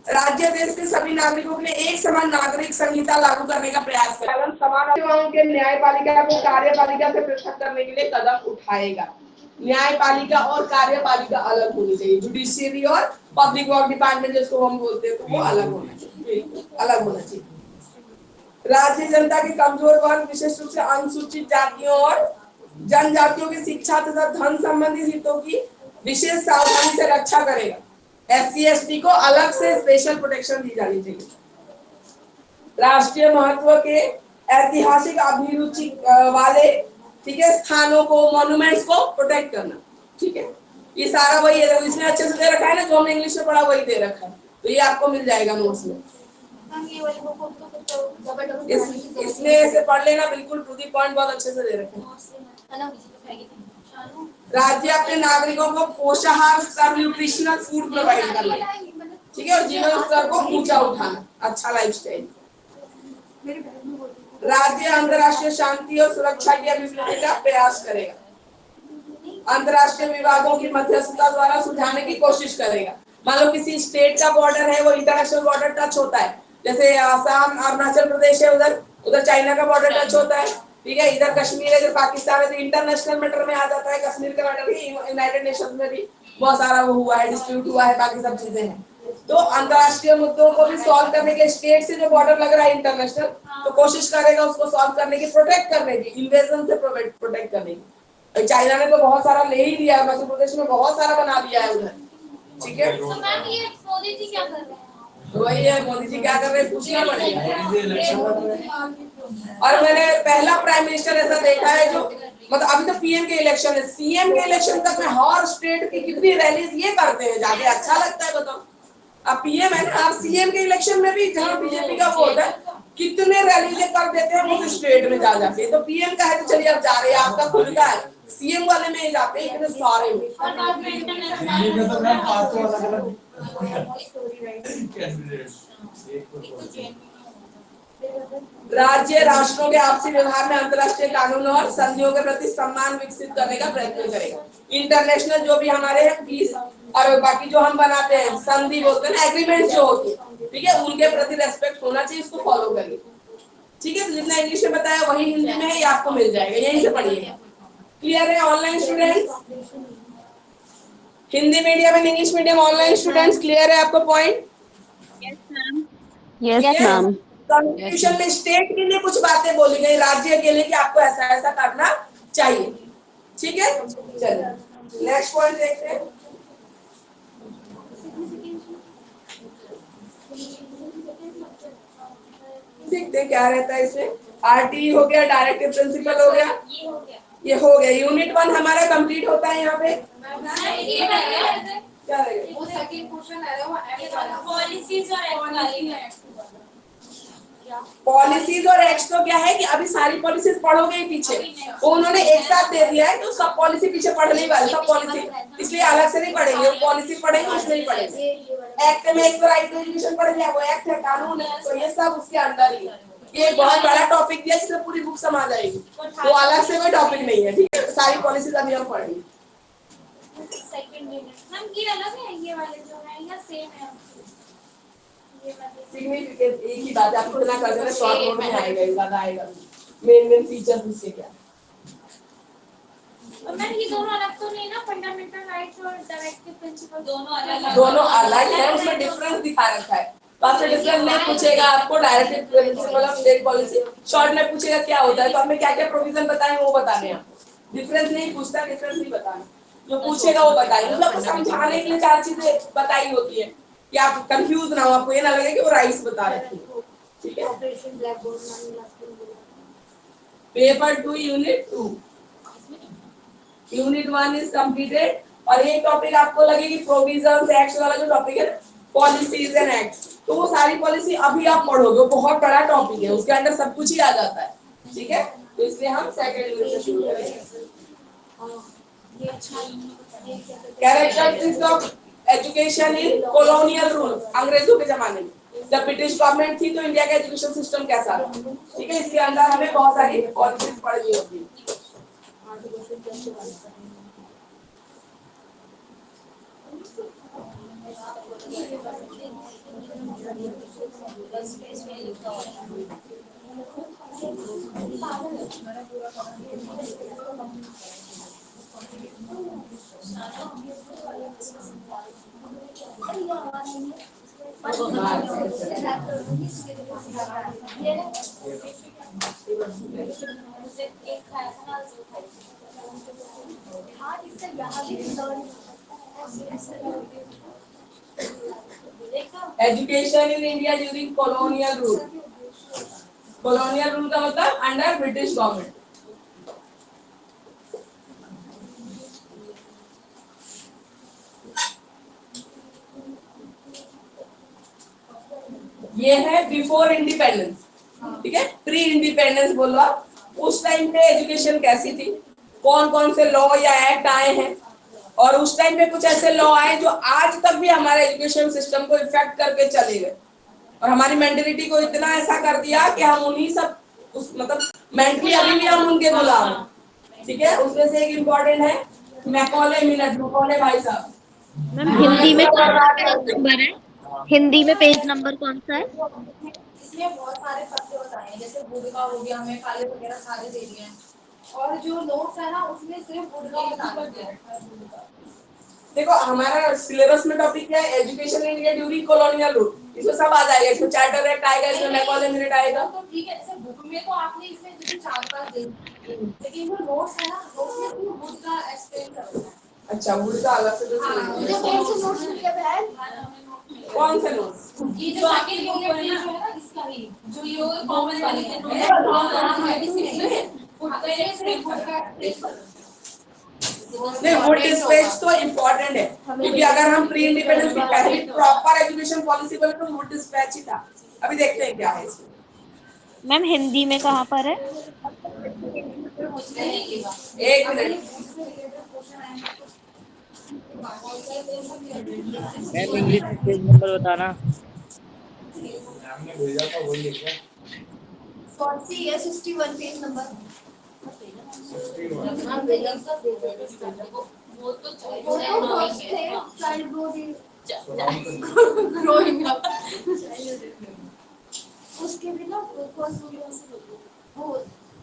राज्य देश के सभी नागरिकों के लिए एक समान नागरिक संहिता लागू करने का प्रयास करेगा, समान सेवाओं के न्यायपालिका को कार्यपालिका से पृथक करने के लिए कदम उठाएगा। न्यायपालिका और कार्यपालिका अलग होनी चाहिए, जुडिशियरी और पब्लिक वर्क डिपार्टमेंट जिसको हम बोलते हैं, तो वो अलग होना चाहिए, अलग होना चाहिए। राज्य जनता के कमजोर वर्ग विशेष रूप से अनुसूचित जातियों और जनजातियों की शिक्षा तथा धन संबंधी हितों की विशेष सावधानी से रक्षा करेगा। SC/ST को अलग से स्पेशल प्रोटेक्शन दी जानी चाहिए। राष्ट्रीय महत्व के ऐतिहासिक अभिरुचि वाले, ठीक है, स्थानों को, मॉन्यूमेंट्स को प्रोटेक्ट करना, ठीक है। ये सारा वही है, इसमें अच्छे से दे रखा है ना, जो हमने इंग्लिश में पढ़ा वही दे रखा है, तो ये आपको मिल जाएगा नोट्स में। इसमें ऐसे पढ़ लेना, बिल्कुल टू दी पॉइंट, बहुत अच्छे से दे रखे हैं। राज्य अपने नागरिकों को पोषाहार स्तर, न्यूट्रिशनल फूड प्रोवाइड करना, ठीक है, और जीवन स्तर को ऊंचा उठाना, अच्छा लाइफस्टाइल। राज्य अंतर्राष्ट्रीय शांति और सुरक्षा की अभिवृद्धि का प्रयास करेगा। अंतर्राष्ट्रीय विवादों की मध्यस्थता द्वारा सुलझाने की कोशिश करेगा। मान लो किसी स्टेट का बॉर्डर है, वो इंटरनेशनल बॉर्डर टच होता है, जैसे आसाम अरुणाचल प्रदेश है, उधर चाइना का बॉर्डर टच होता है, ठीक है, इधर कश्मीर है, इधर पाकिस्तान है, तो इंटरनेशनल मैटर में आ जाता है कश्मीर का मैटर भी। यूनाइटेड नेशंस में भी बहुत सारा वो हुआ है, डिस्प्यूट हुआ है, बाकी सब चीजें हैं। तो अंतर्राष्ट्रीय मुद्दों को भी सॉल्व करने के, स्टेट से जो बॉर्डर लग रहा है इंटरनेशनल, तो कोशिश करेगा उसको सॉल्व करने की, प्रोटेक्ट करने की, इन्वेजन से प्रोटेक्ट करने की। चाइना ने तो बहुत सारा ले ही लिया है, मध्य प्रदेश में बहुत सारा बना लिया है उधर, ठीक है। तो मैम ये मोदी जी क्या कर रहे हैं? वही है, मोदी जी क्या कर रहे हैं, पूछना पड़ेगा। और मैंने पहला प्राइम मिनिस्टर ऐसा देखा है जो, मतलब अभी तो पीएम के इलेक्शन है, सीएम के इलेक्शन तक में हर स्टेट की कितनी रैलीज ये करते हैं जाके, अच्छा लगता है, बताओ। अब पीएम है ना, अब सीएम के इलेक्शन में भी जहाँ बीजेपी का वोट है, कितने रैलीज कर देते हैं उस स्टेट में जा जाके। तो पीएम का है तो चलिए अब जा रहे हैं, आपका खुद का है, सीएम वाले में जाते हैं इतने सारे में। राज्य राष्ट्रों के आपसी व्यवहार में अंतर्राष्ट्रीय कानून और संधियों के प्रति सम्मान विकसित करने का प्रयत्न करेगा। इंटरनेशनल जो भी हमारे हैं पीस और बाकी जो हम बनाते हैं, संधि बोलते हैं, एग्रीमेंट जो होती है, ठीक है, उनके प्रति रेस्पेक्ट होना चाहिए, इसको फॉलो करिए, ठीक है। तो जितना इंग्लिश में बताया वही हिंदी में है, ये आपको मिल जाएगा, यहीं से पढ़िएगा। क्लियर है online students? Hindi medium and English medium online students, clear है आपको पॉइंट? Yes, ma'am. कॉन्स्टिट्यूशन में स्टेट के लिए कुछ बातें बोली गई, राज्य के लिए कि आपको ऐसा ऐसा करना चाहिए, ठीक है। चलिए नेक्स्ट पॉइंट देखते हैं। देखते हैं क्या रहता है इसमें। आरटी हो गया, डायरेक्टिव प्रिंसिपल हो गया, ये हो गया। यूनिट 1 हमारा कंप्लीट होता है यहाँ पे। क्या रहेगा? वो सेकंड क्वेश्चन है वो पॉलिसीज और पॉलिसीज और एक्ट तो क्या है कि अभी सारी पॉलिसीज पढ़ोगे ही पीछे, वो उन्होंने एक साथ दे दिया है, तो सब पॉलिसी पीछे पढ़ नहीं वाले, सब पॉलिसी, इसलिए अलग से नहीं पढ़ेंगे, वो पॉलिसी पढ़ेंगे उसमें ही पढ़ेंगे। एक्ट में एक तो राइट टू एजुकेशन पढ़ लिया, वो एक्ट है, कानून है, तो ये सब उसके अंदर ही है। ये एक बहुत बड़ा टॉपिक दिया जिसमें पूरी बुक समा जाएगी, वो अलग से कोई टॉपिक नहीं है, ठीक है। सारी पॉलिसीज अभी हम पढ़ेंगे। सेकंड यूनिट हम ये अलग है, ये वाले जो है या सेम है? सिग्निफिकेंट एक ही बात है, आपको इतना कर देना, शॉर्ट नोट में आएगा, ज्यादा आएगा। मेन फीचर्स इसके क्या? और मैम ये दोनों अलग तो नहीं ना, फंडामेंटल राइट्स और डायरेक्टिव प्रिंसिपल दोनों अलग है, उसमें डिफरेंस दिखा रखा है। तो आपसे डिफरेंस नहीं पूछेगा आपको, directive principle of state policy short में पूछेगा क्या होता है, तो आपने क्या क्या प्रोविजन बताए वो बताने हैं। डिफरेंस नहीं पूछता, डिफरेंस नहीं बताना, जो पूछेगा वो बताइए, मतलब समझाने के लिए 4 चीजें बताई होती है कि आप कंफ्यूज ना हो, आपको ये ना लगे कि वो राइस बता रहे हैं, ठीक है। Paper 2 unit 2 unit 1 is completed. और ये टॉपिक आपको लगेगी प्रोविजंस एक्ट्स वाला जो टॉपिक है, पॉलिसीज एंड एक्ट्स, तो वो सारी पॉलिसी अभी आप पढ़ोगे, वो बहुत बड़ा टॉपिक है, उसके अंदर सब कुछ ही आ जाता है, ठीक है। तो इसलिए हम सेकंड यूनिट से शुरू करेंगे। Characteristics of education in colonial rule, अंग्रेजों के जमाने में जब ब्रिटिश गवर्नमेंट थी तो इंडिया का एजुकेशन सिस्टम कैसा था, ठीक है। इसके अंदर हमें बहुत सारी पॉलिसीज पढ़नी होती है। Education in India during colonial rule. Colonial rule का मतलब अंडर ब्रिटिश गवर्नमेंट। ये है बिफोर इंडिपेंडेंस, ठीक है। प्री इंडिपेंडेंस बोलो आप, उस टाइम पे एजुकेशन कैसी थी, कौन कौन से लॉ या एक्ट आए हैं, और उस टाइम पे कुछ ऐसे लॉ आए जो आज तक भी हमारे एजुकेशन सिस्टम को इफेक्ट करके चले गए, और हमारी मेंटेलिटी को इतना ऐसा कर दिया कि हम उन्हीं सब उस मतलब मेंटली अभी भी हम उनके गुलाम हैं, ठीक है। उसमें से एक इम्पोर्टेंट है मैकॉले मिलट। मैकॉले भाई साहब, मैम हिंदी में कौन सा पेज नंबर है? हिंदी में पेज नंबर कौन सा है? इसमें बहुत सारे पत्ते बताए हैं, जैसे गुड़का हो गया, हमें काले वगैरह सारे दे दिए हैं, और जो नोट्स है ना उसमें सिर्फ गुड़का बता दिया है। देखो हमारा सिलेबस में टॉपिक क्या है, education in India during colonial rule, इसमें सब आ जाएगा, इसमें चार्टर एक्ट आएगा, इसमें मैकॉले मिलट आएगा। तो ठीक है, जैसे बुक में तो आपने इसमें जैसे 4-5 दे दिए, लेकिन जो नोट्स है ना, नोट्स में पूरा गुड़का एक्सप्लेन कर रहा है। अच्छा, वुड का अलग से मुझे कौन से नोट्स लिखे हुए हैं? कौन से नोट्स? ये जो आगे यूनिट में जो है ना, इसका ही जो ये कॉमन वाले हैं नहीं, वुड डिस्पैच तो इम्पोर्टेंट है, क्योंकि अगर हम प्री इंडिपेंडेंस की पहली प्रॉपर एजुकेशन पॉलिसी बोले तो वुड डिस्पैच ही था। अभी देखते हैं क्या है इसमें। मैम हिंदी में कहाँ पर है? एक मिनट, मैम इंग्लिश में पेज नंबर बताना। हमने भेजा था वही है क्या? कौन सी है? 61 पेज नंबर। वो तो वो तो फर्स्ट थे, चाइल्ड ग्रोइंग अप। उसके भी ना कौन से वो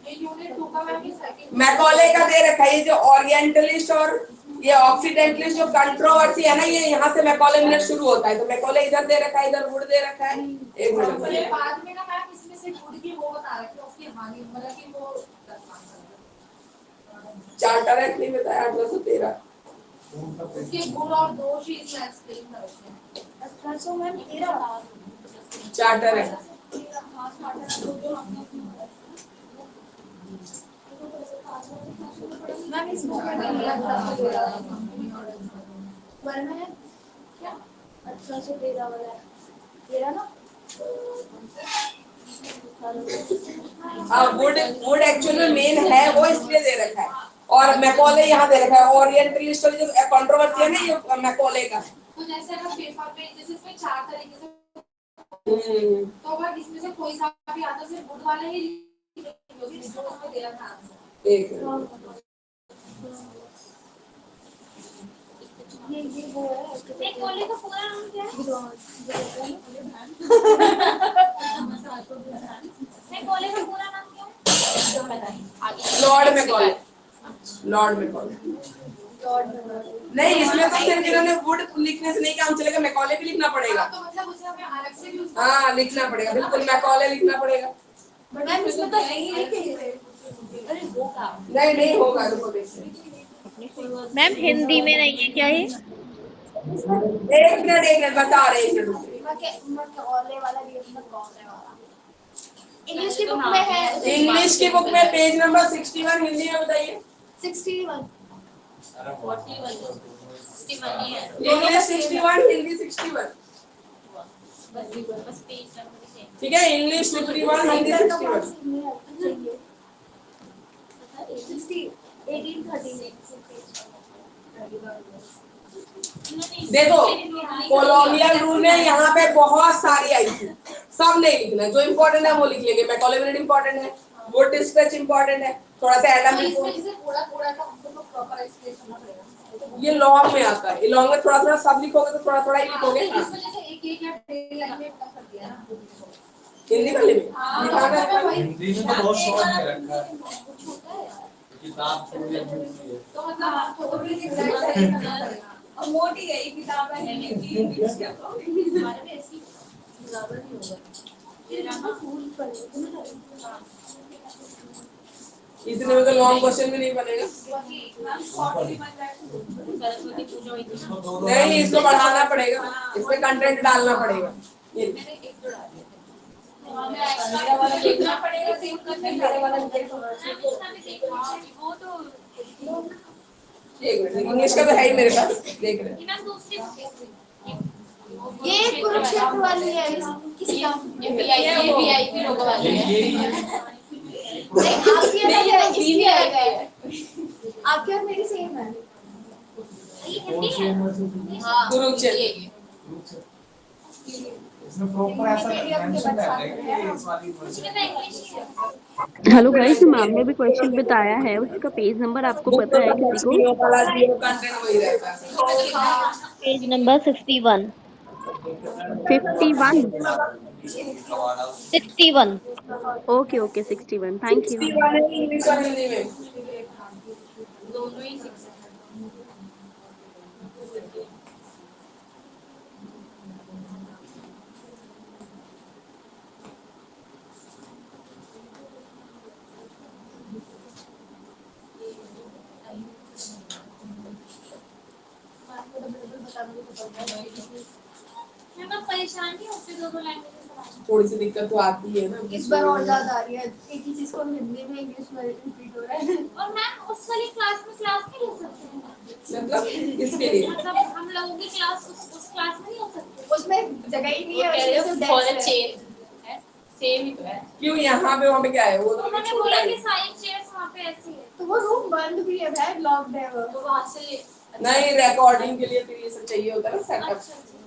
ये यूनिट 2 का मैम सेकंड मैकॉले का दे रखा है, ये जो ओरिएंटलिस्ट और ये ऑक्सीडेंटलिस्ट जो कंट्रोवर्सी है ना, ये यहाँ से मैकॉले मिनट शुरू होता है, तो मैकॉले इधर दे रखा है, इधर वुड दे रखा है। एक और ये मिनट, बाद में ना मैम इसमें से गुड़ की वो बता रखे हैं, उसकी हानि मतलब कि वो चार्टर एक्ट नहीं बताया 1813। उसके गुण और दोष ही इसमें एक्सप्लेन कर रखे हैं। 1813 चार्टर एक्ट मैम इस बुक में वरना है क्या? 1813 वाला है, तेरा ना। वुड वुड एक्चुअली में मेन है वो, इसलिए दे रखा है, और मैकॉले यहाँ दे रखा है। ओरिएंटलिस्ट जो कंट्रोवर्सी है ना, ये मैकॉले का। तो जैसे अगर पेपर पे जैसे इसमें 4 तरीके से तो अगर इसमें से कोई सा भी आता है, सिर्फ गुड वाले ही जो उसमें दे रखा है। एक ये वो है मैकॉले का पूरा नाम क्या है? मैकॉले का पूरा नाम क्या है? Lord Macaulay. लॉर्ड मैकॉले नहीं, इसमें तो सिर्फ इन्होंने वुड लिखने से नहीं काम चलेगा, मैकॉले भी लिखना पड़ेगा। तो मतलब उसे हमें अलग से भी हाँ, लिखना पड़ेगा, बिल्कुल मैकॉले लिखना पड़ेगा। मैम इसमें तो है ही नहीं। अरे वो का नहीं नहीं होगा, रुको देखते मैम हिंदी में नहीं है क्या ये? एक मिनट बता रहे हैं, मैकॉले वाला भी इसमें कौन है वाला? इंग्लिश की बुक में है। इंग्लिश की बुक में पेज नंबर 61, हिंदी में बताइए। 61 इंग्लिश 61, हिंदी 61, बस पेज नंबर ठीक है। इंग्लिश 61, हिंदी 61। 1813 देखो कॉलोनियल रूल में यहाँ पे बहुत सारी आई थी, सब नहीं लिखना है, जो इम्पोर्टेंट है वो लिख लेंगे। मैकॉले मिनट इम्पोर्टेंट है, वुड डिस्पैच इम्पोर्टेंट है, थोड़ा सा एडम रिपोर्ट, जैसे थोड़ा थोड़ा का हमको तो प्रॉपर एक्सप्लेन करना पड़ेगा। ये लॉन्ग में आता है। लॉन्ग में थोड़ा थोड़ा सब लिखोगे तो थोड़ा थोड़ा ही लिखोगे। इस वजह से एक या डेढ़ लाइन में कम कर दिया ना हिंदी वाले में हिंदी में तो बहुत शॉर्ट में रखा है, किताब पूरी अधूरी है। तो मतलब आपको थोड़ी सी गाइड करना पड़ेगा। और मोटी गई किताब है हमारे में ऐसी ज्यादा नहीं होगा। ये ना फूल पर इतने में तो लॉन्ग क्वेश्चन भी नहीं बनेगा। नहीं, इसको बढ़ाना पड़ेगा, इसमें कंटेंट डालना पड़ेगा। ये मेरा वाला देखना पड़ेगा, मेरा वाला वो तो एक मिनट, इंग्लिश का तो है ही मेरे पास, देख रहे हैं। मैम दूसरी ये कुरुक्षेत्र वाली है, किसका? ये वीआईपी लोगों वाली है। नहीं, आपकी अलग है, इसकी अलग है। आपकी और मेरी सेम है। कुरुक्षेत्र इसमें प्रॉपर ऐसा मेंशन रहता है कि इस वाली हेलो गाइस, मैम ने भी क्वेश्चन बताया है, उसका पेज नंबर आपको बुक पता है में किसी को? वाला जीरो कंटेंट वही रहता है। Page number 61। 51। 61। Okay okay 61, thank you. 61 है इंग्लिश और हिंदी में। दोनों ही 6 मैं परेशान नहीं होती दोनों लैंग्वेज थोड़ी सी दिक्कत तो आती है ना, इस बार और ज्यादा आ रही है, एक ही चीज को हिंदी में इंग्लिश में रिपीट हो रहा है। और मैम उस वाली क्लास में क्लास नहीं ले सकते हैं। मतलब इसके लिए मतलब हम लोगों की क्लास उस क्लास में नहीं हो सकती। उसमें जगह ही नहीं है, कह रहे हो उसमें फॉर डेस्क है। चेंज सेम ही तो है। क्यों यहाँ पे वहाँ पे क्या है, वो तो उन्होंने छोटा बोला है। कि सारी चेयर्स वहाँ पे ऐसी है। तो वो रूम बंद भी है भाई, लॉक्ड है वो। तो वहाँ से नहीं, रिकॉर्डिंग के लिए फिर ये सब चाहिए होता है ना सेटअप।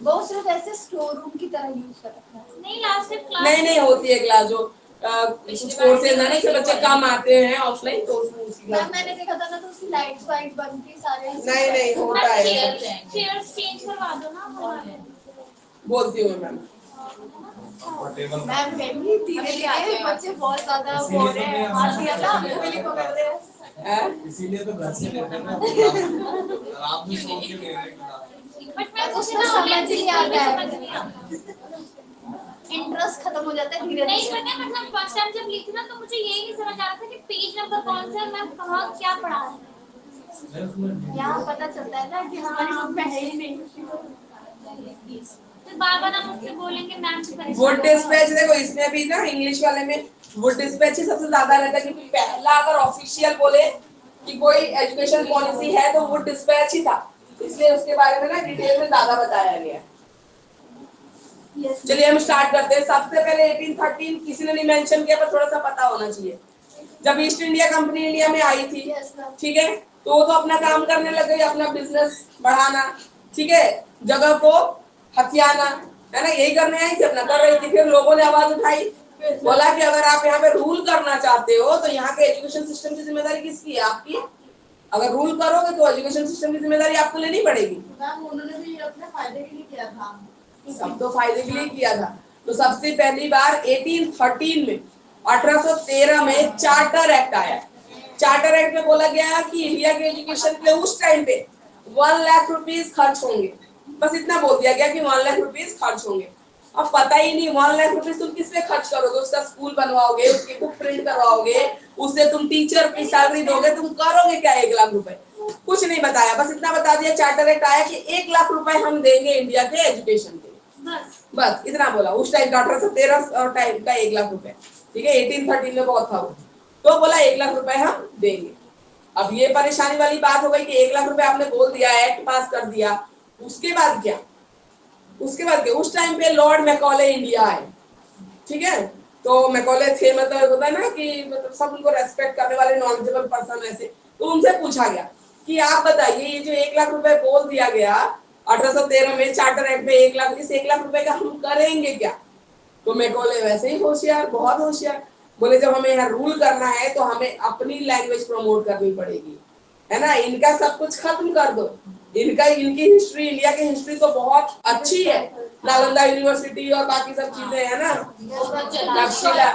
वो सिर्फ ऐसे स्टोर रूम की तरह यूज कर रखा है। नहीं लास्ट टाइम क्लास नहीं होती है क्लास जो कुछ कोर्सेज है ना, इससे बच्चे कम आते हैं ऑफलाइन, तो उसमें उसकी मैम क्लास। मैंने देखा था ना, तो उसकी लाइट्स वाइट बंद थी सारे। नहीं होता है, चेयर्स चेंज करवा दो ना हमारे। बोलती हूँ मैम। मैम मेरी धीरे-धीरे बच्चे बहुत ज्यादा हो रहे हैं, हाथ दिया था फीलिंग को कर रहे हैं। इसीलिए तो घर से लेते हैं ना, आराम से सो के ले रहे हैं। बट मैं उसमें समझ ही नहीं आता समझ नहीं है, आता। इंटरेस्ट खत्म हो जाता है धीरे नहीं धीरे। पता, मतलब फर्स्ट टाइम जब ली थी ना तो मुझे यही नहीं समझ आ रहा था कि पेज नंबर कौन सा है, मैं कहाँ क्या पढ़ा रही हूँ। यहाँ पता चलता है ना कि हमारी बुक में है ही नहीं। फिर बार-बार आप मुझसे बोलेंगे मैम से परेशान। वुड डिस्पैच देखो, इसमें भी ना इंग्लिश वाले में वुड डिस्पैच ही सबसे ज्यादा रहता है, क्योंकि पहला अगर ऑफिशियल बोले कि कोई एजुकेशन पॉलिसी है तो वुड डिस्पैच ही था, इसलिए उसके बारे में ना डिटेल में ज्यादा बताया गया है। चलिए हम स्टार्ट करते हैं। सबसे पहले 1813 किसी ने नहीं मेंशन किया, पर थोड़ा सा पता होना चाहिए। जब ईस्ट इंडिया कंपनी इंडिया में आई थी, ठीक है, तो वो तो अपना काम करने लग गई, अपना बिजनेस बढ़ाना, ठीक है, जगह को हथियाना, है ना, यही करने आई थी, अपना कर रही थी। फिर लोगों ने आवाज उठाई, बोला कि अगर आप यहाँ पे रूल करना चाहते हो तो यहाँ के एजुकेशन सिस्टम की जिम्मेदारी किसकी है? आपकी। अगर रूल करोगे तो एजुकेशन सिस्टम की जिम्मेदारी आपको लेनी पड़ेगी। मैम उन्होंने भी अपने फायदे के लिए किया था। सब तो फायदे के लिए किया था। तो सबसे पहली बार 1813 में 1813 में चार्टर एक्ट आया। चार्टर एक्ट में बोला गया कि इंडिया के एजुकेशन के लिए उस टाइम पे 1 लाख रुपीस खर्च होंगे। बस इतना बोल दिया गया कि 1 लाख रुपीस खर्च होंगे। अब पता ही नहीं 1 लाख रुपीस तुम किस पे खर्च करोगे? उसका स्कूल बनवाओगे, उसकी बुक प्रिंट करवाओगे, उससे तुम टीचर की सैलरी दोगे, तुम करोगे क्या 1 लाख रुपए? कुछ नहीं बताया, बस इतना बता दिया चार्टर एक्ट आया कि 1 लाख रुपए हम देंगे इंडिया के एजुकेशन के। बस इतना बोला। उस टाइम का 1813 टाइम का 1 लाख रुपए, ठीक है, 1813 में बहुत था वो, तो बोला 1 लाख रुपए हम देंगे। अब ये परेशानी वाली बात हो गई कि 1 लाख रुपए आपने बोल दिया, एक्ट पास कर दिया, उसके बाद क्या? उसके बाद क्या? उस टाइम पे लॉर्ड मैकॉले इंडिया आए, ठीक है, तो मैकॉले थे, मतलब होता है ना कि मतलब सब उनको रेस्पेक्ट करने वाले नॉलेजेबल पर्सन ऐसे। तो उनसे पूछा गया कि आप बताइए, ये जो 1 लाख रुपए बोल दिया गया 1813 में चार्टर एक्ट में 1 लाख, इस 1 लाख रुपए का हम करेंगे क्या? तो मैकॉले वैसे ही होशियार, बहुत होशियार, बोले जब हमें यहाँ रूल करना है तो हमें अपनी लैंग्वेज प्रमोट करनी पड़ेगी, है ना, इनका सब कुछ खत्म कर दो। इनकी हिस्ट्री, इंडिया की हिस्ट्री तो बहुत अच्छी है, नालंदा यूनिवर्सिटी और बाकी सब चीजें है ना, तक्षशिला,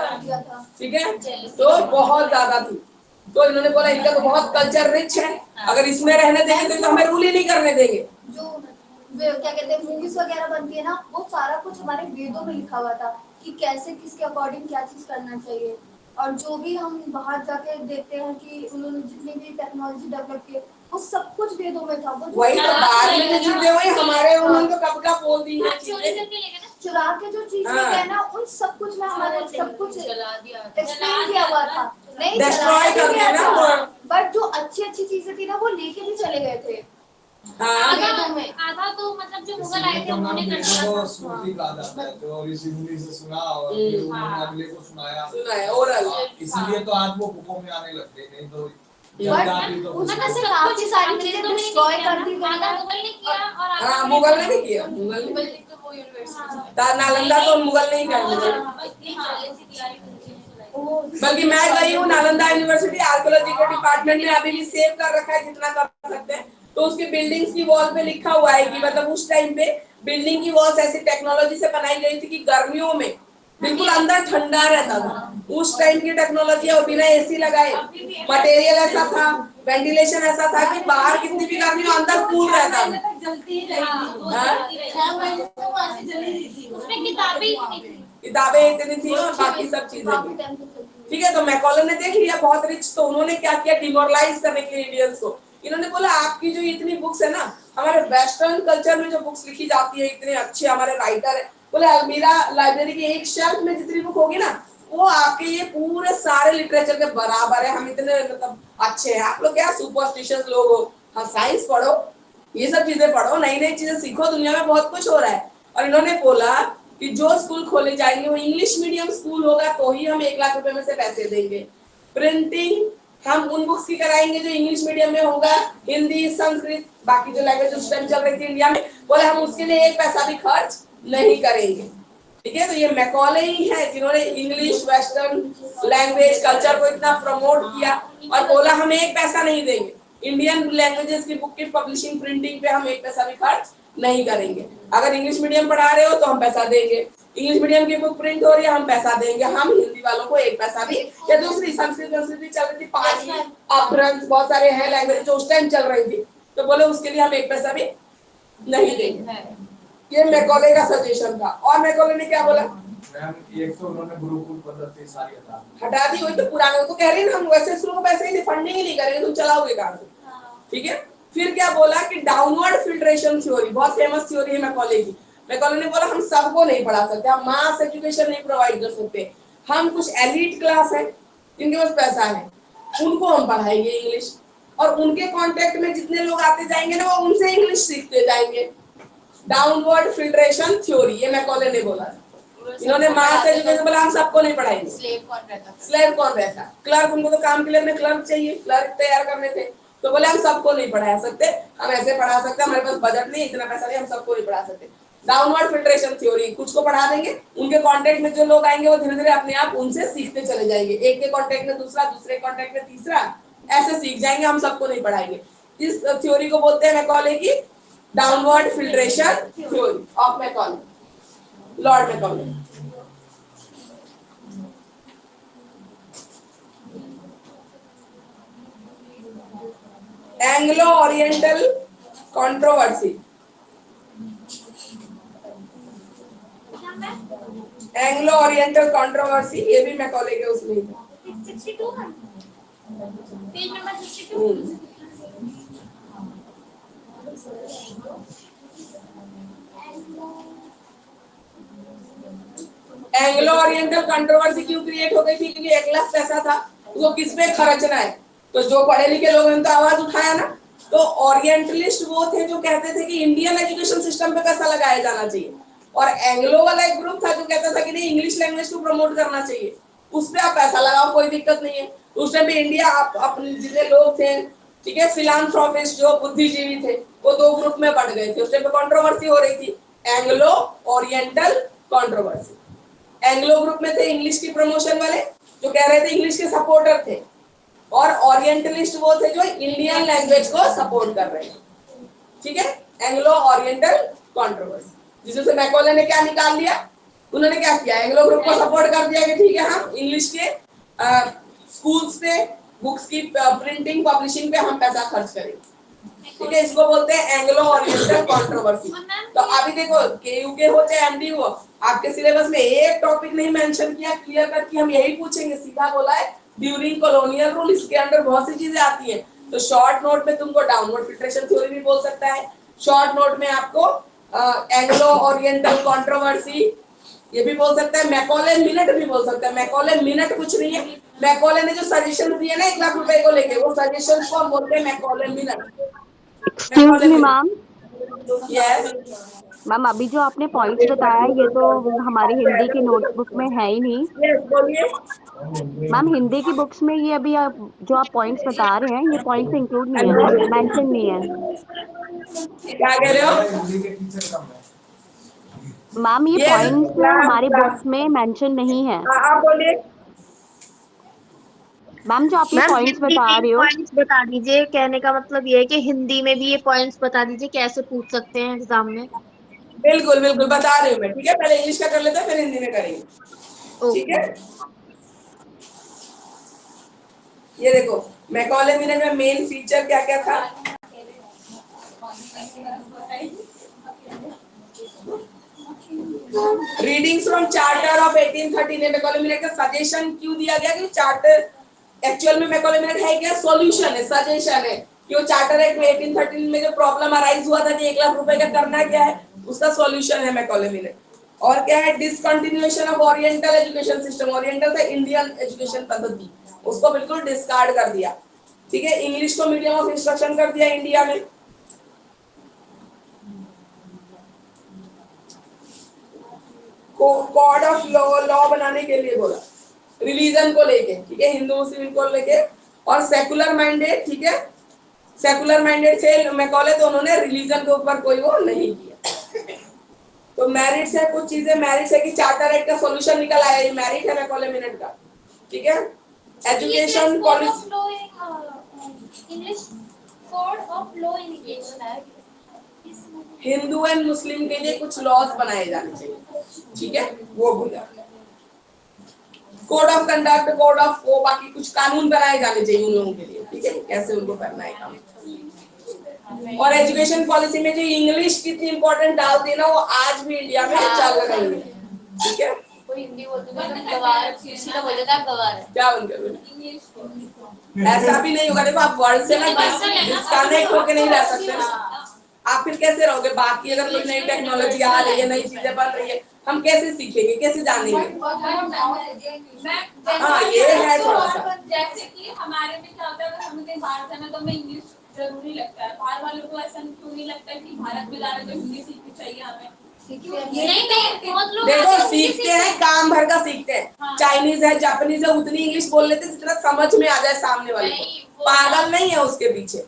ठीक है, तो बहुत ज्यादा थी। तो इन्होंने बोला इनका तो बहुत कल्चर रिच है, अगर इसमें रहने देंगे तो हमें रूल ही नहीं करने देंगे। जो क्या कहते हैं मूवीज वगैरह बनती है ना, वो सारा कुछ हमारे वेदों में लिखा हुआ था कि कैसे किसके अकॉर्डिंग क्या चीज करना चाहिए। और जो भी हम बाहर जाके देखते हैं कि उन्होंने जितनी भी टेक्नोलॉजी डेवलप की वो सब कुछ वेदों में था। वो वही तो बाद में जो चीजें हुई हमारे उन्होंने तो कब का बोल दी है चुरा के जो चीजें है ना उन सब कुछ में हमारे सब कुछ एक्सप्लेन किया हुआ था। नहीं Destroy कर दिया ना वो। बट जो अच्छी चीजें थी ना वो लेके भी चले गए थे। आधा तो मतलब जो मुगल आए थे उन्होंने कर दिया था। स्मृति कहा जाता है जो ऋषि मुनि से सुना और फिर उन्होंने अगले को सुनाया ओरल। इसीलिए तो आज वो बुकों में आने लग गए, नहीं तो उसमें से काफी सारी चीजें डिस्ट्रॉय कर दी गई आधा मुगल ने किया और आधा हाँ मुगल ने भी किया, मुगल ने नालंदा तो मुगल नहीं किया, बल्कि मैं गई हूँ नालंदा यूनिवर्सिटी, आर्कियोलॉजी के डिपार्टमेंट में अभी भी सेव कर रखा है जितना कर सकते हैं। तो उसके बिल्डिंग्स की वॉल पे लिखा हुआ है कि मतलब उस टाइम पे बिल्डिंग की वॉल्स ऐसी टेक्नोलॉजी से बनाई गई थी कि गर्मियों में बिल्कुल अंदर ठंडा रहता था। उस टाइम की टेक्नोलॉजी और बिना एसी लगाए मटेरियल ऐसा था, वेंटिलेशन ऐसा था कि बाहर कितनी भी गर्मी हो अंदर कूल रहता था। किताबें इतनी थी और बाकी सब चीजें भी। ठीक है, तो मैकॉले ने देख लिया बहुत रिच, तो उन्होंने क्या किया डिमोरलाइज करने के लिए इंडियंस को। इन्होंने बोला आपकी जो इतनी बुक्स है ना, हमारे वेस्टर्न कल्चर में जो बुक्स लिखी जाती है इतने अच्छे हमारे राइटर है, बोले अलमीरा लाइब्रेरी की एक शेल्फ में जितनी बुक होगी ना वो आपके ये पूरे सारे लिटरेचर के बराबर है। हम इतने मतलब अच्छे हैं, आप लोग क्या सुपरस्टिशियस लोग हो। हाँ साइंस पढ़ो, ये सब चीजें पढ़ो, नई नई चीजें सीखो, दुनिया में बहुत कुछ हो रहा है। और इन्होंने बोला कि जो स्कूल खोले जाएंगे वो इंग्लिश मीडियम स्कूल होगा तो ही हम 1 लाख रुपए में से पैसे देंगे। प्रिंटिंग हम उन बुक्स की कराएंगे जो इंग्लिश मीडियम में होगा, हिंदी संस्कृत बाकी जो लैंग्वेज उस टाइम चल रही थी इंडिया में, बोले हम उसके लिए 1 पैसा भी खर्च नहीं करेंगे। ठीक है, तो ये मैकॉले ही है जिन्होंने इंग्लिश वेस्टर्न लैंग्वेज कल्चर को इतना प्रमोट किया और बोला हम 1 पैसा नहीं देंगे, इंडियन लैंग्वेजेस की बुक की पब्लिशिंग प्रिंटिंग पे हम 1 पैसा भी खर्च नहीं करेंगे। अगर इंग्लिश मीडियम पढ़ा रहे हो तो हम पैसा देंगे, इंग्लिश मीडियम की बुक प्रिंट हो रही है हम पैसा देंगे, हम हिंदी वालों को 1 पैसा भी, या दूसरी संस्कृत भी चल रही थी, पाली अपभ्रंश बहुत सारे हैं लैंग्वेज जो उस टाइम चल रही थी, तो बोले उसके लिए हम 1 पैसा भी नहीं देंगे। ये मैकॉले का सजेशन था। और मैकॉले ने क्या बोला, मैम एक तो उन्होंने गुरुकुल पद्धति सारी हटा दी, वही तो पुराने तो कह रही है हम वैसे स्कूलों को पैसे ही फंडिंग ही नहीं करेंगे, तुम चलाओगे कहां से। ठीक है, फिर क्या बोला कि डाउनवर्ड फिल्ट्रेशन थ्योरी, बहुत फेमस थ्योरी है मैकॉले की। मैकॉले ने बोला हम सबको नहीं पढ़ा सकते, हम मास एजुकेशन नहीं प्रोवाइड कर सकते, हम कुछ एलीट क्लास है जिनके पास पैसा है उनको हम पढ़ाएंगे इंग्लिश, और उनके कांटेक्ट में जितने लोग आते जाएंगे ना वो उनसे इंग्लिश सीखते जाएंगे। डाउनवर्ड फिल्ट्रेशन थ्योरी, ये मैकॉले ने बोला। इन्होंने मास एजुकेशन बोला हम सबको नहीं पढ़ाएंगे। स्लेव कौन रहता, क्लर्क, उनको तो काम के लिए क्लर्क चाहिए, क्लर्क तैयार करने थे, तो बोले हम सबको नहीं पढ़ा सकते, हम ऐसे पढ़ा सकते हैं, हमारे पास बजट नहीं, इतना पैसा नहीं, हम सबको नहीं पढ़ा सकते। डाउनवर्ड फिल्ट्रेशन थ्योरी, कुछ को पढ़ा देंगे, उनके कांटेक्ट में जो लोग आएंगे वो धीरे धीरे अपने आप उनसे सीखते चले जाएंगे, एक के कांटेक्ट में दूसरा, दूसरे कांटेक्ट में तीसरा, ऐसे सीख जाएंगे, हम सबको नहीं पढ़ाएंगे। इस थ्योरी को बोलते हैं मैकॉले की downward filtration theory of Macaulay, Lord Macaulay. Anglo oriental controversy, Anglo oriental controversy, ये भी मैकॉले के उसमें ही था। 62 page number 62। Anglo oriental controversy क्यों क्रिएट हो गई थी, क्योंकि 1 लाख पैसा था, उसको किस पे खर्चना है, तो जो पढ़े लिखे लोगों ने तो आवाज उठाया ना। तो ओरिएंटलिस्ट वो थे जो कहते थे कि इंडियन एजुकेशन सिस्टम पे पैसा लगाया जाना चाहिए, और एंग्लो वाला एक ग्रुप था जो कहता था कि नहीं इंग्लिश लैंग्वेज को प्रमोट करना चाहिए, उस पे आप पैसा लगाओ कोई दिक्कत नहीं है। उस टाइम पे इंडिया अपने जितने लोग थे, ठीक है, फिलांथ्रोपिस्ट जो बुद्धिजीवी थे वो 2 ग्रुप में बढ़ गए थे। उस टाइम पे कंट्रोवर्सी हो रही थी, Anglo oriental controversy. Anglo group में थे इंग्लिश की प्रमोशन वाले जो कह रहे थे इंग्लिश के सपोर्टर थे, और ओरिएंटलिस्ट वो थे जो इंडियन लैंग्वेज को सपोर्ट कर रहे थे। ठीक है, एंग्लो ओरिएंटल कंट्रोवर्सी, जिससे मैकॉले ने क्या निकाल लिया, उन्होंने क्या किया, एंग्लो ग्रुप को सपोर्ट कर दिया कि ठीक है हम इंग्लिश के स्कूल्स पे बुक्स की प्रिंटिंग पब्लिशिंग पे हम पैसा खर्च करेंगे, ठीक है, इसको बोलते हैं एंग्लो ओरिएंटल कंट्रोवर्सी। तो अभी देखो केयू के हो चाहे एमडी हो, आपके सिलेबस में एक टॉपिक नहीं मेंशन किया क्लियर कट कि हम यही पूछेंगे, सीधा बोला है ड्यूरिंग कॉलोनियल रूल, इसके अंदर बहुत सी चीजें आती हैं। तो शॉर्ट नोट में तुमको डाउनवर्ड फिल्ट्रेशन थ्योरी भी बोल सकता है, शॉर्ट नोट में आपको एंग्लो ओरिएंटल कंट्रोवर्सी ये भी बोल सकता है, मैकॉले मिनट भी बोल सकता है। मैकॉले मिनट कुछ नहीं है, मैकॉले ने जो सजेशन दिए ना 1 लाख रुपए को लेके, वो सजेशन को हम बोलते हैं Macaulay minute. Excuse me ma'am, yes ma'am अभी जो आपने पॉइंट्स बताया ये तो हमारी हिंदी की नोटबुक में है ही नहीं। यस बोलिए। मैम हिंदी की बुक्स में ये अभी आप जो आप पॉइंट्स बता रहे हैं ये पॉइंट्स इंक्लूड नहीं है, मेंशन नहीं है। क्या कह रहे हो? हिंदी के टीचर कम है। मैम ये Yes, पॉइंट्स हमारी बुक्स में मेंशन नहीं है। आप बोलिए। मैम जो आप ये मैम पॉइंट्स हिंदी बता में रहे हो, पॉइंट्स बता दीजिए, कहने का मतलब ये है कि हिंदी में भी ये पॉइंट्स बता दीजिए कैसे पूछ सकते हैं एग्जाम में। बिल्कुल बिल्कुल बता रही हूँ मैं, ठीक है, पहले इंग्लिश का कर लेते हैं फिर हिंदी में करेंगे, ठीक ओके। है। ये देखो मैकॉले मिनट में मेन फीचर क्या क्या था। रीडिंग्स फ्रॉम चार्टर ऑफ 1813 में मैकॉले मिनट का सजेशन क्यों दिया गया कि चार्टर एक्चुअल में मैकॉले मिनट है क्या, सॉल्यूशन है, सजेशन है कि वो चार्टर एक्ट में 1813 में जो प्रॉब्लम अराइज हुआ था कि 1 लाख रुपए का करना क्या है, उसका सॉल्यूशन है मैकॉले मिनट। और क्या है, discontinuation of oriental education system, oriental से इंडियन एजुकेशन पद्धति, उसको बिल्कुल डिस्कार्ड कर दिया, ठीक है। इंग्लिश को मीडियम ऑफ इंस्ट्रक्शन कर दिया इंडिया में। कोड ऑफ लॉ बनाने के लिए बोला, रिलीजन को लेके, ठीक है, हिंदू मुस्लिम को लेके, और सेकुलर माइंडेड, ठीक है, सेकुलर माइंडेड से मैकॉले तो उन्होंने रिलीजन के ऊपर कोई वो नहीं किया। तो मेरिट्स है, कुछ चीजें मेरिट्स है कि चार्टर एक्ट का सॉल्यूशन निकल आया, ये मेरिट है मैकॉले मिनट का, ठीक है। Education policy, English code of law in English है, हिंदू एंड मुस्लिम के लिए कुछ लॉज बनाए जाने चाहिए, ठीक है, वो बोला। Code of conduct, code of वो बाकी कुछ कानून बनाए जाने चाहिए उन लोगों के लिए, ठीक है, कैसे उनको करना है काम। और एजुकेशन पॉलिसी में जो इंग्लिश कितनी इंपॉर्टेंट डालती है ना, वो आज भी इंडिया में चल रही है, ठीक है। कोई हिंदी बोलते हैं गवार, सीधा बोल देता है गवार, क्या बन गया, ऐसा भी नहीं होगा। देखो आप वर्ड से ना डिस्कनेक्ट होके नहीं रह सकते ना, आप फिर कैसे रहोगे। बाकी अगर कोई नई टेक्नोलॉजी आ रही है, नई चीजें बन रही है, हम कैसे सीखेंगे, कैसे जानेंगे। हाँ ये है थोड़ा सा, जैसे कि हमारे में क्या होता है, अगर हमें कहीं बाहर जाना तो हमें इंग्लिश जरूरी लगता है, बाहर वालों को ऐसा क्यों नहीं लगता है कि भारत में जाना तो हिंदी सीखनी चाहिए हमें। नहीं बहुत लोग देखो सीखते हैं, काम भर का सीखते हैं, चाइनीज है, जापानीज है, उतनी इंग्लिश बोल लेते जितना समझ में आ जाए सामने वाले को, पागल नहीं है उसके पीछे।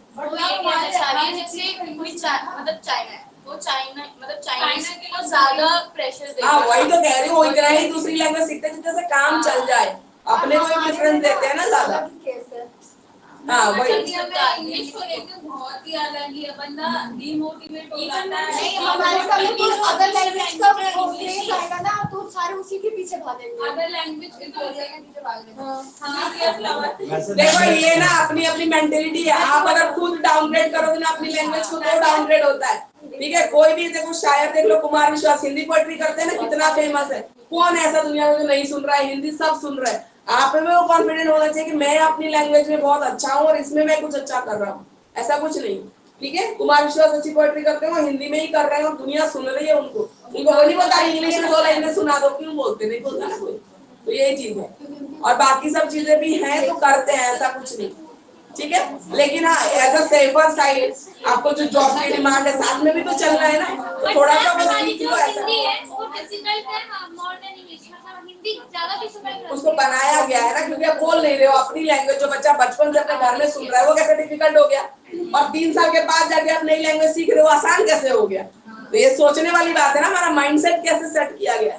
हाँ वही तो कह रही हूँ, इतना ही दूसरी लैंग्वेज सीखते हैं जिससे काम चल जाए, अपने को भी प्रेफरेंस देते हैं ना ज्यादा। हाँ वही, इंग्लिश को लेकर बहुत ही अलग ही है, बंदा डिमोटिवेट हो जाता है। नहीं हमारे समय तो अगर लैंग्वेज का क्रेज आएगा ना तो सारे उसी के पीछे भागेंगे, अगर लैंग्वेज के पीछे भागेंगे। देखो ये ना अपनी अपनी मेंटेलिटी है, आप अगर खुद डाउनग्रेड करोगे ना अपनी लैंग्वेज को तो डाउनग्रेड होता है, ठीक है। कोई भी देखो शायर देख लो, कुमार विश्वास हिंदी पोएट्री करते हैं ना, कितना फेमस है, कौन ऐसा दुनिया में जो नहीं सुन रहा है, हिंदी सब सुन रहा है। आप में वो कॉन्फिडेंट होना चाहिए कि मैं अपनी लैंग्वेज में बहुत अच्छा हूँ और इसमें मैं कुछ अच्छा कर रहा हूँ, ऐसा कुछ नहीं, ठीक है। कुमार विश्वास अच्छी पोएट्री करते हैं, वो हिंदी में ही कर रहे हैं और दुनिया सुन रही है उनको वो नहीं पता इंग्लिश में 2 लाइन में सुना दो, क्यों बोलते नहीं बोलता ना कोई, तो यही चीज है। और बाकी सब चीजें भी हैं तो करते हैं, ऐसा कुछ नहीं, ठीक है। लेकिन हाँ एज अ सेफर साइड आपको जो जॉब की डिमांड है साथ में भी तो चल रहा है ना, तो थोड़ा सा वो सीख लो ऐसा। उसको बनाया गया है ना, क्योंकि आप बोल नहीं रहे हो अपनी लैंग्वेज, जो बच्चा बचपन से अपने घर में सुन रहा है वो कैसे डिफिकल्ट हो गया, और 3 साल के बाद जाके आप नई लैंग्वेज सीख रहे हो आसान कैसे हो गया। तो ये सोचने वाली बात है ना, हमारा माइंडसेट कैसे सेट किया गया।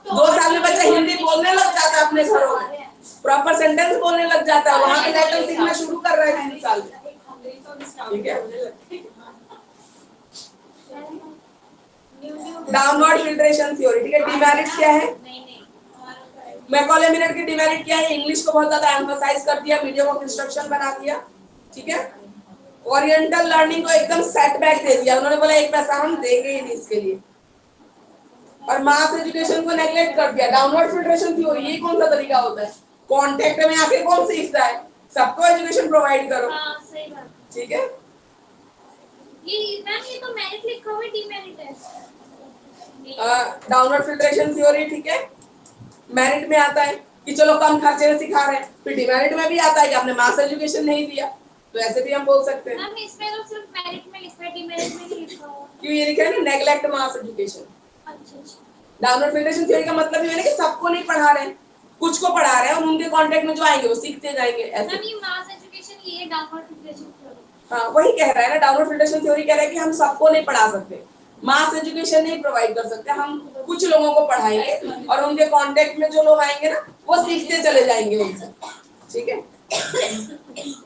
2 साल में बच्चा हिंदी बोलने लग जाता है अपने घरों में, प्रॉपर सेंटेंस बोलने लग जाता है, वहां पे लेटर सीखना शुरू कर रहा है 3 साल में, ठीक है। डाउनवर्ड फिल्ट्रेशन थ्योरी, ठीक है। डिमेरिट्स क्या है, मैकॉले मिनट की डिमेरिट क्या है, इंग्लिश को बहुत ज्यादा एम्फसाइज कर दिया, मीडियम ऑफ इंस्ट्रक्शन बना दिया, ठीक है। ओरिएंटल लर्निंग को एकदम सेटबैक दे दिया, उन्होंने बोला एक पैसा हम देंगे ही नहीं इसके लिए, और मास एजुकेशन को नेग्लेक्ट कर दिया। डाउनवर्ड फिल्ट्रेशन थ्योरी, ये कौन सा तरीका होता है? कांटेक्ट में आके कौन सीखता है? सबको एजुकेशन प्रोवाइड करो। हाँ सही बात। ठीक है, ये मैम ये तो मेरिट लिखा हुआ है, डीमेरिट है। डाउनवर्ड फिल्ट्रेशन थ्योरी, ठीक है, मेरिट में आता है कि चलो कम खर्चे में सिखा रहे हैं, फिर डिमेरिट में भी आता है कि आपने मास एजुकेशन नहीं दिया, तो ऐसे भी हम बोल सकते हैं। मैम इसमें तो सिर्फ मेरिट में लिखा है, डीमेरिट में नहीं लिखा हुआ। क्यों ये लिखा है ना, नेग्लेक्ट मास एजुकेशन। अच्छा अच्छा। डाउनवर्ड फिल्ट्रेशन थ्योरी का मतलब ये है ना कि सबको नहीं पढ़ा रहे हैं, कुछ को पढ़ा रहे हैं, और उनके कांटेक्ट में जो आएंगे वो सीखते जाएंगे ऐसे। मैम ये मास एजुकेशन ये डाउनवर्ड फिल्ट्रेशन थ्योरी। हाँ वही कह रहा है ना, डाउनवर्ड फिल्ट्रेशन थ्योरी कह रहा है कि हम सबको नहीं पढ़ा सकते, मास एजुकेशन नहीं प्रोवाइड कर सकते, हम कुछ लोगों को पढ़ाएंगे और उनके कांटेक्ट में जो लोग आएंगे ना वो सीखते चले जाएंगे उनसे। ठीक है,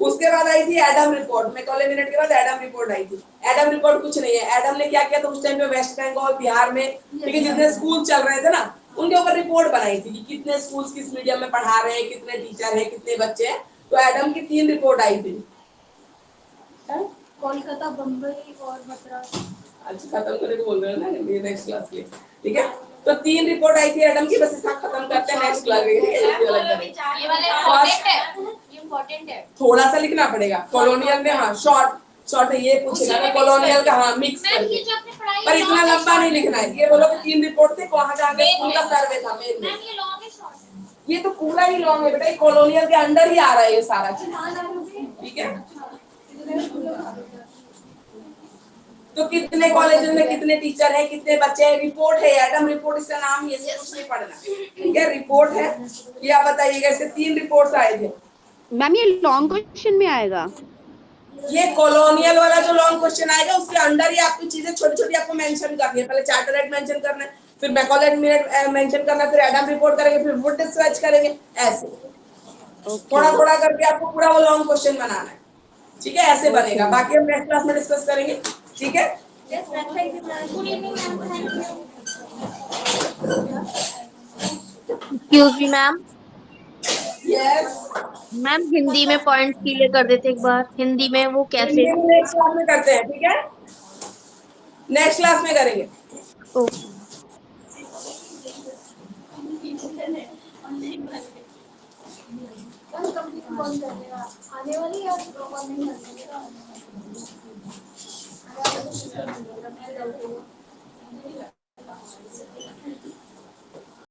उसके बाद आई थी एडम रिपोर्ट, मैकॉले मिनट के बाद एडम रिपोर्ट आई थी। एडम रिपोर्ट कुछ नहीं है, एडम ने क्या किया था उस टाइम पे वेस्ट बंगाल बिहार में, ठीक है, जितने स्कूल चल रहे थे ना उनके ऊपर रिपोर्ट बनाई थी कि कितने स्कूल किस मीडियम में पढ़ा रहे हैं, कितने टीचर है, कितने बच्चे हैं। तो एडम की 3 रिपोर्ट आई थी। कोलकाता, बम्बई और मद्रास। अच्छा खत्म करने को बोल रहे हो ना ये नेक्स्ट क्लास के लिए, ठीक है। तो 3 रिपोर्ट आई थी एडम की, बस इसका खत्म करते हैं नेक्स्ट क्लास में। ये वाला इम्पोर्टेंट है, ये इम्पोर्टेंट है। थोड़ा सा लिखना पड़ेगा कॉलोनियल में, हाँ शॉर्ट ये पूछेगा ना कॉलोनियल का, हाँ मिक्स करके, पर इतना लंबा नहीं लिखना है। ये बोलो कि 3 रिपोर्ट थे, कहाँ कहाँ के स्कूल का सर्वे था मेन में। ये लॉन्ग है शॉर्ट है? ये तो पूरा ही लॉन्ग है बेटा, कॉलोनियल के अंडर ही आ रहा है ये सारा चीज, ठीक है। तो कितने कॉलेजेस में कितने टीचर हैं, कितने बच्चे हैं, रिपोर्ट है एडम रिपोर्ट, इसका नाम ही है, कुछ नहीं पढ़ना, ठीक है। रिपोर्ट है ये, आप बताइएगा, इससे 3 रिपोर्ट्स आए थे। मैम ये लॉन्ग क्वेश्चन में आएगा? ये कॉलोनियल वाला जो लॉन्ग क्वेश्चन आएगा उसके अंडर ही आपको चीजें छोटी छोटी आपको मेंशन करनी है। पहले चार्टर रेट मेंशन करना है, फिर मैकॉले मिनट मेंशन करना है, फिर एडम रिपोर्ट करेंगे, फिर वुड सर्च करेंगे, ऐसे थोड़ा थोड़ा करके आपको पूरा वो लॉन्ग क्वेश्चन बनाना है, ठीक है। ऐसे बनेगा, बाकी हम नेक्स्ट क्लास में डिस्कस करेंगे, ठीक है। Excuse me ma'am, yes, ma'am Hindi में पॉइंट क्लियर कर देते एक बार, हिंदी में वो कैसे? नेक्स्ट क्लास में करते हैं, ठीक है, नेक्स्ट क्लास में करेंगे। ओके। आने वाली या नहीं आने वाली?